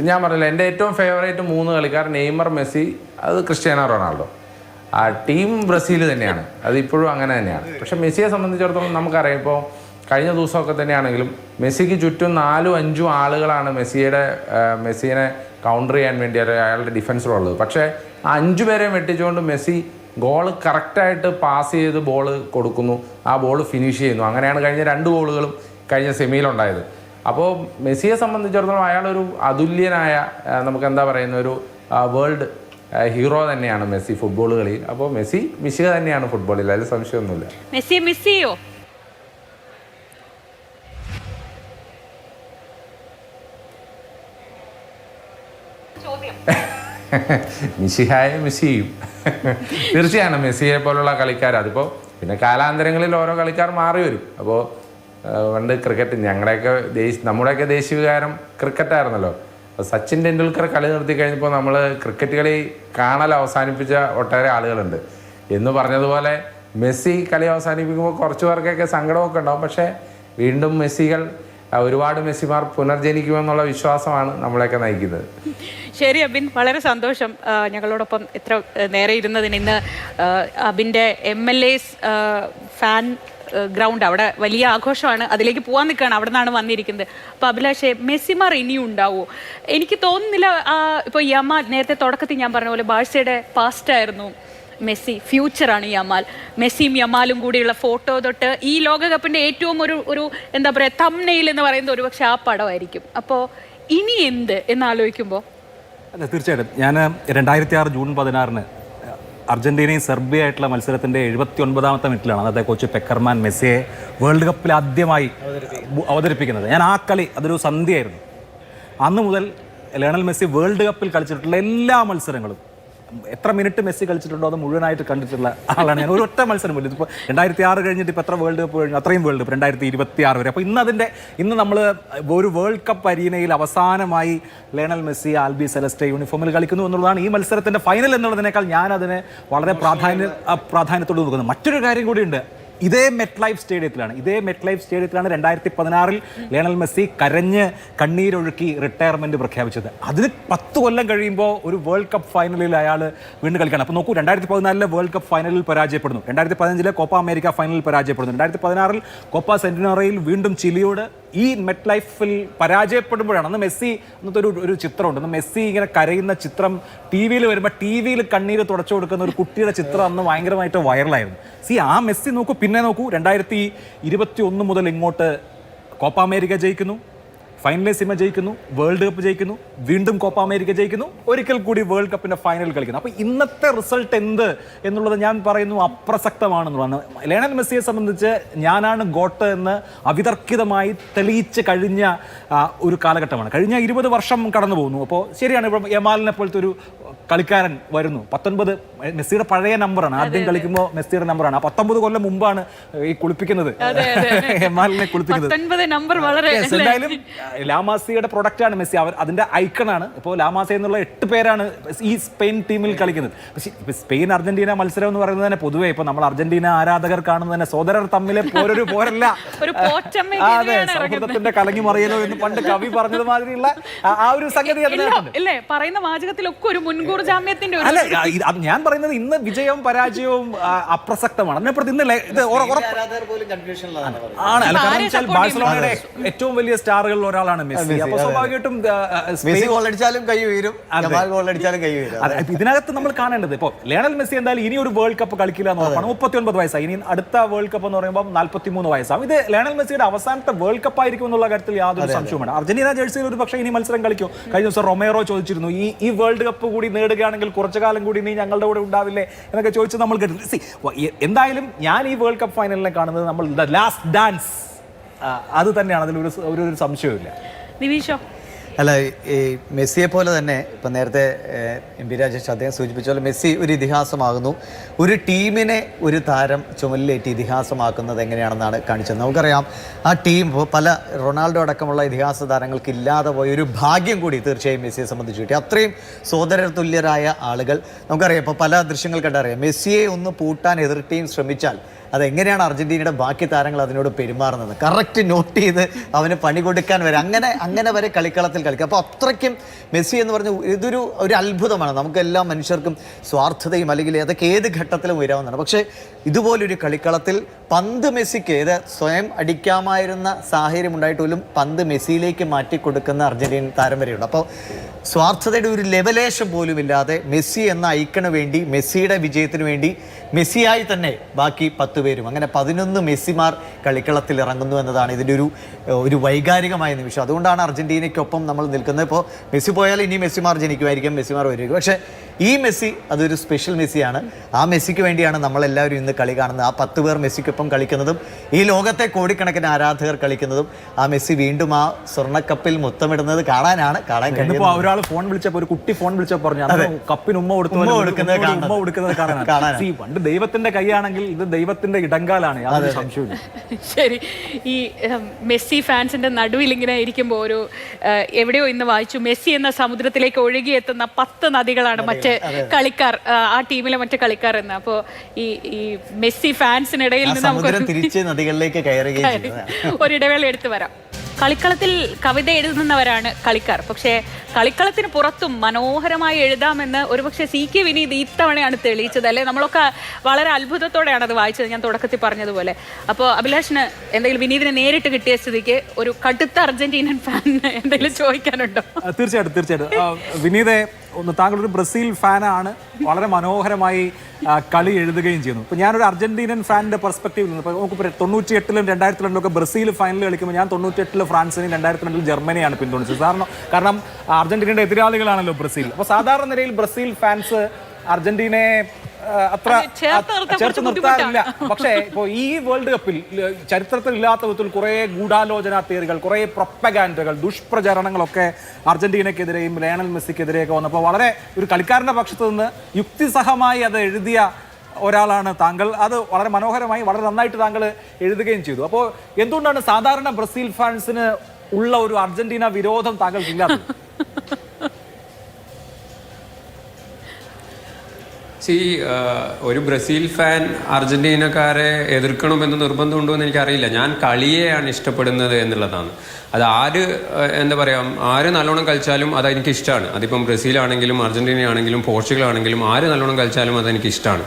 ഞാൻ പറഞ്ഞില്ല, എൻ്റെ ഏറ്റവും ഫേവറേറ്റ് 3 കളിക്കാർ നെയ്മർ, മെസ്സി, അത് ക്രിസ്ത്യാനോ റൊണാൾഡോ. ആ ടീം ബ്രസീൽ തന്നെയാണ്, അത് ഇപ്പോഴും അങ്ങനെ തന്നെയാണ്. പക്ഷേ മെസ്സിയെ സംബന്ധിച്ചിടത്തോളം നമുക്കറിയാം, ഇപ്പോൾ കഴിഞ്ഞ ദിവസമൊക്കെ തന്നെയാണെങ്കിലും മെസ്സിക്ക് ചുറ്റും 4-5 ആളുകളാണ് മെസ്സിയെ കൗണ്ടർ ചെയ്യാൻ വേണ്ടി അയാളുടെ ഡിഫൻസിലുള്ളത്. പക്ഷേ 5 പേരെ വെട്ടിച്ചുകൊണ്ട് മെസ്സി ഗോൾ കറക്റ്റായിട്ട് പാസ് ചെയ്ത് ബോൾ കൊടുക്കുന്നു, ആ ബോൾ ഫിനിഷ് ചെയ്യുന്നു. അങ്ങനെയാണ് കഴിഞ്ഞ 2 ഗോളുകളും കഴിഞ്ഞ സെമിയിലുണ്ടായത്. അപ്പോൾ മെസ്സിയെ സംബന്ധിച്ചിടത്തോളം അയാളൊരു അതുല്യനായ, നമുക്കെന്താ പറയുന്ന, ഒരു വേൾഡ് ഹീറോ തന്നെയാണ് മെസ്സി ഫുട്ബോൾ കളിയിൽ. അപ്പോൾ മെസ്സി മിശിക തന്നെയാണ് ഫുട്ബോളിൽ, അതിൽ സംശയമൊന്നുമില്ല. മെസ്സിയെ മിസ് ചെയ്യോ? മിശിഹായ മിസ് ചെയ്യും തീർച്ചയാണ്. മെസ്സിയെ പോലുള്ള കളിക്കാർ, അതിപ്പോൾ പിന്നെ കാലാന്തരങ്ങളിൽ ഓരോ കളിക്കാർ മാറി വരും. അപ്പോൾ പണ്ട് ക്രിക്കറ്റ്, നമ്മുടെയൊക്കെ ദേശീയ വികാരം ക്രിക്കറ്റായിരുന്നല്ലോ. അപ്പോൾ സച്ചിൻ ടെണ്ടുൽക്കർ കളി നിർത്തി കഴിഞ്ഞപ്പോൾ നമ്മൾ ക്രിക്കറ്റ് കളി കാണൽ അവസാനിപ്പിച്ച ഒട്ടേറെ ആളുകളുണ്ട്. എന്ന് പറഞ്ഞതുപോലെ മെസ്സി കളി അവസാനിപ്പിക്കുമ്പോൾ കുറച്ച് പേർക്കൊക്കെ സങ്കടമൊക്കെ ഉണ്ടാവും. പക്ഷേ വീണ്ടും ഒരുപാട് മെസ്സിമാർ പുനർജനിക്കുമെന്നുള്ള വിശ്വാസമാണ് നമ്മളെയൊക്കെ നയിക്കുന്നത്. ശരി അബിൻ, വളരെ സന്തോഷം ഞങ്ങളോടൊപ്പം ഇത്ര നേരെ ഇരുന്നതിന്. ഇന്ന് അബിൻ്റെ MLS ഫാൻ ഗ്രൗണ്ട്, അവിടെ വലിയ ആഘോഷമാണ്, അതിലേക്ക് പോകാൻ നിൽക്കുകയാണ്, അവിടെ നിന്നാണ് വന്നിരിക്കുന്നത്. അപ്പോൾ അഭിലാഷേ, മെസ്സിമാർ ഇനിയും ഉണ്ടാവുമോ? എനിക്ക് തോന്നുന്നില്ല. ഇപ്പോൾ യമാൽ, നേരത്തെ തുടക്കത്തിൽ ഞാൻ പറഞ്ഞ പോലെ ബാഴ്സയുടെ പാസ്റ്റായിരുന്നു മെസ്സി, ഫ്യൂച്ചറാണ് യമാൽ. മെസ്സിയും യമാലും കൂടിയുള്ള ഫോട്ടോ തൊട്ട് ഈ ലോകകപ്പിൻ്റെ ഏറ്റവും ഒരു എന്താ പറയുക തംബ്നെയിൽ എന്ന് പറയുന്നത് ഒരുപക്ഷെ ആ പടമായിരിക്കും. അപ്പോൾ ഇനി എന്ത് എന്നാലോചിക്കുമ്പോൾ അല്ല, തീർച്ചയായിട്ടും ഞാൻ 2006 ജൂൺ 16 അർജന്റീനയും സെർബിയ ആയിട്ടുള്ള മത്സരത്തിൻ്റെ 79ാമത്തെ മിനിറ്റിലാണ് അന്നത്തെ കോച്ച് പെക്കർമാൻ മെസ്സിയെ വേൾഡ് കപ്പിൽ ആദ്യമായി അവതരിപ്പിക്കുന്നത്. ഞാൻ ആ കളി അതൊരു സന്ധ്യയായിരുന്നു. അന്ന് മുതൽ ലയണൽ മെസ്സി വേൾഡ് കപ്പിൽ കളിച്ചിട്ടുള്ള എല്ലാ മത്സരങ്ങളും, എത്ര മിനിറ്റ് മെസ്സി കളിച്ചിട്ടുണ്ടോ അത് മുഴുവനായിട്ട് കണ്ടിട്ടുള്ള ആളാണ് ഞാൻ. ഒരൊറ്റ മത്സരം പോലും. ഇപ്പോൾ 2006 കഴിഞ്ഞിട്ട് ഇപ്പോൾ എത്ര വേൾഡ് കപ്പ് കഴിഞ്ഞു, അത്രയും വേൾഡ് കപ്പ് 2026 വരെ. അപ്പോൾ ഇന്ന് നമ്മൾ ഒരു വേൾഡ് കപ്പ് അരീനയിൽ അവസാനമായി ലയണൽ മെസ്സി ആൽബി സെലസ്റ്റെ യൂണിഫോമിൽ കളിക്കുന്നു എന്നുള്ളതാണ് ഈ മത്സരത്തിൻ്റെ ഫൈനൽ എന്നുള്ളതിനേക്കാൾ ഞാൻ അതിനെ വളരെ പ്രാധാന്യത്തോട് നോക്കുന്നത്. മറ്റൊരു കാര്യം കൂടിയുണ്ട്. ഇതേ മെറ്റ് ലൈഫ് സ്റ്റേഡിയത്തിലാണ് 2016 ലയണൽ മെസ്സി കരഞ്ഞ് കണ്ണീരൊഴുക്കി റിട്ടയർമെൻറ്റ് പ്രഖ്യാപിച്ചത്. അതിന് 10 കൊല്ലം കഴിയുമ്പോൾ ഒരു വേൾഡ് കപ്പ് ഫൈനലിൽ അയാൾ വീണ്ടും കളിക്കുകയാണ്. അപ്പോൾ നോക്കൂ, 2014 വേൾഡ് കപ്പ് ഫൈനലിൽ പരാജയപ്പെടുന്നു, 2015 കോപ്പ അമേരിക്ക ഫൈനലിൽ പരാജയപ്പെടുന്നു, 2016 കോപ്പ സെന്റിനറിയിൽ വീണ്ടും ചിലിയോട് ഈ മെറ്റ് ലൈഫിൽ പരാജയപ്പെടുമ്പോഴാണ്. അന്ന് മെസ്സി എന്നത്തെ ഒരു ചിത്രമുണ്ട്. അന്ന് മെസ്സി ഇങ്ങനെ കരയുന്ന ചിത്രം ടി വിയിൽ വരുമ്പോൾ ടി വിയിൽ കണ്ണീര് തുടച്ചു കൊടുക്കുന്ന ഒരു കുട്ടിയുടെ ചിത്രം അന്ന് ഭയങ്കരമായിട്ട് വൈറലായിരുന്നു. ആ മെസ്സി നോക്കൂ, പിന്നെ നോക്കൂ, 2021 മുതൽ ഇങ്ങോട്ട് കോപ്പ അമേരിക്ക ജയിക്കുന്നു, ഫൈനലിസിമ ജയിക്കുന്നു, വേൾഡ് കപ്പ് ജയിക്കുന്നു, വീണ്ടും കോപ്പ അമേരിക്ക ജയിക്കുന്നു, ഒരിക്കൽ കൂടി വേൾഡ് കപ്പിൻ്റെ ഫൈനൽ കളിക്കുന്നു. അപ്പോൾ ഇന്നത്തെ റിസൾട്ട് എന്ത് എന്നുള്ളത് ഞാൻ പറയുന്നു അപ്രസക്തമാണെന്നുള്ളതാണ്. ലയണൽ മെസ്സിയെ സംബന്ധിച്ച് ഞാനാണ് ഗോട്ട് എന്ന് അവിതർക്കിതമായി തെളിയിച്ച് കഴിഞ്ഞ ഒരു കാലഘട്ടമാണ്. കഴിഞ്ഞ 20 വർഷം കടന്നു പോകുന്നു. അപ്പോൾ ശരിയാണ്, ഇപ്പം യമാലിനെ പോലത്തെ ഒരു കളിക്കാരൻ വരുന്നു. 19 മെസ്സിയുടെ പഴയ നമ്പറാണ്, ആദ്യം കളിക്കുമ്പോൾ മെസ്സിയുടെ നമ്പറാണ്. 19 കൊല്ലം മുമ്പാണ് ഈ കുളിപ്പിക്കുന്നത്, യമാലിനെ കുളിപ്പിക്കുന്നത്. എന്തായാലും ലാമാസിയുടെ പ്രൊഡക്റ്റാണ് മെസ്സി, അതിന്റെ ഐക്കണാണ്. ഇപ്പോൾ ലാമാസ എന്നുള്ള 8 പേരാണ് ഈ സ്പെയിൻ ടീമിൽ കളിക്കുന്നത്. പക്ഷേ സ്പെയിൻ അർജന്റീന മത്സരം എന്ന് പറയുന്നത് തന്നെ പൊതുവെ ഇപ്പോൾ നമ്മൾ അർജന്റീന ആരാധകർ കാണുന്നത് തന്നെ സോദരർ തമ്മിലെ പോരല്ല, അതെ, സൗഹൃദത്തിന്റെ കലങ്ങി മറിയലോ എന്ന് പണ്ട് കവി പറഞ്ഞത് മാതിരിയുള്ള ആ ഒരു സംഗതി അല്ലേ പറയുന്ന വാചകത്തിലൊക്കെ ഒരു മുൻകൂർ ജാമ്യത്തിന്റെ. അല്ല, ഞാൻ പറയുന്നത് ഇന്ന് വിജയവും പരാജയവും അപ്രസക്തമാണ്. അതിനെപ്പുറത്ത് ഇന്ന് ആണ്. കാരണം വെച്ചാൽ ബാഴ്സലോണയുടെ ഏറ്റവും വലിയ സ്റ്റാറുകളിൽ ഒരാളാണ് മെസ്സി. അപ്പോൾ സ്വാഭാവികമായിട്ടും ഇതിനകത്ത് നമ്മൾ കാണേണ്ടത് ഇപ്പോൾ ലയണൽ മെസ്സി എന്തായാലും ഇനി ഒരു വേൾഡ് കപ്പ് കളിക്കില്ല എന്ന് ഉറപ്പാണ്. 39 വയസ്സായി. ഇനി അടുത്ത വേൾഡ് കപ്പ് എന്ന് പറയുമ്പോൾ 43 വയസ്സാവും. ഇത് ലയണൽ മെസ്സിയുടെ അവസാനത്തെ വേൾഡ് കപ്പ് ആയിരിക്കും എന്നുള്ള കാര്യത്തിൽ യാതൊരു സംശയവുമാണ്. അർജന്റീന ജേഴ്സിയിൽ ഒരു പക്ഷേ ഇനി മത്സരം കളിക്കും. കഴിഞ്ഞ ദിവസം റൊമേറോ ചോദിച്ചിരുന്നു, ഈ വേൾഡ് കപ്പ് കൂടി നേടുകയാണെങ്കിൽ കുറച്ചു കാലം കൂടി നീ ഞങ്ങളുടെ കൂടെ ഉണ്ടാവില്ലേ എന്നൊക്കെ ചോദിച്ച് നമ്മൾ കേട്ടു. എന്തായാലും ഞാൻ ഈ വേൾഡ് കപ്പ് ഫൈനലിനെ കാണുന്നത് നമ്മൾ ദ ലാസ്റ്റ് ഡാൻസ് അത് തന്നെയാണ്, അതിലൊരു സംശയമില്ല. നിവീഷോ? അല്ല, ഈ മെസ്സിയെ പോലെ തന്നെ ഇപ്പം നേരത്തെ എം പി രാജേഷ് അദ്ദേഹം സൂചിപ്പിച്ച പോലെ മെസ്സി ഒരു ഇതിഹാസമാകുന്നു. ഒരു ടീമിനെ ഒരു താരം ചുമലിലേറ്റി ഇതിഹാസമാക്കുന്നത് എങ്ങനെയാണെന്നാണ് കാണിച്ചത്. നമുക്കറിയാം ആ ടീം പല റൊണാൾഡോ അടക്കമുള്ള ഇതിഹാസ താരങ്ങൾക്ക് ഇല്ലാതെ പോയ ഒരു ഭാഗ്യം കൂടി തീർച്ചയായും മെസ്സിയെ സംബന്ധിച്ച് കിട്ടി. അത്രയും സോദര തുല്യരായ ആളുകൾ നമുക്കറിയാം. ഇപ്പോൾ പല ദൃശ്യങ്ങൾ കണ്ടറിയാം. മെസ്സിയെ ഒന്ന് പൂട്ടാൻ എതിർ ടീം ശ്രമിച്ചാൽ അതെങ്ങനെയാണ് അർജന്റീനയുടെ ബാക്കി താരങ്ങൾ അതിനോട് പെരുമാറുന്നത് കറക്റ്റ് നോട്ട് ചെയ്ത് അവന് പണി കൊടുക്കാൻ വരെ അങ്ങനെ വരെ കളിക്കളത്തിൽ കളിക്കുക. അപ്പോൾ അത്രയ്ക്കും മെസ്സി എന്ന് പറഞ്ഞ ഇതൊരു അത്ഭുതമാണ്. നമുക്ക് എല്ലാ മനുഷ്യർക്കും സ്വാർത്ഥതയും അല്ലെങ്കിൽ അതൊക്കെ ഏത് ഘട്ടത്തിലും ഉയരാവുന്നതാണ്. പക്ഷേ ഇതുപോലൊരു കളിക്കളത്തിൽ പന്ത് മെസ്സിക്ക് സ്വയം അടിക്കാമായിരുന്ന സാഹചര്യം ഉണ്ടായിട്ട് പോലും പന്ത് മെസ്സിയിലേക്ക് മാറ്റി കൊടുക്കുന്ന അർജന്റീൻ താരം വരെയുണ്ട്. അപ്പോൾ സ്വാർത്ഥതയുടെ ഒരു ലെവലേഷൻ പോലും ഇല്ലാതെ മെസ്സി എന്ന ഐക്കണ് വേണ്ടി, മെസ്സിയുടെ വിജയത്തിന് വേണ്ടി മെസ്സിയായി തന്നെ ബാക്കി 10 പേരും, അങ്ങനെ 11 മെസ്സിമാർ കളിക്കളത്തിൽ ഇറങ്ങുന്നു എന്നതാണ് ഇതിൻ്റെ ഒരു വൈകാരികമായ നിമിഷം. അതുകൊണ്ടാണ് അർജന്റീനയ്ക്കൊപ്പം നമ്മൾ നിൽക്കുന്നത്. ഇപ്പോൾ മെസ്സി പോയാൽ ഇനി മെസ്സിമാർ ജനിക്കുമായിരിക്കും, മെസ്സിമാർ വരുമായിരിക്കും. പക്ഷേ ഈ മെസ്സി അതൊരു സ്പെഷ്യൽ മെസ്സിയാണ്. ആ മെസ്സിക്ക് വേണ്ടിയാണ് നമ്മളെല്ലാവരും ഇന്ന് കളി കാണുന്നത്. ആ 10 പേർ മെസ്സിക്കൊപ്പം കളിക്കുന്നതും ഈ ലോകത്തെ കോടിക്കണക്കിന് ആരാധകർ കളിക്കുന്നതും ആ മെസ്സി വീണ്ടും ആ സ്വർണ്ണക്കപ്പിൽ മുത്തമിടുന്നത് കാണാൻ കഴിയുന്നത്. ഒരാൾ ഫോൺ വിളിച്ചപ്പോൾ, ഒരു കുട്ടി ഫോൺ വിളിച്ചപ്പോൾ പറഞ്ഞു കപ്പിന് ഉമ്മ കൊടുക്കുന്നത് കാണാൻ. പണ്ട് ദൈവത്തിന്റെ കൈയാണെങ്കിൽ ഇത് ദൈവത്തിന്റെ ഇടങ്കാലാണ്, യാതൊരു സംശയമില്ല. ശരി, ഈ മെസ്സി ഫാൻസിന്റെ നടുവിൽ ഇങ്ങനെ ഇരിക്കുമ്പോൾ ഒരു എവിടെയോ ഇന്ന് വായിച്ചു, മെസ്സി എന്ന സമുദ്രത്തിലേക്ക് ഒഴുകിയെത്തുന്ന 10 നദികളാണ് മറ്റ് കളിക്കാർ, ആ ടീമിലെ മറ്റ് കളിക്കാർ എന്ന്. അപ്പോൾ ഈ മെസ്സി ഫാൻസിനിടയിൽ നിന്ന് നമുക്ക് തിരിച്ച് നദികളിലേക്ക് കയറുകയും ഒരിടവേള എടുത്തു വരാം. കളിക്കളത്തിൽ കവിത എഴുതുന്നവരാണ് കളിക്കാർ. പക്ഷേ കളിക്കളത്തിന് പുറത്തും മനോഹരമായി എഴുതാമെന്ന് ഒരുപക്ഷെ CK വിനീത് ഇത്തവണയാണ് തെളിയിച്ചത് അല്ലേ? നമ്മളൊക്കെ വളരെ അത്ഭുതത്തോടെയാണ് അത് വായിച്ചത്, ഞാൻ തുടക്കത്തിൽ പറഞ്ഞതുപോലെ. അപ്പോൾ അഭിലാഷിന് എന്തെങ്കിലും വിനീതിനെ നേരിട്ട് കിട്ടിയ സ്ഥിതിക്ക് ഒരു കടുത്ത അർജന്റീനൻ ഫാൻ എന്തെങ്കിലും ചോദിക്കാനുണ്ടോ? തീർച്ചയായിട്ടും. വിനീതെ, താങ്കളൊരു ബ്രസീൽ ഫാനാണ്, വളരെ മനോഹരമായി കളി എഴുതുകയും ചെയ്യുന്നു. ഇപ്പോൾ ഞാനൊരു അർജന്റീനൻ ഫാനിൻ്റെ പെർസ്പെക്റ്റീവിൽ നിന്ന് ഇപ്പോൾ നമുക്ക് 98-ലും 2002-ലും ബ്രസീൽ ഫൈനൽ കളിക്കുമ്പോൾ ഞാൻ 98-ൽ ഫ്രാൻസിനെയും 2002-ൽ ജർമ്മനിയാണ് പിന്തുണച്ചത്. കാരണം അർജന്റീനയുടെ എതിരാളികളാണല്ലോ ബ്രസീൽ. അപ്പോൾ സാധാരണ നിലയിൽ ബ്രസീൽ ഫാൻസ് അർജന്റീനയെ അത്ര ചേർത്ത് നിർത്താറില്ല. പക്ഷേ ഇപ്പോൾ ഈ വേൾഡ് കപ്പിൽ ചരിത്രത്തിൽ ഇല്ലാത്ത വിധത്തിൽ കുറേ ഗൂഢാലോചന തിയറികൾ, കുറേ പ്രൊപ്പഗാൻഡകൾ, ദുഷ്പ്രചരണങ്ങളൊക്കെ അർജന്റീനയ്ക്കെതിരെയും ലയണൽ മെസ്സിക്കെതിരെയൊക്കെ വന്നപ്പോൾ വളരെ ഒരു കളിക്കാരൻ്റെ പക്ഷത്ത് നിന്ന് യുക്തിസഹമായി അത് എഴുതിയ ഒരാളാണ് താങ്കൾ. അത് വളരെ മനോഹരമായി, വളരെ നന്നായിട്ട് താങ്കൾ എഴുതുകയും ചെയ്തു. അപ്പോൾ എന്തുകൊണ്ടാണ് സാധാരണ ബ്രസീൽ ഫാൻസിന് ഉള്ള ഒരു അർജന്റീന വിരോധം താങ്കൾക്കില്ലാത്തത്? ഒരു ബ്രസീൽ ഫാൻ അർജന്റീനക്കാരെ എതിർക്കണമെന്ന് നിർബന്ധമുണ്ടോ എന്ന് എനിക്കറിയില്ല. ഞാൻ കളിയെയാണ് ഇഷ്ടപ്പെടുന്നത് എന്നുള്ളതാണ്. അത് എന്താ പറയുക, ആര് നല്ലോണം കളിച്ചാലും അതെനിക്ക് ഇഷ്ടമാണ്. അതിപ്പം ബ്രസീലാണെങ്കിലും അർജന്റീന ആണെങ്കിലും പോർച്ചുഗൽ ആണെങ്കിലും ആര് നല്ലോണം കളിച്ചാലും അതെനിക്ക് ഇഷ്ടമാണ്.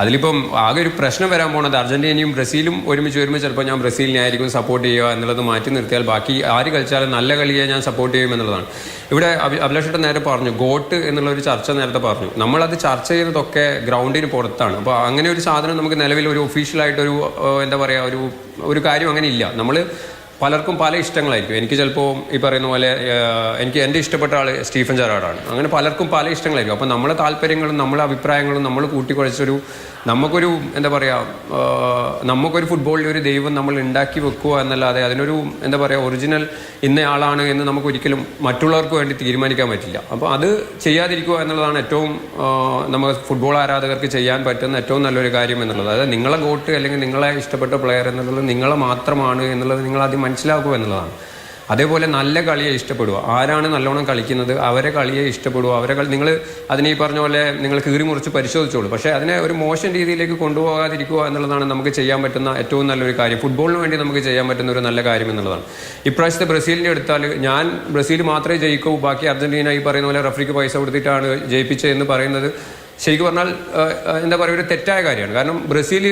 അതിലിപ്പം ആകെ ഒരു പ്രശ്നം വരാൻ പോണത് അർജന്റീനയും ബ്രസീലും ഒരുമിച്ച് വരുമ്പോൾ ചിലപ്പോൾ ഞാൻ ബ്രസീലിനെ ആയിരിക്കും സപ്പോർട്ട് ചെയ്യുക എന്നുള്ളത് മാറ്റി നിർത്തിയാൽ ബാക്കി ആര് കളിച്ചാലും നല്ല കളിയെ ഞാൻ സപ്പോർട്ട് ചെയ്യും എന്നുള്ളതാണ്. ഇവിടെ അഭിലാഷേട്ടൻ നേരെ പറഞ്ഞു, ഗോട്ട് എന്നുള്ളൊരു ചർച്ച നേരത്തെ പറഞ്ഞു. നമ്മളത് ചർച്ച ചെയ്തതൊക്കെ ഗ്രൗണ്ടിന് പുറത്താണ്. അപ്പോൾ അങ്ങനെ ഒരു സാധനം നമുക്ക് നിലവിൽ ഒരു ഒഫീഷ്യലായിട്ടൊരു എന്താ പറയുക ഒരു കാര്യം അങ്ങനെ ഇല്ല. നമ്മൾ പലർക്കും പല ഇഷ്ടങ്ങളായിരിക്കും. എനിക്ക് ചിലപ്പോൾ ഈ പറയുന്ന പോലെ എൻ്റെ ഇഷ്ടപ്പെട്ട ആൾ സ്റ്റീഫൻ ജെറാർഡാണ്. അങ്ങനെ പലർക്കും പല ഇഷ്ടങ്ങളായിരിക്കും. അപ്പോൾ നമ്മളെ താല്പര്യങ്ങളും നമ്മളെ അഭിപ്രായങ്ങളും നമ്മൾ കൂട്ടിക്കുഴച്ചൊരു നമുക്കൊരു എന്താ പറയുക നമുക്കൊരു ഫുട്ബോളിൽ ഒരു ദൈവം നമ്മൾ ഉണ്ടാക്കി വെക്കുക എന്നല്ലാതെ അതിനൊരു എന്താ പറയുക ഒറിജിനൽ ഇന്നയാളാണ് എന്ന് നമുക്കൊരിക്കലും മറ്റുള്ളവർക്ക് വേണ്ടി തീരുമാനിക്കാൻ പറ്റില്ല. അപ്പോൾ അത് ചെയ്യാതിരിക്കുക എന്നുള്ളതാണ് ഏറ്റവും നമ്മൾ ഫുട്ബോൾ ആരാധകർക്ക് ചെയ്യാൻ പറ്റുന്ന ഏറ്റവും നല്ലൊരു കാര്യം എന്നുള്ളത്. അതായത് നിങ്ങളെ ഗോട്ട് അല്ലെങ്കിൽ നിങ്ങളെ ഇഷ്ടപ്പെട്ട പ്ലെയർ എന്നുള്ളത് നിങ്ങളെ മാത്രമാണ് എന്നുള്ളത് നിങ്ങൾ ആദ്യം മനസ്സിലാക്കുക എന്നുള്ളതാണ്. അതേപോലെ നല്ല കളിയെ ഇഷ്ടപ്പെടുക. ആരാണ് നല്ലോണം കളിക്കുന്നത് അവരെ കളിയെ ഇഷ്ടപ്പെടുക. നിങ്ങൾ അതിനെ ഈ പറഞ്ഞ പോലെ നിങ്ങൾ കീറി മുറിച്ച് പരിശോധിച്ചോളൂ. പക്ഷേ അതിനെ ഒരു മോശം രീതിയിലേക്ക് കൊണ്ടുപോകാതിരിക്കുക എന്നുള്ളതാണ് നമുക്ക് ചെയ്യാൻ പറ്റുന്ന ഏറ്റവും നല്ലൊരു കാര്യം. ഫുട്ബോളിന് വേണ്ടി നമുക്ക് ചെയ്യാൻ പറ്റുന്ന ഒരു നല്ല കാര്യം എന്നുള്ളതാണ്. ഇപ്രാവശ്യത്തെ ബ്രസീലിൻ്റെ എടുത്താൽ ഞാൻ ബ്രസീൽ മാത്രമേ ജയിക്കൂ, ബാക്കി അർജന്റീന ഈ പറയുന്ന പോലെ റഫറിക്ക് പൈസ കൊടുത്തിട്ടാണ് ജയിപ്പിച്ചത് എന്ന് പറയുന്നത് ശരിക്കും പറഞ്ഞാൽ എന്താ പറയുക ഒരു തെറ്റായ കാര്യമാണ്. കാരണം ബ്രസീൽ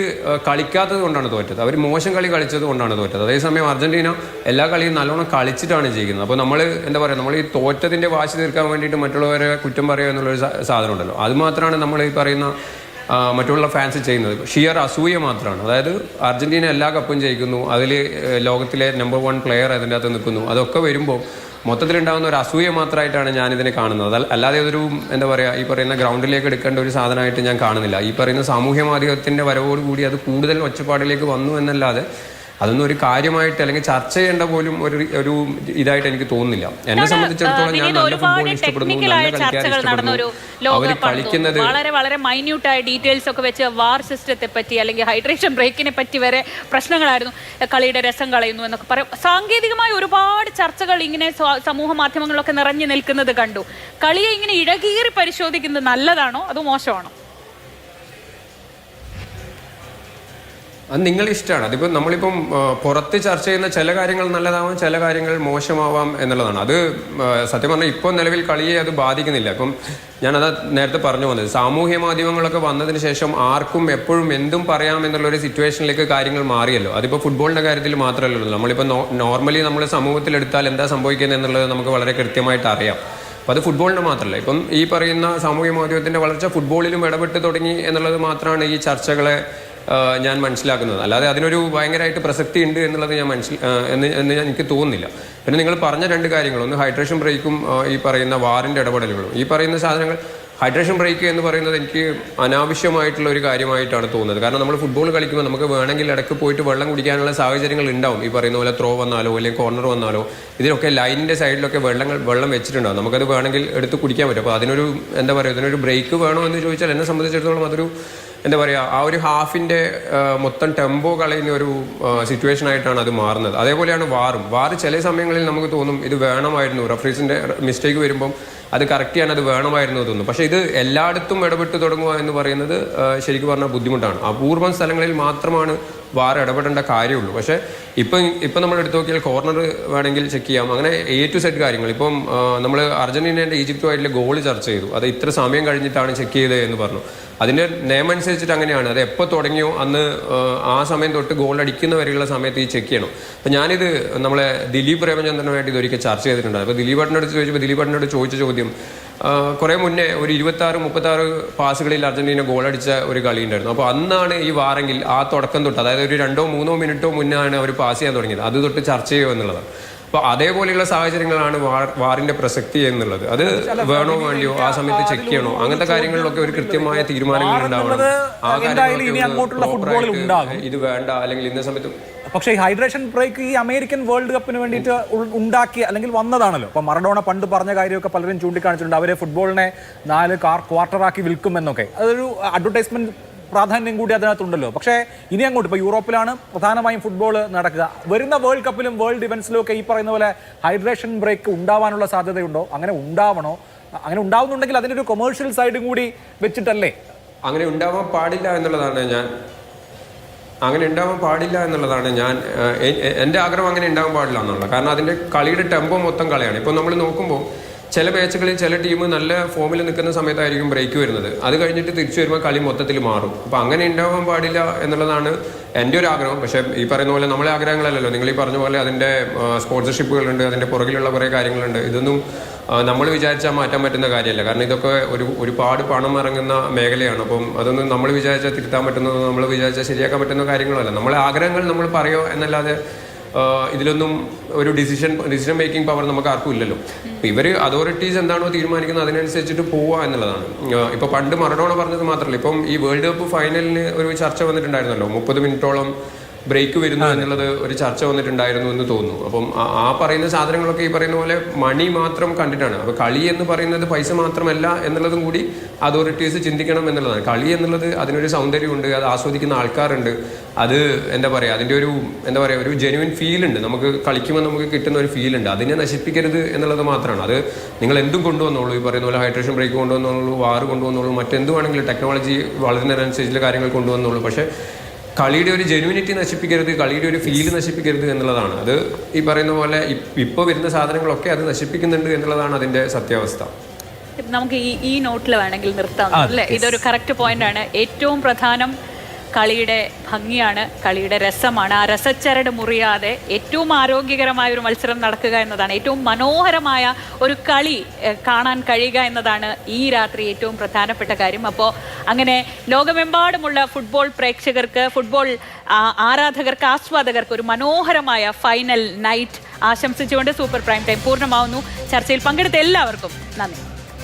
കളിക്കാത്തത് കൊണ്ടാണ് തോറ്റത്, അവർ മോശം കളി കളിച്ചത് കൊണ്ടാണ് തോറ്റത്. അതേസമയം അർജന്റീന എല്ലാ കളിയും നല്ലോണം കളിച്ചിട്ടാണ് ജയിക്കുന്നത്. അപ്പോൾ നമ്മൾ എന്താ പറയുക നമ്മൾ ഈ തോറ്റതിൻ്റെ വാശി തീർക്കാൻ വേണ്ടിയിട്ട് മറ്റുള്ളവരെ കുറ്റം പറയുക എന്നുള്ളൊരു സാധനം ഉണ്ടല്ലോ, അത് മാത്രമാണ് നമ്മൾ ഈ പറയുന്ന മറ്റുള്ള ഫാൻസ് ചെയ്യുന്നത്. ഷിയർ അസൂയ മാത്രമാണ്. അതായത് അർജന്റീന എല്ലാ കപ്പും ജയിക്കുന്നു, അതിൽ ലോകത്തിലെ നമ്പർ 1 പ്ലെയർ അതിൻ്റെ അകത്ത് നിൽക്കുന്നു. അതൊക്കെ വരുമ്പോൾ മൊത്തത്തിലുണ്ടാകുന്ന ഒരു അസൂയ മാത്രമായിട്ടാണ് ഞാനിതിനെ കാണുന്നത്. അല്ലാതെ ഒരു എന്താ പറയുക ഈ പറയുന്ന ഗ്രൗണ്ടിലേക്ക് എടുക്കേണ്ട ഒരു സാധനമായിട്ട് ഞാൻ കാണുന്നില്ല. ഈ പറയുന്ന സാമൂഹ്യ മാധ്യമത്തിൻ്റെ വരവോടുകൂടി അത് കൂടുതൽ ഒച്ചപ്പാടിലേക്ക് വന്നു എന്നല്ലാതെ അതൊന്നും ഒരു കാര്യമായിട്ട് അല്ലെങ്കിൽ ചർച്ച ചെയ്യേണ്ട പോലും ഒരു ഇതായിട്ട് എനിക്ക് തോന്നുന്നില്ല. എന്നെ സംബന്ധിച്ചിടത്തോളം ഞാൻ നല്ല ഫുട്ബോൾ ഇഷ്ടപ്പെടുന്നു, നല്ല കളിക്കാരെ ഇഷ്ടപ്പെടുന്നു. അവർ കളിക്കുന്നത് വളരെ വളരെ മൈന്യൂട്ടായ ഡീറ്റെയിൽസ് ഒക്കെ വെച്ച് വാർ സിസ്റ്റത്തെ പറ്റി അല്ലെങ്കിൽ ഹൈഡ്രേഷൻ ബ്രേക്കിനെ പറ്റി വരെ പ്രശ്നങ്ങളായിരുന്നു. കളിയുടെ രസം കളയുന്നു എന്നൊക്കെ പറയും. സാങ്കേതികമായ ഒരുപാട് ചർച്ചകൾ ഇങ്ങനെ സമൂഹ മാധ്യമങ്ങളിലൊക്കെ നിറഞ്ഞു നിൽക്കുന്നത് കണ്ടു. കളിയെ ഇങ്ങനെ ഇഴകീറി പരിശോധിക്കുന്നത് നല്ലതാണോ അതോ മോശമാണോ? അത് നിങ്ങളുടെ ഇഷ്ടമാണ്. അതിപ്പോൾ നമ്മളിപ്പം പുറത്ത് ചർച്ച ചെയ്യുന്ന ചില കാര്യങ്ങൾ നല്ലതാവാം, ചില കാര്യങ്ങൾ മോശമാവാം എന്നുള്ളതാണ്. അത് സത്യം പറഞ്ഞാൽ ഇപ്പോൾ നിലവിൽ കളിയെ അത് ബാധിക്കുന്നില്ല. ഇപ്പം ഞാനത് നേരത്തെ പറഞ്ഞു വന്നത് സാമൂഹ്യ മാധ്യമങ്ങളൊക്കെ വന്നതിന് ശേഷം ആർക്കും എപ്പോഴും എന്തും പറയാമെന്നുള്ളൊരു സിറ്റുവേഷനിലേക്ക് കാര്യങ്ങൾ മാറിയല്ലോ. അതിപ്പോൾ ഫുട്ബോളിൻ്റെ കാര്യത്തിൽ മാത്രമല്ലല്ലോ. നമ്മളിപ്പോൾ നോർമലി നമ്മൾ സമൂഹത്തിലെടുത്താൽ എന്താ സംഭവിക്കുന്നത് എന്നുള്ളത് നമുക്ക് വളരെ കൃത്യമായിട്ട് അറിയാം. അപ്പോൾ അത് ഫുട്ബോളിന് മാത്രമല്ല, ഇപ്പം ഈ പറയുന്ന സാമൂഹ്യ മാധ്യമത്തിൻ്റെ വളർച്ച ഫുട്ബോളിലും ഇടപെട്ട് തുടങ്ങി എന്നുള്ളത് മാത്രമാണ് ഈ ചർച്ചകളെ ഞാൻ മനസ്സിലാക്കുന്നത്. അല്ലാതെ അതിനൊരു ഭയങ്കരമായിട്ട് പ്രസക്തി ഉണ്ട് എന്നുള്ളത് എന്ന് എനിക്ക് തോന്നുന്നില്ല. പിന്നെ നിങ്ങൾ പറഞ്ഞ 2 കാര്യങ്ങൾ, ഒന്ന് ഹൈഡ്രേഷൻ ബ്രേക്കും ഈ പറയുന്ന വാറിൻ്റെ ഇടപെടലുകളും. ഈ പറയുന്ന സാധനങ്ങൾ ഹൈഡ്രേഷൻ ബ്രേക്ക് എന്ന് പറയുന്നത് എനിക്ക് അനാവശ്യമായിട്ടുള്ള ഒരു കാര്യമായിട്ടാണ് തോന്നുന്നത്. കാരണം നമ്മൾ ഫുട്ബോൾ കളിക്കുമ്പോൾ നമുക്ക് വേണമെങ്കിൽ ഇടയ്ക്ക് പോയിട്ട് വെള്ളം കുടിക്കാനുള്ള സാഹചര്യങ്ങൾ ഉണ്ടാവും. ഈ പറയുന്ന പോലെ ത്രോ വന്നാലോ അല്ലെങ്കിൽ കോർണർ വന്നാലോ ഇതിനൊക്കെ ലൈനിൻ്റെ സൈഡിലൊക്കെ വെള്ളം വെച്ചിട്ടുണ്ടാവും. നമുക്കത് വേണമെങ്കിൽ എടുത്ത് കുടിക്കാൻ പറ്റും. അപ്പോൾ അതിനൊരു എന്താ പറയുക ഇതിനൊരു ബ്രേക്ക് വേണോ എന്ന് ചോദിച്ചാൽ എന്നെ സംബന്ധിച്ചിടത്തോളം അതൊരു എന്താ പറയുക ആ ഒരു ഹാഫിൻ്റെ മൊത്തം ടെമ്പോ കളയുന്ന ഒരു സിറ്റുവേഷൻ ആയിട്ടാണ് അത് മാറുന്നത്. അതേപോലെയാണ് വാർ ചില സമയങ്ങളിൽ നമുക്ക് തോന്നും ഇത് വേണമായിരുന്നു, റഫറീസിൻ്റെ മിസ്റ്റേക്ക് വരുമ്പം അത് കറക്റ്റ് ചെയ്യാൻ അത് വേണമായിരുന്നു തോന്നുന്നു. പക്ഷേ ഇത് എല്ലായിടത്തും ഇടപെട്ട് തുടങ്ങുക എന്ന് പറയുന്നത് ശരിക്കും പറഞ്ഞാൽ ബുദ്ധിമുട്ടാണ്. അപൂർവം സ്ഥലങ്ങളിൽ മാത്രമാണ് വാർ ഇടപെടേണ്ട കാര്യമുള്ളൂ. പക്ഷേ ഇപ്പം നമ്മൾ എടുത്തു നോക്കിയാൽ കോർണർ വേണമെങ്കിൽ ചെക്ക് ചെയ്യാം. അങ്ങനെ A to Z കാര്യങ്ങൾ. ഇപ്പം നമ്മൾ അർജന്റീനയുടെ ഈജിപ്തുമായിട്ടുള്ള ഗോൾ ചർച്ച ചെയ്തു. അത് ഇത്ര സമയം കഴിഞ്ഞിട്ടാണ് ചെക്ക് ചെയ്തത് എന്ന് പറഞ്ഞു. അതിൻ്റെ നിയമം അനുസരിച്ചിട്ട് അങ്ങനെയാണ്. അത് എപ്പോൾ തുടങ്ങിയോ അന്ന് ആ സമയം തൊട്ട് ഗോൾ അടിക്കുന്ന വരെയുള്ള സമയത്ത് ഈ ചെക്ക് ചെയ്യണം. അപ്പം ഞാനിത് നമ്മളെ ദിലീപ് പ്രേമചന്ദ്രനുമായിട്ട് ഇതൊരിക്കൽ ചർച്ച ചെയ്തിട്ടുണ്ട്. അപ്പോൾ ദിലീപേട്ടനോട് ചോദിച്ചപ്പോൾ ദിലീപേട്ടനോട് ചോദിച്ച ചോദ്യം, കുറേ മുന്നേ ഒരു 26-36 പാസുകളിൽ അർജന്റീന ഗോളടിച്ച ഒരു കളി ഉണ്ടായിരുന്നു. അപ്പോൾ അന്നാണ് ഈ വാറെങ്കിൽ ആ തുടക്കം തൊട്ട്, അതായത് ഒരു 2-3 മിനിറ്റോ മുന്നാണ് അവർ പാസ് ചെയ്യാൻ തുടങ്ങിയത്. അത് തൊട്ട് ചർച്ച ചെയ്യുക എന്നുള്ളതാണ്. അപ്പോൾ അതേപോലെയുള്ള സാഹചര്യങ്ങളാണ് വാറിന്റെ പ്രസക്തി എന്നുള്ളത്. അത് വേണോ വേണ്ടിയോ ആ സമയത്ത് ചെക്ക് ചെയ്യണോ അങ്ങനത്തെ കാര്യങ്ങളിലൊക്കെ ഒരു കൃത്യമായ തീരുമാനങ്ങൾ ഉണ്ടാവണം. ആ കാര്യങ്ങളൊക്കെ ഇത് വേണ്ട അല്ലെങ്കിൽ ഇന്ന സമയത്ത്. പക്ഷേ ഈ ഹൈഡ്രേഷൻ ബ്രേക്ക് ഈ അമേരിക്കൻ വേൾഡ് കപ്പിന് വേണ്ടിയിട്ട് ഉണ്ടാക്കി അല്ലെങ്കിൽ വന്നതാണല്ലോ. അപ്പോൾ മറഡോണ പണ്ട് പറഞ്ഞ കാര്യമൊക്കെ പലരും ചൂണ്ടിക്കാണിച്ചിട്ടുണ്ട്. അവരെ ഫുട്ബോളിനെ 4 ക്വാർട്ടറാക്കി വിൽക്കുമെന്നൊക്കെ. അതൊരു അഡ്വർടൈസ്മെന്റ് പ്രാധാന്യം കൂടി അതിനകത്തുണ്ടല്ലോ. പക്ഷേ ഇനി അങ്ങോട്ട് ഇപ്പോൾ യൂറോപ്പിലാണ് പ്രധാനമായും ഫുട്ബോൾ നടക്കുക. വരുന്ന വേൾഡ് കപ്പിലും വേൾഡ് ഇവന്റ്സിലും ഒക്കെ ഈ പറയുന്ന പോലെ ഹൈഡ്രേഷൻ ബ്രേക്ക് ഉണ്ടാവാനുള്ള സാധ്യതയുണ്ടോ? അങ്ങനെ ഉണ്ടാവണോ? അങ്ങനെ ഉണ്ടാവുന്നുണ്ടെങ്കിൽ അതിൻ്റെ ഒരു കൊമേഴ്ഷ്യൽ സൈഡും കൂടി വെച്ചിട്ടല്ലേ? അങ്ങനെ ഉണ്ടാവാൻ പാടില്ല എന്നുള്ളതാണ് എൻ്റെ ആഗ്രഹം. അങ്ങനെ ഉണ്ടാവാൻ പാടില്ല എന്നുള്ളത്. കാരണം അതിൻ്റെ കളിയുടെ ടെമ്പോ മൊത്തം കളിയാണ്. ഇപ്പോൾ നമ്മൾ നോക്കുമ്പോൾ ചില മാച്ചുകളിൽ ചില ടീം നല്ല ഫോമിൽ നിൽക്കുന്ന സമയത്തായിരിക്കും ബ്രേക്ക് വരുന്നത്. അത് കഴിഞ്ഞിട്ട് തിരിച്ചു വരുമ്പോൾ കളി മൊത്തത്തിൽ മാറും. അപ്പോൾ അങ്ങനെ ഉണ്ടാവാൻ പാടില്ല എന്നുള്ളതാണ് എൻ്റെ ഒരു ആഗ്രഹം. പക്ഷേ ഈ പറയുന്ന പോലെ നമ്മളെ ആഗ്രഹങ്ങളല്ലല്ലോ. നിങ്ങൾ ഈ പറഞ്ഞ പോലെ അതിൻ്റെ സ്പോൺസർഷിപ്പുകളുണ്ട്, അതിൻ്റെ പുറകിലുള്ള കുറേ കാര്യങ്ങളുണ്ട്. ഇതൊന്നും നമ്മൾ വിചാരിച്ചാൽ മാറ്റാൻ പറ്റുന്ന കാര്യമല്ല. കാരണം ഇതൊക്കെ ഒരുപാട് പണം ഇറങ്ങുന്ന മേഖലയാണ്. അപ്പം അതൊന്നും നമ്മൾ വിചാരിച്ചാൽ തിരുത്താൻ പറ്റുന്നത്, നമ്മൾ വിചാരിച്ചാൽ ശരിയാക്കാൻ പറ്റുന്ന കാര്യങ്ങളല്ല. നമ്മളെ ആഗ്രഹങ്ങൾ നമ്മൾ പറയുമോ എന്നല്ലാതെ ഇതിലൊന്നും ഒരു ഡിസിഷൻ മേക്കിംഗ് പവർ നമുക്ക് ആർക്കും ഇല്ലല്ലോ. ഇവർ അതോറിറ്റീസ് എന്താണോ തീരുമാനിക്കുന്നത് അതിനനുസരിച്ചിട്ട് പോവുക എന്നുള്ളതാണ്. ഇപ്പോൾ പണ്ട് മറഡോണ പറഞ്ഞത് മാത്രമല്ല, ഇപ്പം ഈ വേൾഡ് കപ്പ് ഫൈനലിന് ഒരു ചർച്ച വന്നിട്ടുണ്ടായിരുന്നല്ലോ. 30 മിനിറ്റോളം ബ്രേക്ക് വരുന്നു എന്നുള്ളത് ഒരു ചർച്ച വന്നിട്ടുണ്ടായിരുന്നു എന്ന് തോന്നുന്നു. അപ്പം ആ പറയുന്ന സാധനങ്ങളൊക്കെ ഈ പറയുന്ന പോലെ മണി മാത്രം കണ്ടിട്ടാണ്. അപ്പോൾ കളി എന്ന് പറയുന്നത് പൈസ മാത്രമല്ല എന്നുള്ളതും കൂടി അതോറിറ്റീസ് ചിന്തിക്കണം എന്നുള്ളതാണ്. കളി എന്നുള്ളത് അതിനൊരു സൗന്ദര്യമുണ്ട്, അത് ആസ്വദിക്കുന്ന ആൾക്കാരുണ്ട്. അത് അതിൻ്റെ ഒരു ജെന്യുവൻ ഫീലുണ്ട്. നമുക്ക് കളിക്കുമ്പോൾ നമുക്ക് കിട്ടുന്ന ഒരു ഫീലുണ്ട്. അതിനെ നശിപ്പിക്കരുത് എന്നുള്ളത് മാത്രമാണ്. അത് നിങ്ങൾ എന്തും കൊണ്ടുവന്നോളൂ, ഈ പറയുന്ന പോലെ ഹൈഡ്രേഷൻ ബ്രേക്ക് കൊണ്ടുവന്നോളൂ, വാർ കൊണ്ടുവന്നോളൂ, മറ്റെന്ത് വേണമെങ്കിലും ടെക്നോളജി വളരുന്നതിനനുസരിച്ചുള്ള കാര്യങ്ങൾ കൊണ്ടുവന്നോളൂ. പക്ഷേ കളിയുടെ ഒരു ജെന്യൂനിറ്റി നശിപ്പിക്കരുത്, കളിയുടെ ഒരു ഫീല് നശിപ്പിക്കരുത് എന്നുള്ളതാണ്. അത് ഈ പറയുന്ന പോലെ ഇപ്പോൾ വരുന്ന സാധനങ്ങളൊക്കെ അത് നശിപ്പിക്കുന്നുണ്ട് എന്നുള്ളതാണ് അതിൻ്റെ സത്യാവസ്ഥ. നമുക്ക് ഈ നോട്ടിൽ വേണമെങ്കിൽ നിർത്താം അല്ലേ? ഇതൊരു കറക്റ്റ് പോയിന്റ് ആണ്. ഏറ്റവും പ്രധാനം കളിയുടെ ഭംഗിയാണ്, കളിയുടെ രസമാണ്. ആ രസച്ചരട് മുറിയാതെ ഏറ്റവും ആരോഗ്യകരമായ ഒരു മത്സരം നടക്കുക എന്നതാണ്, ഏറ്റവും മനോഹരമായ ഒരു കളി കാണാൻ കഴിയുക എന്നതാണ് ഈ രാത്രി ഏറ്റവും പ്രധാനപ്പെട്ട കാര്യം. അപ്പോൾ അങ്ങനെ ലോകമെമ്പാടുമുള്ള ഫുട്ബോൾ പ്രേക്ഷകർക്ക്, ഫുട്ബോൾ ആരാധകർക്ക്, ആസ്വാദകർക്ക് ഒരു മനോഹരമായ ഫൈനൽ നൈറ്റ് ആശംസിച്ചുകൊണ്ട് സൂപ്പർ പ്രൈം ടൈം പൂർണ്ണമാവുന്നു. ചർച്ചയിൽ പങ്കെടുത്ത എല്ലാവർക്കും നന്ദി.